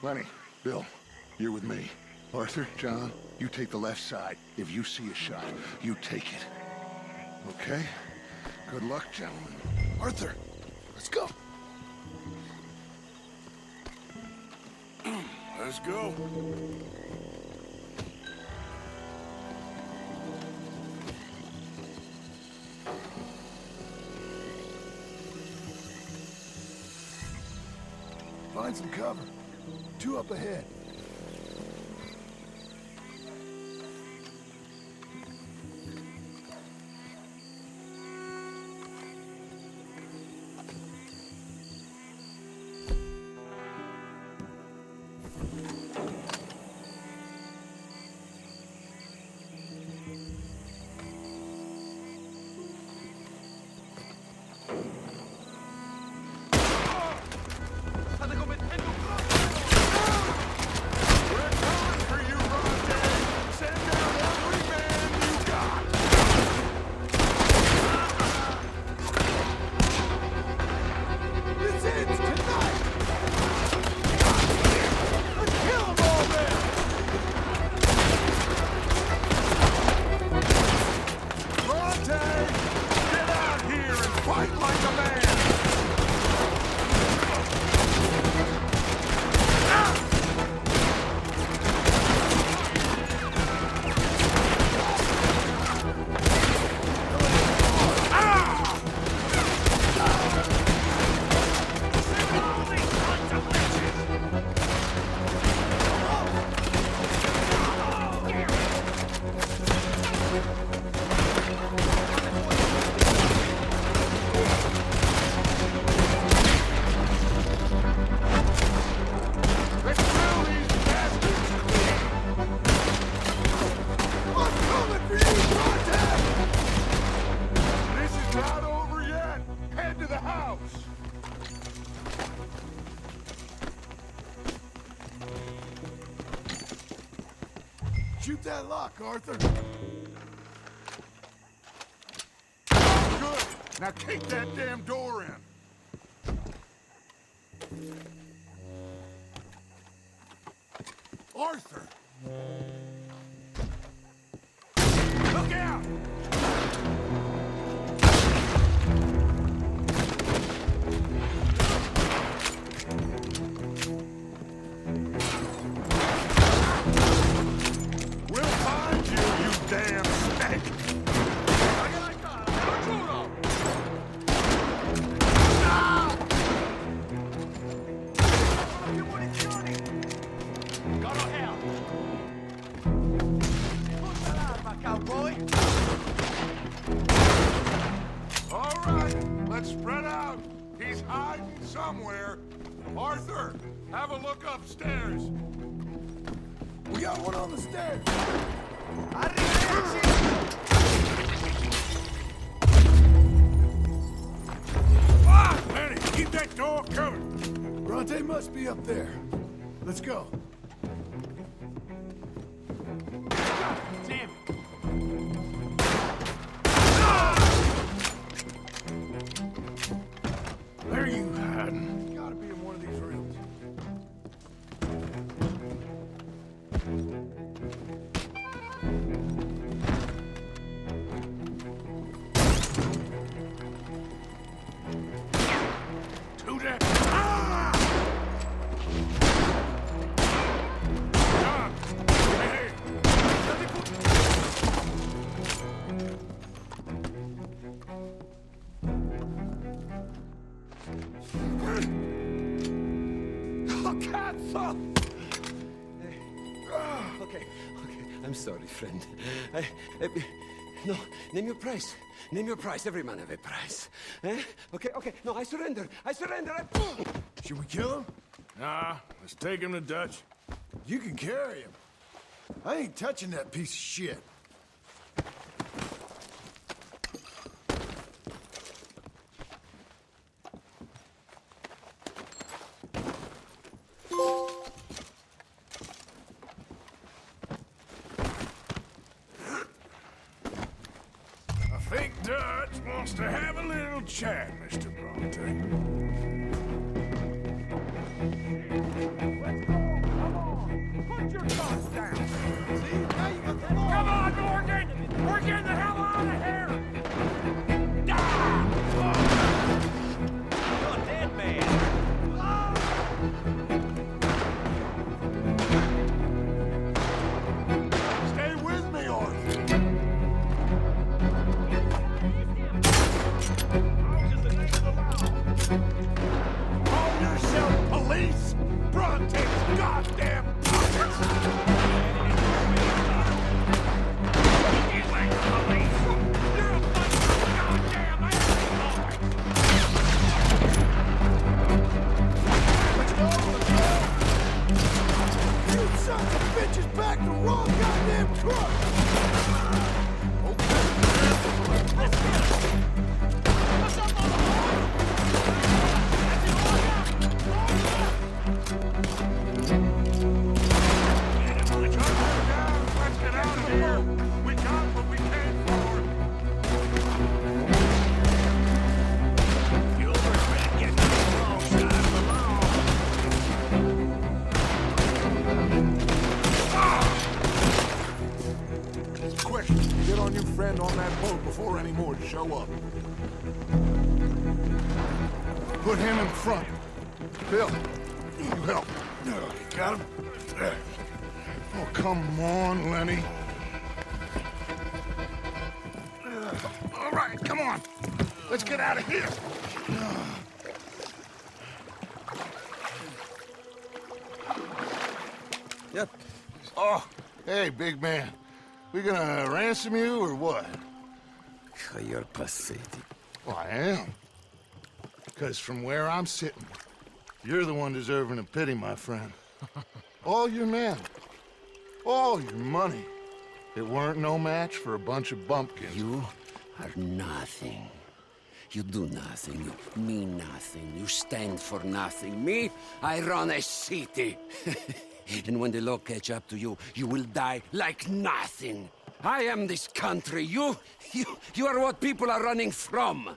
Lenny, Bill, you're with me. Arthur, John, you take the left side. If you see a shot, you take it. Okay? Good luck, gentlemen. Arthur, let's go. Let's go. Find some cover. 2 up ahead. Shoot that lock, Arthur. Good. Now kick that damn door in. Arthur! Look out! We'll find you, you damn snake! All right, let's spread out. He's hiding somewhere. Arthur, have a look upstairs. We got one on the stairs. Ah, Lenny, keep that door covered. Bronte must be up there. Let's go. Damn it. Where are you hiding? Gotta be in one of these rooms. To that. Ah! John! Hey! Okay, I'm sorry, friend. No, name your price. Name your price. Every man have a price. Eh? Okay, no, I surrender. Should we kill him? Nah, let's take him to Dutch. You can carry him. I ain't touching that piece of shit. I think Dutch wants to have a little chat, Mr. Bronte. Put your guns down. See? Now you got the ball. Come on, Morgan! We're getting the hell out of here! You're a dead man. Stay with me, Arthur. Call yourself police? Bronte's goddamn puppets! You like police? You're a bunch of goddamn assholes! Let's go! You sons of bitches back the wrong goddamn truck! Okay. Let's get it! What's up, motherfucker? Let's get out of here! We got what we came for! Gilbert's been getting the wrong side of the law. Quick! Get on your friend on that boat before any more show up. Put him in front. Bill, you help. Got him? There. Oh, come on, Lenny. All right, come on. Let's get out of here. Yep. Oh, hey, big man. We gonna ransom you or what? You're pathetic. Well, I am. Because from where I'm sitting, you're the one deserving of pity, my friend. All your men, all your money, it weren't no match for a bunch of bumpkins. You are nothing. You do nothing. You mean nothing. You stand for nothing. Me, I run a city. And when the law catch up to you, you will die like nothing. I am this country. You are what people are running from.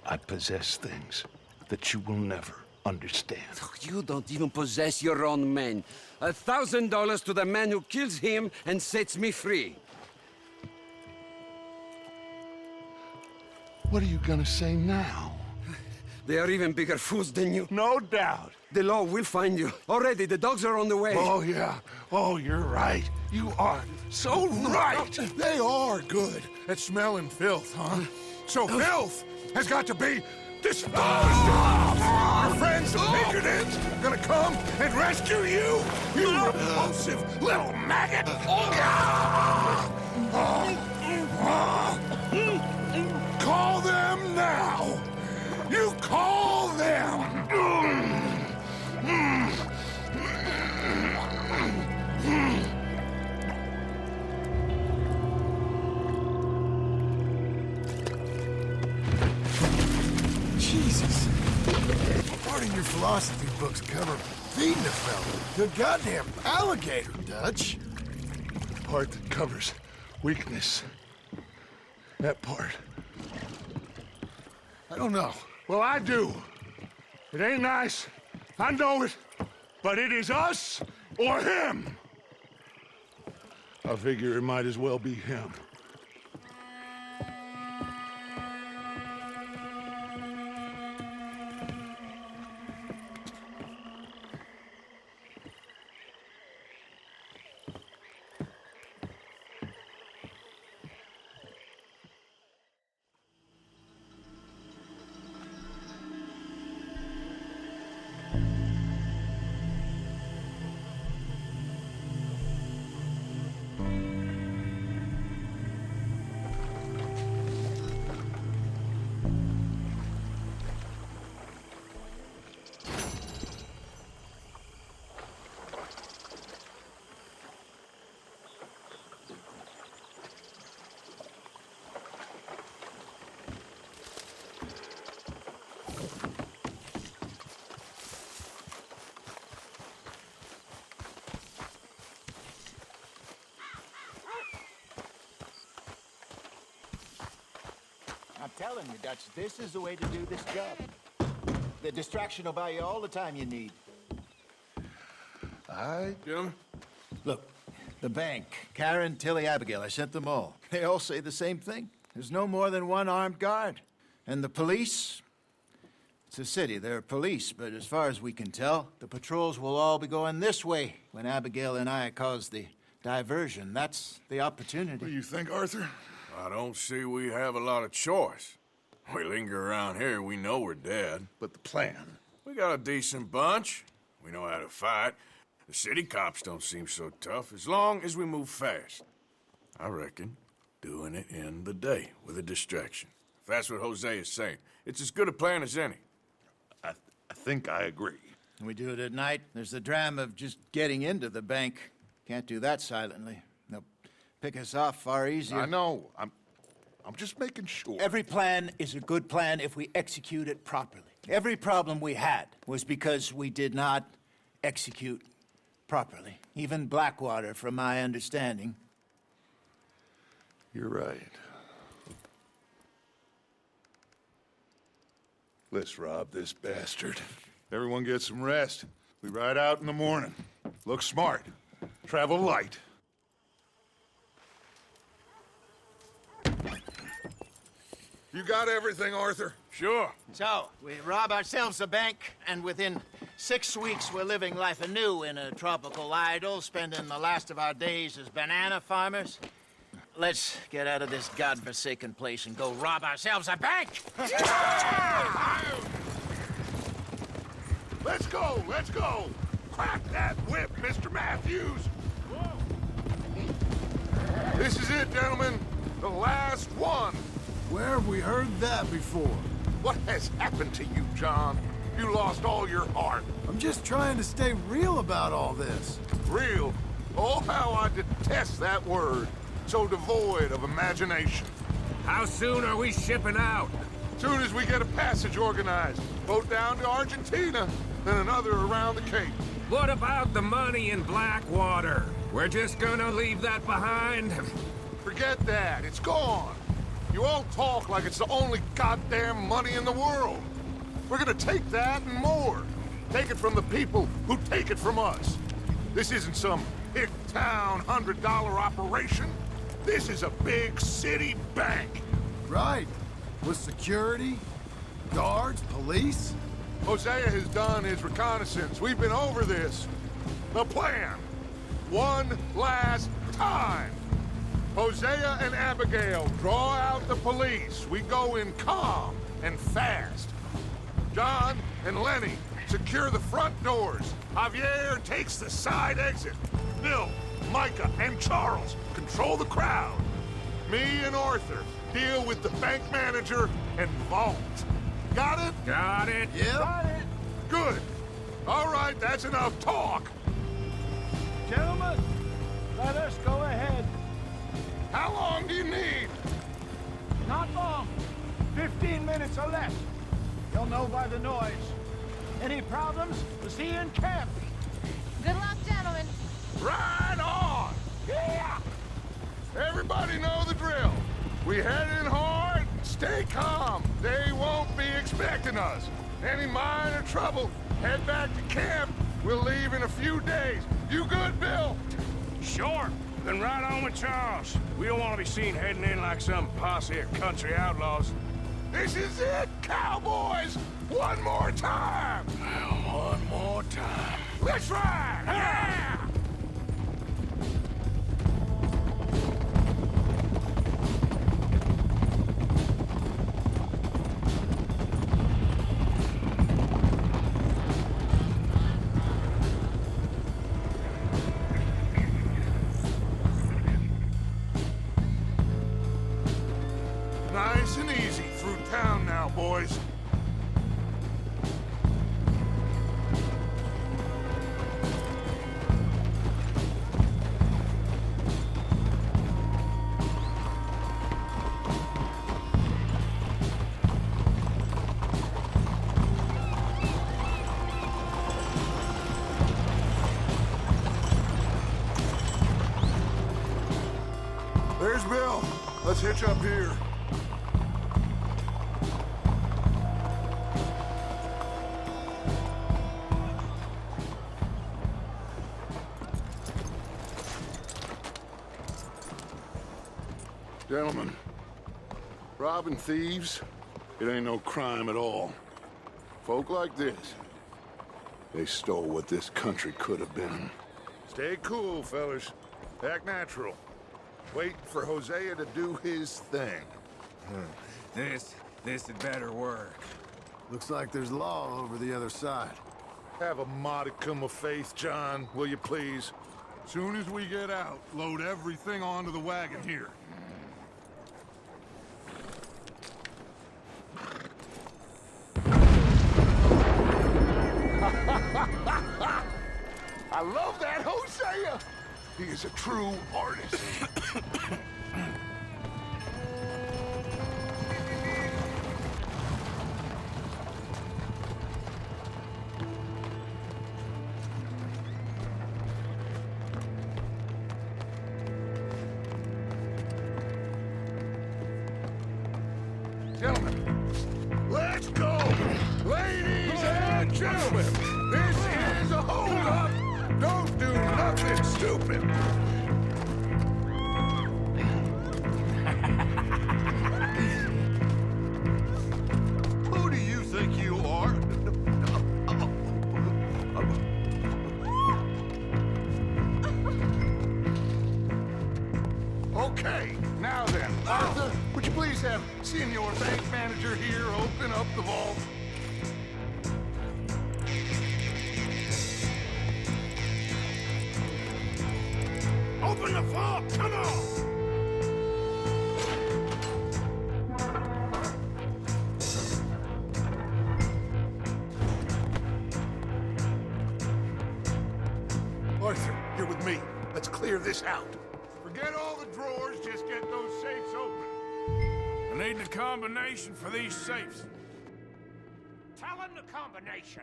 I possess things that you will never understand. You don't even possess your own men. $1,000 to the man who kills him and sets me free. What are you gonna say now? They are even bigger fools than you. No doubt. The law will find you. Already, the dogs are on the way. Oh, yeah. Oh, you're right. You are so right. They are good at smelling filth, huh? So filth has got to be disposed of. Our friends the Pinkertons are gonna come and rescue you, you repulsive little maggot. Call them now. You call them. Jesus. Part of your philosophy books cover feeding a fella. The goddamn alligator, Dutch. The part that covers weakness. That part. I don't know. Well, I do. It ain't nice. I know it. But it is us or him. I figure it might as well be him. I'm telling you, Dutch, this is the way to do this job. The distraction will buy you all the time you need. Gentlemen? Look, the bank, Karen, Tilly, Abigail, I sent them all. They all say the same thing. There's no more than one armed guard. And the police? It's a city, there are police, but as far as we can tell, the patrols will all be going this way when Abigail and I cause the diversion. That's the opportunity. What do you think, Arthur? I don't see we have a lot of choice. We linger around here, we know we're dead. But the plan? We got a decent bunch. We know how to fight. The city cops don't seem so tough as long as we move fast. I reckon doing it in the day with a distraction. If that's what Jose is saying, it's as good a plan as any. I think I agree. We do it at night. There's the drama of just getting into the bank. Can't do that silently. They'll pick us off far easier. I know. I'm just making sure. Every plan is a good plan if we execute it properly. Every problem we had was because we did not execute properly. Even Blackwater, from my understanding. You're right. Let's rob this bastard. Everyone get some rest. We ride out in the morning. Look smart. Travel light. You got everything, Arthur? Sure. So, we rob ourselves a bank, and within 6 weeks we're living life anew in a tropical idyll, spending the last of our days as banana farmers. Let's get out of this godforsaken place and go rob ourselves a bank! Let's go, let's go! Crack that whip, Mr. Matthews! This is it, gentlemen. The last one. Where have we heard that before? What has happened to you, John? You lost all your heart. I'm just trying to stay real about all this. Real? Oh, how I detest that word. So devoid of imagination. How soon are we shipping out? Soon as we get a passage organized. Boat down to Argentina, then another around the Cape. What about the money in Blackwater? We're just gonna leave that behind? Forget that. It's gone. You all talk like it's the only goddamn money in the world. We're gonna take that and more. Take it from the people who take it from us. This isn't some hick-town $100 operation. This is a big city bank. Right. With security, guards, police. Hosea has done his reconnaissance. We've been over this. The plan. One last time. Hosea and Abigail draw out the police. We go in calm and fast. John and Lenny secure the front doors. Javier takes the side exit. Bill, Micah, and Charles control the crowd. Me and Arthur deal with the bank manager and vault. Got it? Got it. Yep. Got it. Good. All right, that's enough talk. Gentlemen, let us go ahead. How long do you need? Not long. 15 minutes or less. You'll know by the noise. Any problems? We'll see you in camp. Good luck, gentlemen. Right on! Yeah! Everybody know the drill. We head in hard, stay calm. They won't be expecting us. Any minor trouble, head back to camp. We'll leave in a few days. You good, Bill? Sure. Then right on with Charles. We don't want to be seen heading in like some posse of country outlaws. This is it, cowboys! One more time! One more time. Let's ride! Yeah! Nice and easy through town now, boys. There's Bill. Let's hitch up here. Gentlemen, robbing thieves, it ain't no crime at all. Folk like this, they stole what this country could have been. Stay cool, fellas. Act natural. Wait for Hosea to do his thing. This had better work. Looks like there's law over the other side. Have a modicum of faith, John, will you please? Soon as we get out, load everything onto the wagon here. I love that Hosea! He is a true artist. Gentlemen, let's go! Ladies and gentlemen, this is a hold-up! Don't do nothing stupid! Who do you think you are? Okay, now then, Arthur, would you please have Senior Bank Manager here open up the vault? Open the vault! Come on! Arthur, you're with me. Let's clear this out. Forget all the drawers, just get those safes open. I need the combination for these safes. Tell him the combination.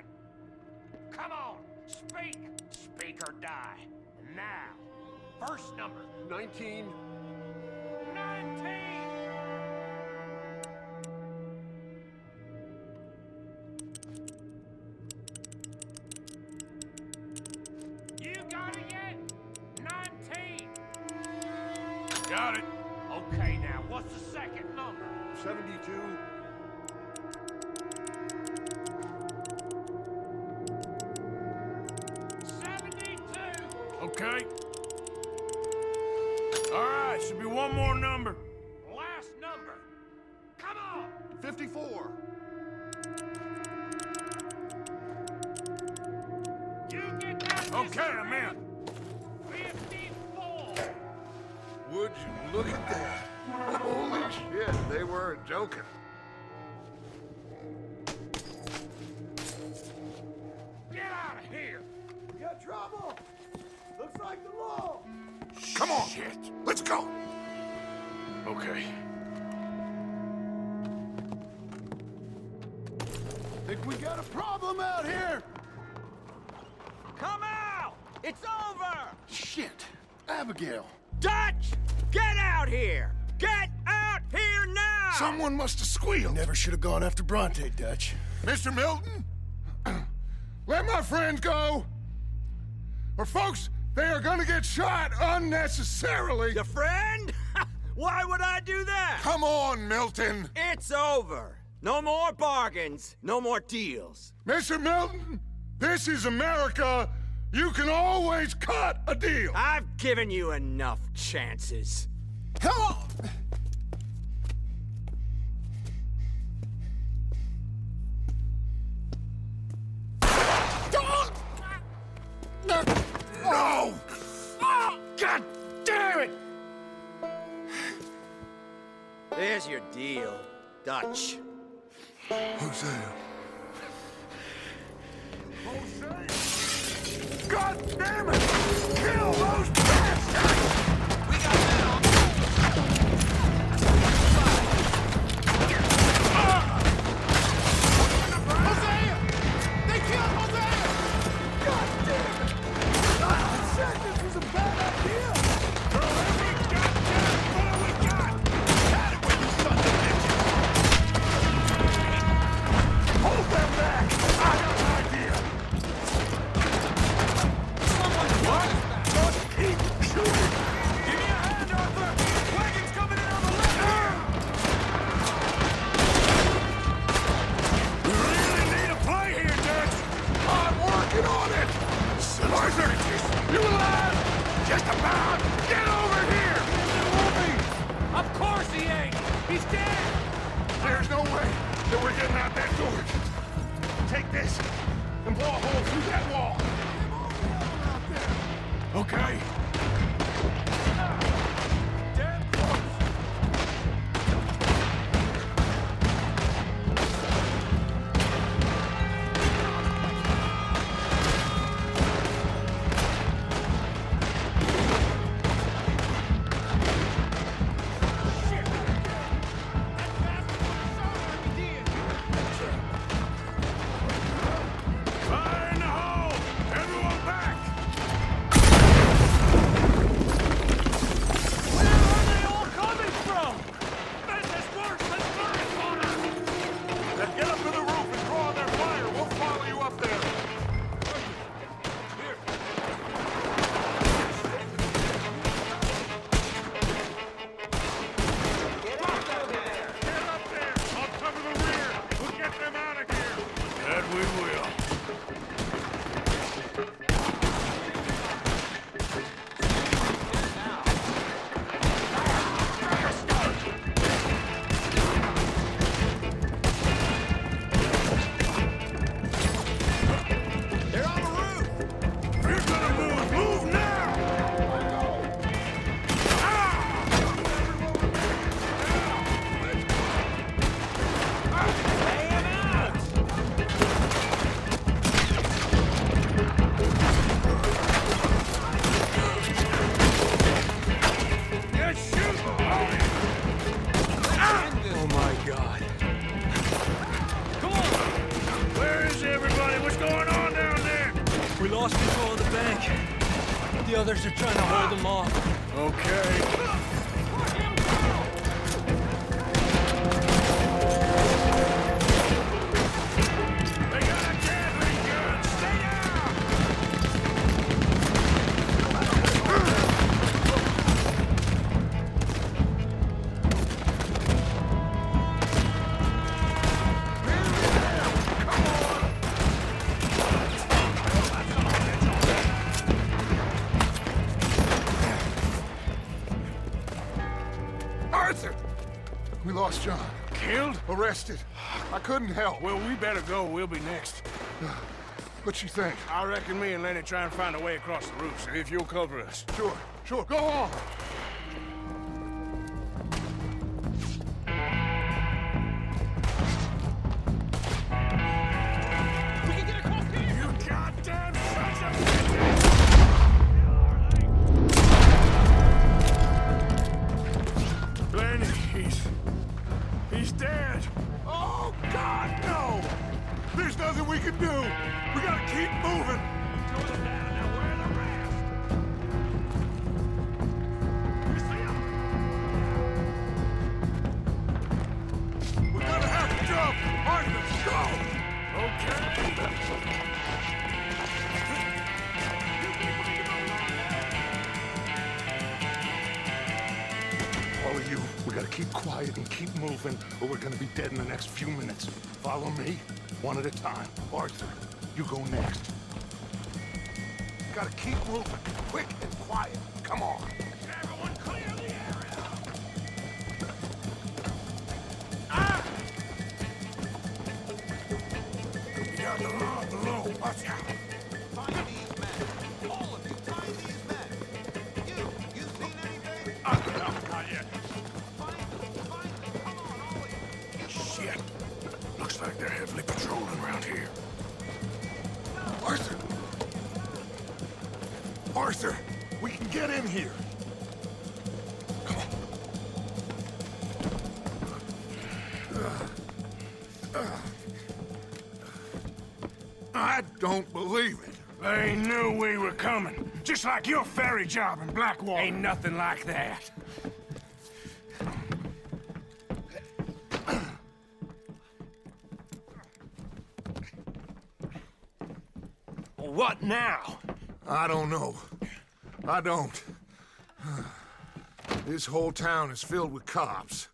Come on. Speak! Speak or die. Now. First number. 19. 19! You got it yet? 19! Got it. Okay, now, what's the second number? 72. 72! Okay. All right, should be one more number. Last number. Come on! 54. You get that? Okay, I'm in. 54! Would you look at that? Holy shit, they weren't joking. Get out of here! We got trouble! Looks like the law! Come on, shit. Let's go. Okay. Think we got a problem out here! Come out! It's over! Shit! Abigail! Dutch! Get out here! Get out here now! Someone must have squealed. Never should have gone after Bronte, Dutch. Mr. Milton, let my friends go. Or folks, they are gonna get shot unnecessarily. Your friend? Why would I do that? Come on, Milton. It's over. No more bargains. No more deals. Mr. Milton, this is America. You can always cut a deal. I've given you enough chances. Come on! No! God damn it! There's your deal, Dutch. Hosea. God damn it! Kill those bastards! We got that Hosea! They killed Hosea! God damn it! I said this was a bad idea! Throw every goddamn bullet we got! Got it with you, son of a bitch! Hold them back! I got an idea! What? Just keep shooting! Give me a hand, Arthur! Wagon's coming in on the left here! We really need a play here, Dutch! I'm working on it! Arthur, you alive? Just about! Get over here! Of course he ain't! He's dead! There's no way that we're getting out that door. Take this and blow a hole through that wall. Okay. Damn close! Fire in the hole! Everyone back! Arthur! We lost John. Killed? Arrested. I couldn't help. Well, we better go. We'll be next. What you think? I reckon me and Lenny try and find a way across the roof, if you'll cover us. Sure. Go on. We can get across here! You goddamn sons of bitches! Lenny, he's dead. Oh, God, no! There's nothing we can do. We gotta keep moving. We're gonna have to jump. Arthur, go! Okay. All of you, we gotta keep quiet and keep moving, or we're gonna be dead in the next few minutes. Follow me, one at a time. Arthur, you go next. Gotta keep moving, quick and quiet. Come on. Everyone clear the area! You got the law below. Watch out. Find these men. All of you, find these men. You seen anything? No, not yet. Find them. Come on, all of you. Shit. Looks like they're heavily patrolling around here. Arthur! Arthur, we can get in here. Come on. I don't believe it. They knew we were coming. Just like your ferry job in Blackwater. Ain't nothing like that. What now? I don't know. I don't. This whole town is filled with cops.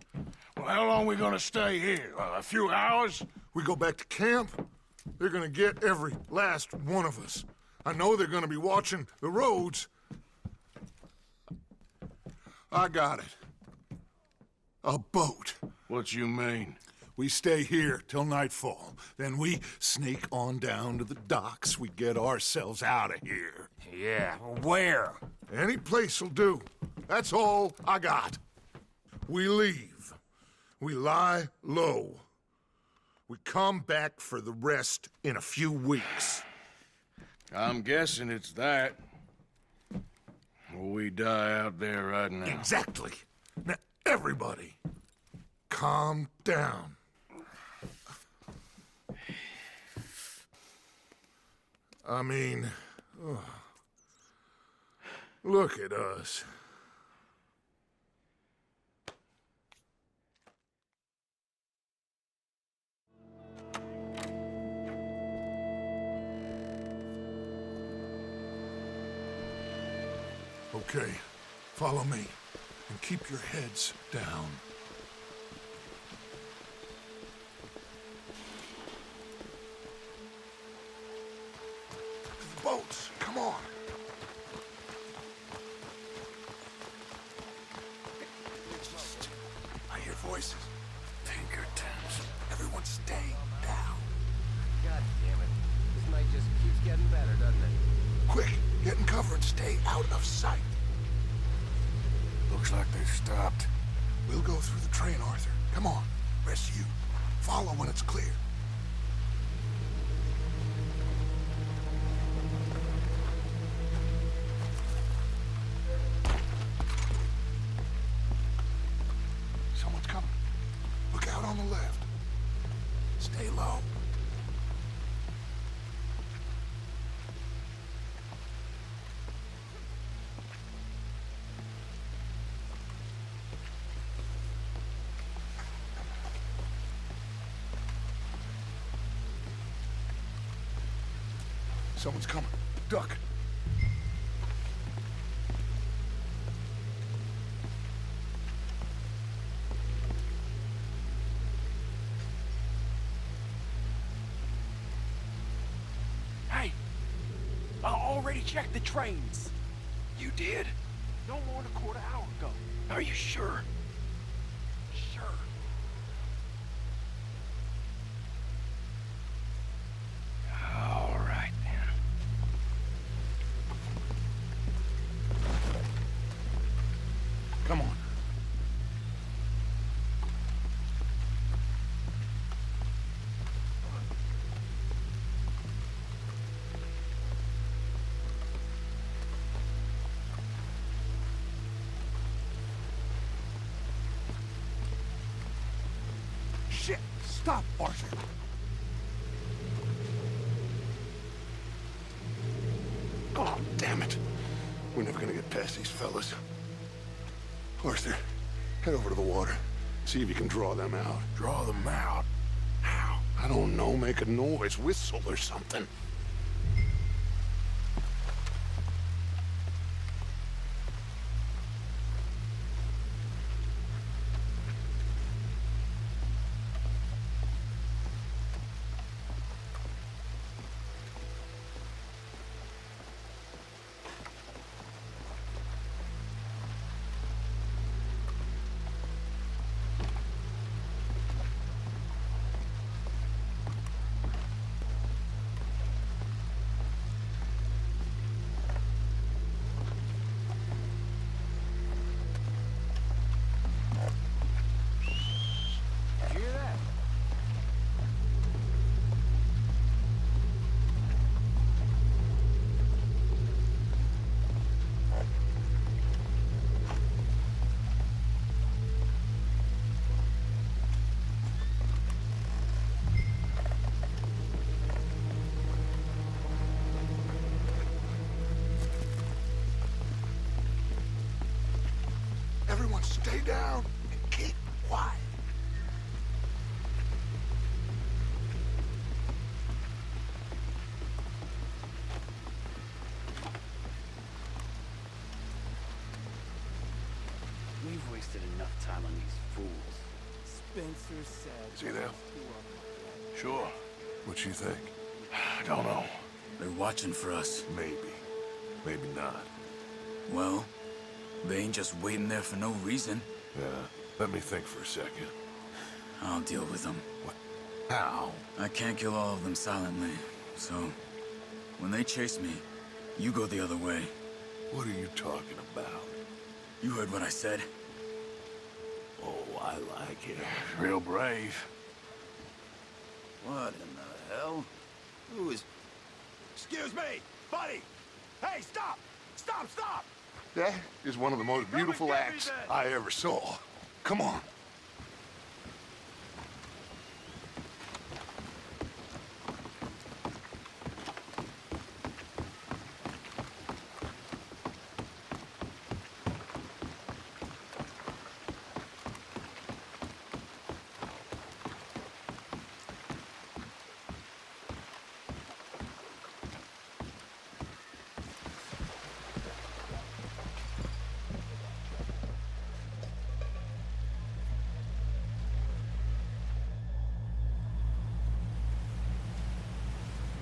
Well, how long we gonna stay here? A few hours? We go back to camp, they're gonna get every last one of us. I know they're gonna be watching the roads. I got it. A boat. What you mean? We stay here till nightfall. Then we sneak on down to the docks. We get ourselves out of here. Yeah, where? Any place will do. That's all I got. We leave. We lie low. We come back for the rest in a few weeks. I'm guessing it's that. Or we die out there right now. Exactly. Now, everybody, calm down. I mean, look at us. Okay, follow me, and keep your heads down. Boats, come on. I hear voices. Pinkertons. Everyone stay down. God damn it. This night just keeps getting better, doesn't it? Quick, get in cover and stay out of sight. Looks like they've stopped. We'll go through the train, Arthur. Come on, rest of you. Follow when it's clear. Someone's coming. Look out on the left. Stay low. Someone's coming. Duck. Hey, I already checked the trains. You did? No more than a quarter hour ago. Are you sure? Come on. Shit! Stop, Arthur! Oh, damn it. We're never gonna get past these fellas. Arthur, head over to the water. See if you can draw them out. Draw them out? How? I don't know. Make a noise. Whistle or something. Everyone stay down and keep quiet. We've wasted enough time on these fools. Spencer said... See them? Sure. What you think? I don't know. They're watching for us. Maybe. Maybe not. Well, they ain't just waiting there for no reason. Yeah. Let me think for a second. I'll deal with them. What? How? I can't kill all of them silently, so... when they chase me, you go the other way. What are you talking about? You heard what I said. Oh, I like it. Real brave. What in the hell? Who is... Excuse me, buddy! Hey, stop! Stop, stop! That is one of the most beautiful acts I ever saw. Come on.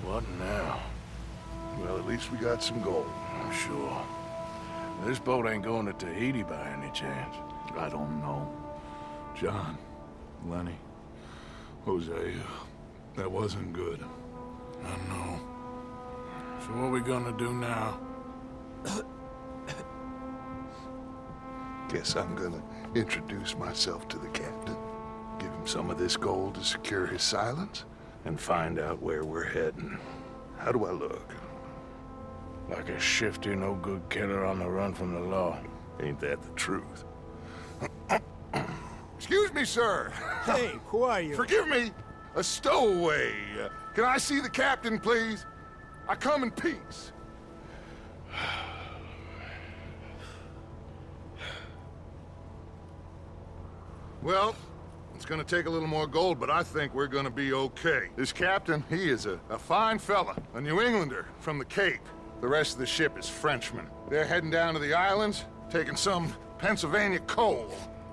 What now? Well, at least we got some gold. I'm sure. This boat ain't going to Tahiti by any chance. I don't know. John, Lenny, Jose, that wasn't good. I know. So what we gonna do now? Guess I'm gonna introduce myself to the captain. Give him some of this gold to secure his silence, and find out where we're heading. How do I look? Like a shifty, no-good killer on the run from the law. Ain't that the truth? Excuse me, sir. Hey, who are you? Forgive me. A stowaway. Can I see the captain, please? I come in peace. Well, it's gonna take a little more gold, but I think we're gonna be okay. This captain, he is a fine fella, a New Englander from the Cape. The rest of the ship is Frenchmen. They're heading down to the islands, taking some Pennsylvania coal.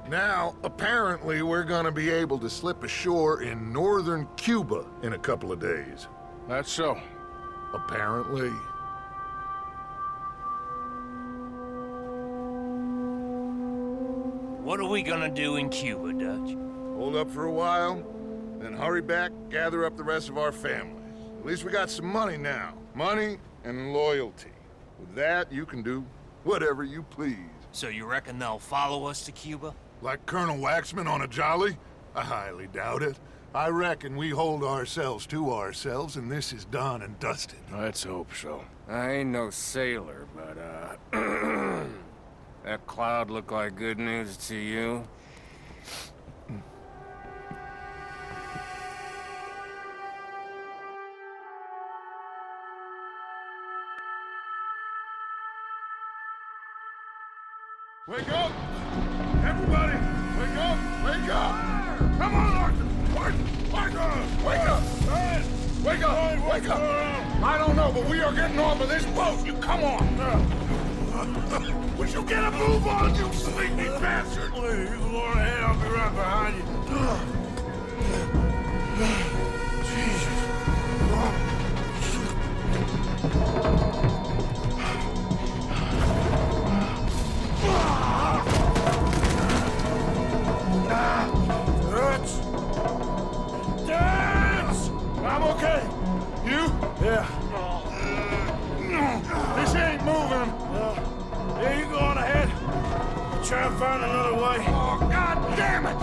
Now, apparently, we're gonna be able to slip ashore in northern Cuba in a couple of days. That's so. Apparently. What are we gonna do in Cuba, Dutch? Hold up for a while, then hurry back, gather up the rest of our families. At least we got some money now. Money and loyalty. With that, you can do whatever you please. So you reckon they'll follow us to Cuba? Like Colonel Waxman on a jolly? I highly doubt it. I reckon we hold ourselves to ourselves, and this is done and dusted. Let's hope so. I ain't no sailor, but, that cloud look like good news to you? Wake up! Everybody! Wake up! Wake up! Come on, Arthur! Arthur! Wake up! Wake up! Wake up! I don't know, but we are getting off of this boat! You come on! Would you get a move on, you sleepy bastard? Please, you go on ahead, I'll be right behind you. I'm okay. You? Yeah. This ain't moving. Yeah, you go on ahead. I'll try and find another way. Oh, God damn it!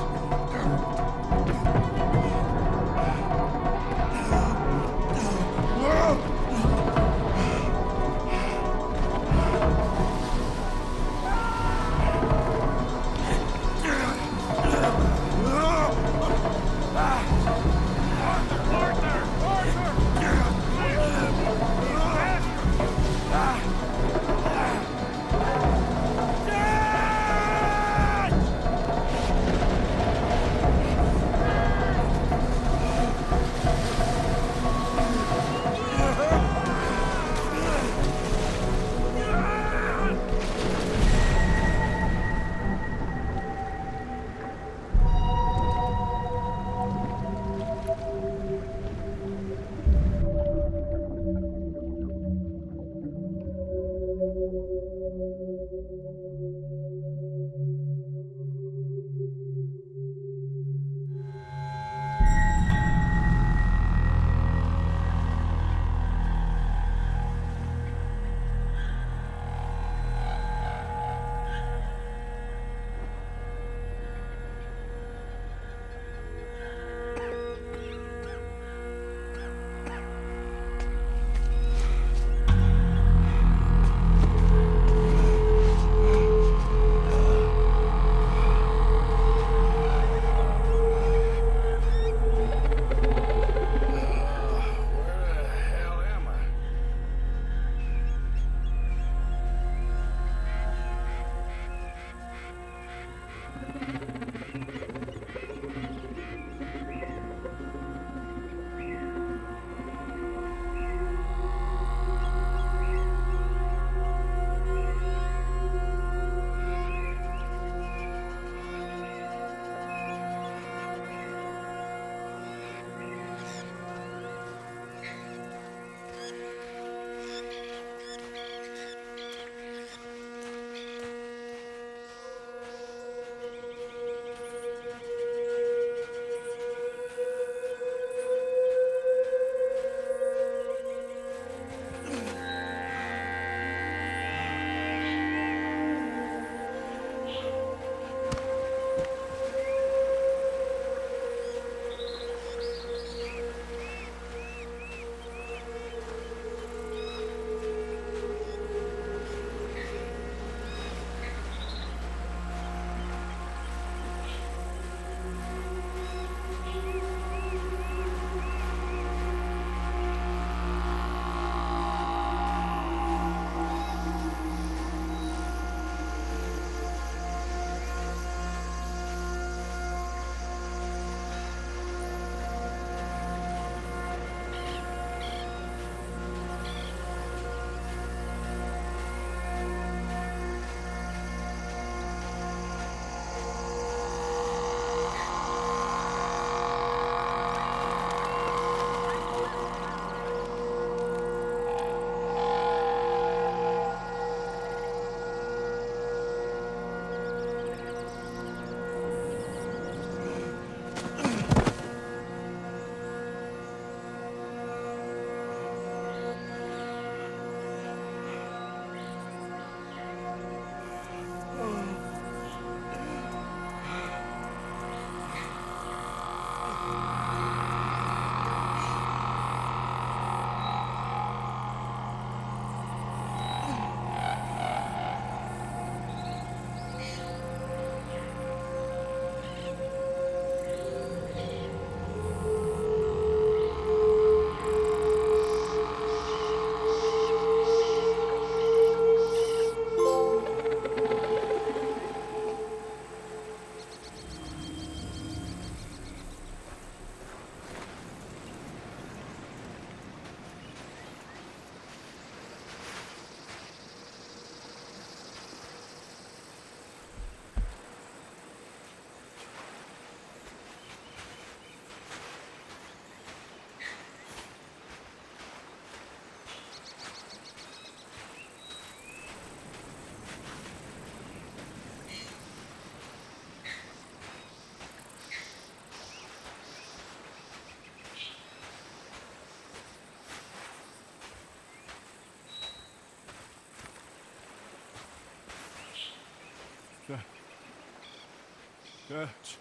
Dutch.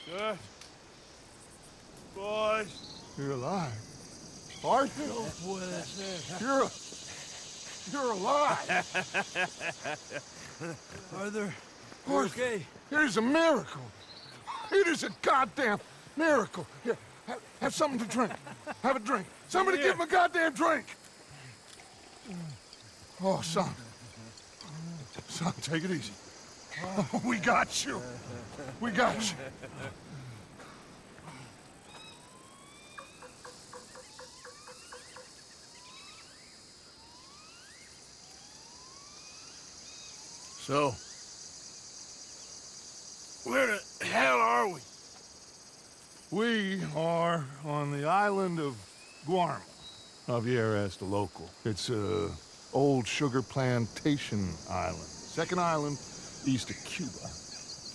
Dutch. Boys. You're alive. Arthur? You're alive. Arthur, Okay. It is a miracle. It is a goddamn miracle. Here, have something to drink. Have a drink. Somebody give him a goddamn drink. Oh, son. Son, take it easy. Oh, we got you. We got you. So, where the hell are we? We are on the island of Guarma. Javier asked a local. It's a old sugar plantation island. Second island east of Cuba.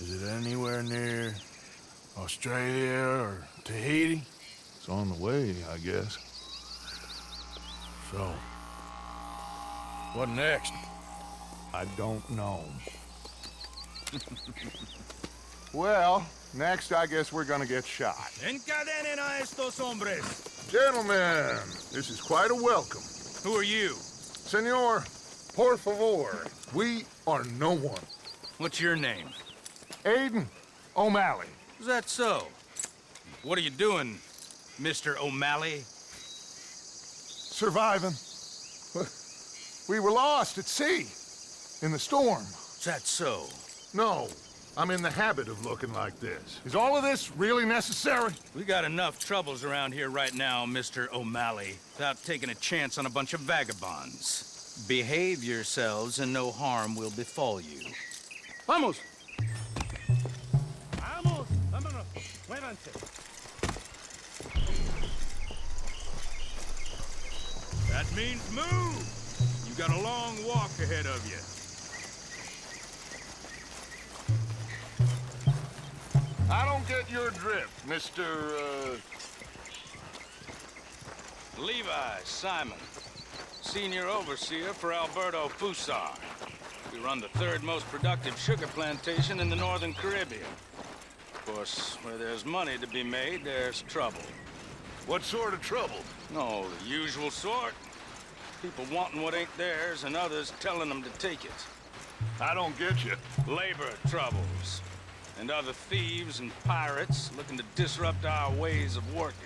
Is it anywhere near Australia or Tahiti? It's on the way, I guess. So, what next? I don't know. Well, next I guess we're gonna get shot. Encadenen a estos hombres. Gentlemen, this is quite a welcome. Who are you? Senor, por favor, we are no one. What's your name? Aiden O'Malley. Is that so? What are you doing, Mr. O'Malley? Surviving. We were lost at sea, in the storm. Is that so? No, I'm in the habit of looking like this. Is all of this really necessary? We got enough troubles around here right now, Mr. O'Malley, without taking a chance on a bunch of vagabonds. Behave yourselves and no harm will befall you. Vamos! Vamos! Vámonos! Muévanse! That means move! You got a long walk ahead of you. I don't get your drift, Mr. Levi Simon, senior overseer for Alberto Fusar. We run the third most productive sugar plantation in the Northern Caribbean. Of course, where there's money to be made, there's trouble. What sort of trouble? Oh, the usual sort. People wanting what ain't theirs and others telling them to take it. I don't get you. Labor troubles. And other thieves and pirates looking to disrupt our ways of working.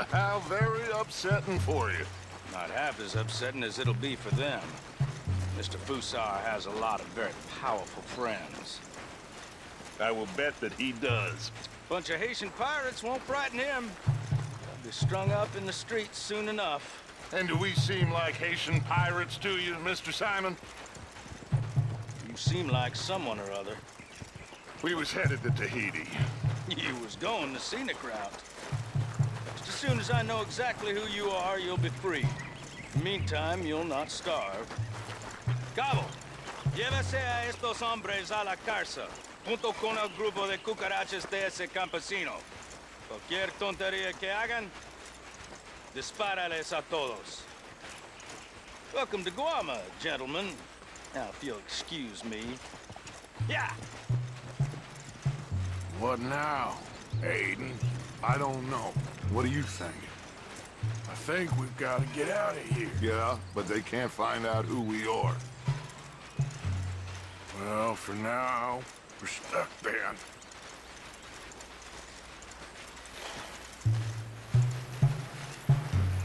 How very upsetting for you. Not half as upsetting as it'll be for them. Mr. Fusar has a lot of very powerful friends. I will bet that he does. Bunch of Haitian pirates won't frighten him. They'll be strung up in the streets soon enough. And do we seem like Haitian pirates to you, Mr. Simon? You seem like someone or other. We was headed to Tahiti. You was going the scenic route. Just as soon as I know exactly who you are, you'll be free. In the meantime, you'll not starve. Cabo, llévese a estos hombres a la cárcel, junto con el grupo de cucarachas de ese campesino. Cualquier tontería que hagan, dispárales a todos. Welcome to Guarma, gentlemen. Now, if you'll excuse me. Yeah! What now, Aiden? I don't know. What do you think? I think we've got to get out of here. Yeah, but they can't find out who we are. Well, for now, we're stuck then.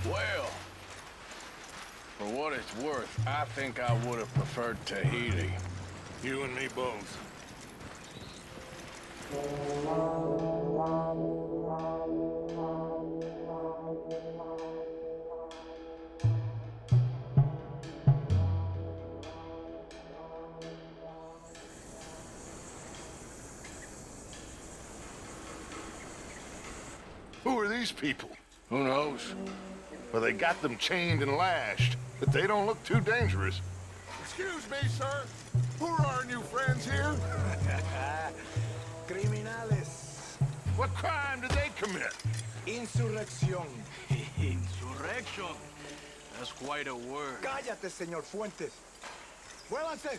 Well, for what it's worth, I think I would have preferred Tahiti. You and me both. Who are these people? Who knows? Well, they got them chained and lashed, but they don't look too dangerous. Excuse me, sir. Who are our new friends here? Criminales. What crime did they commit? Insurrección. Insurrection? That's quite a word. Cállate, señor Fuentes. Muévanse.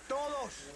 Todos. Adios!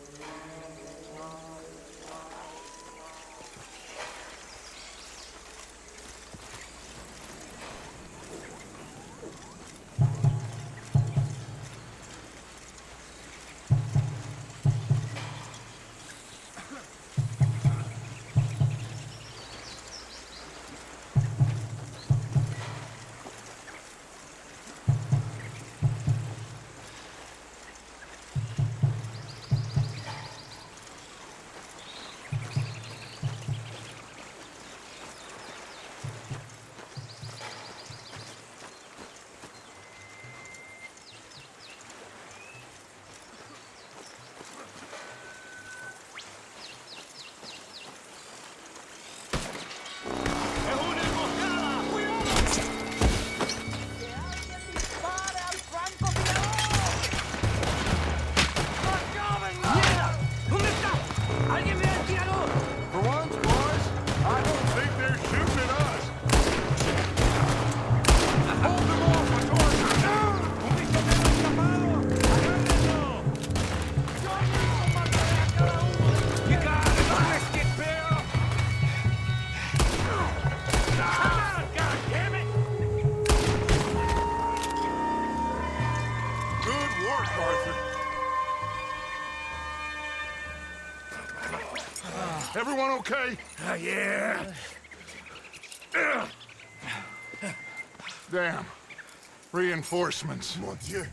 Everyone okay? Yeah. Damn. Reinforcements. Mon Dieu.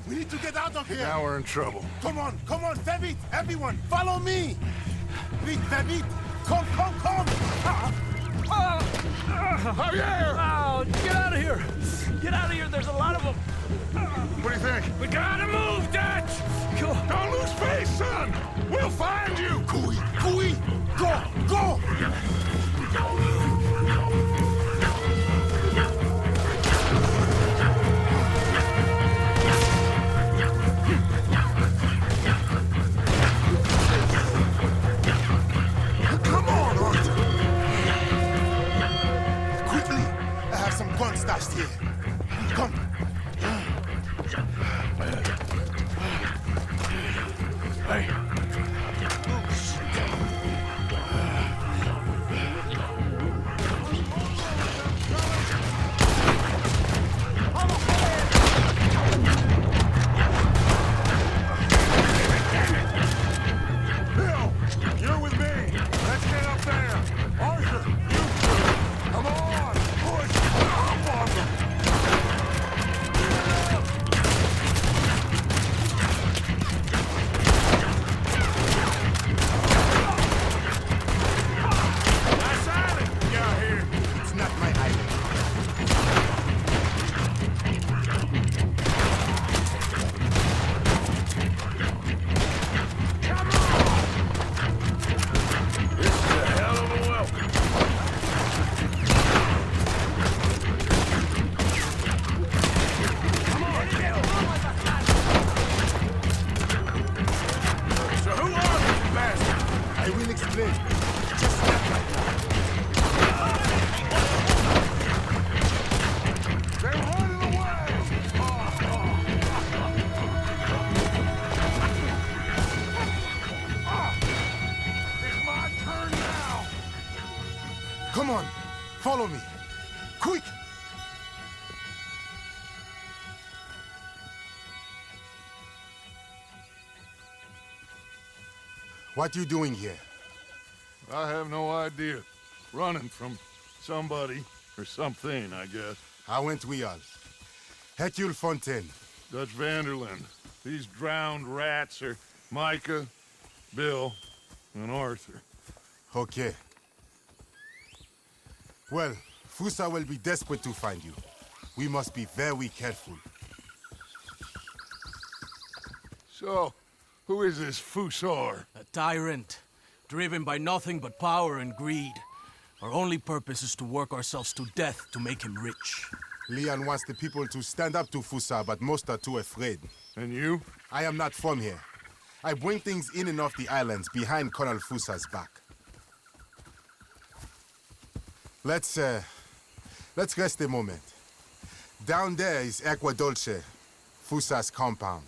We need to get out of here. Now we're in trouble. Come on, fais vite, everyone, follow me. Vite, fais vite. Come. Javier! Oh, get out of here! Get out of here, there's a lot of them! What do you think? We gotta move, Dutch! Don't lose face, son! We'll find you! Cooey, go! Come on, Arthur! Quickly, I have some guns stashed here. Come. Hey. Bill, you're with me. Let's get up there. Arthur, you two. Come on, push. Up on them. That's Island! Get out here! It's not my island. This is a hell of a welcome. Come on, Bill! So who are these bastards? I will explain. Just step right now. They're running away! It's my turn now! Come on, follow me. Quick! What you doing here? I have no idea. Running from somebody or something, I guess. How went we all? Hercule Fontaine. Dutch Vanderland. These drowned rats are Micah, Bill, and Arthur. Okay. Well, Fusa will be desperate to find you. We must be very careful. So, who is this Fusar? A tyrant, driven by nothing but power and greed. Our only purpose is to work ourselves to death to make him rich. Leon wants the people to stand up to Fusa, but most are too afraid. And you? I am not from here. I bring things in and off the islands behind Colonel Fusa's back. Let's rest a moment. Down there is Aqua Dolce, Fusa's compound.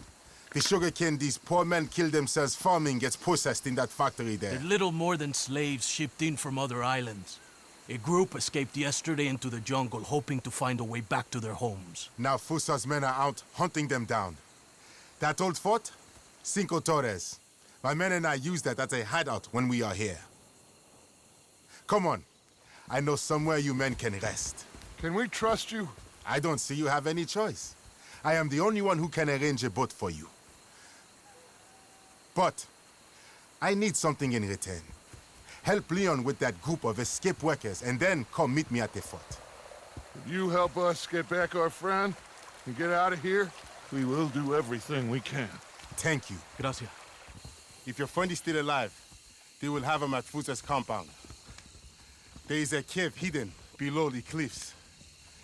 The sugarcane these poor men kill themselves farming gets processed in that factory there. They're little more than slaves shipped in from other islands. A group escaped yesterday into the jungle, hoping to find a way back to their homes. Now Fusa's men are out hunting them down. That old fort? Cinco Torres. My men and I use that as a hideout when we are here. Come on. I know somewhere you men can rest. Can we trust you? I don't see you have any choice. I am the only one who can arrange a boat for you. But I need something in return. Help Leon with that group of escaped workers, and then come meet me at the fort. If you help us get back our friend and get out of here, we will do everything we can. Thank you. Gracias. If your friend is still alive, they will have him at Fusa's compound. There is a cave hidden below the cliffs.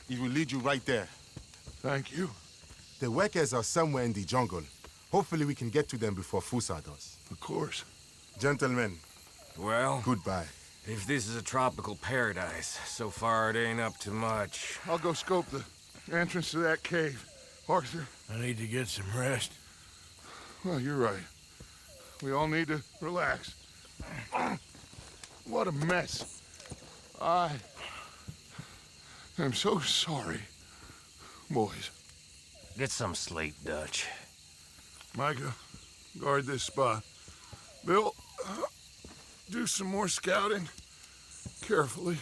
It will lead you right there. Thank you. The workers are somewhere in the jungle. Hopefully we can get to them before Fusa does. Of course. Gentlemen. Well, goodbye. If this is a tropical paradise, so far it ain't up to much. I'll go scope the entrance to that cave. Arthur? I need to get some rest. Well, you're right. We all need to relax. What a mess. I am so sorry, boys. Get some sleep, Dutch. Micah, guard this spot. Bill, do some more scouting. Carefully.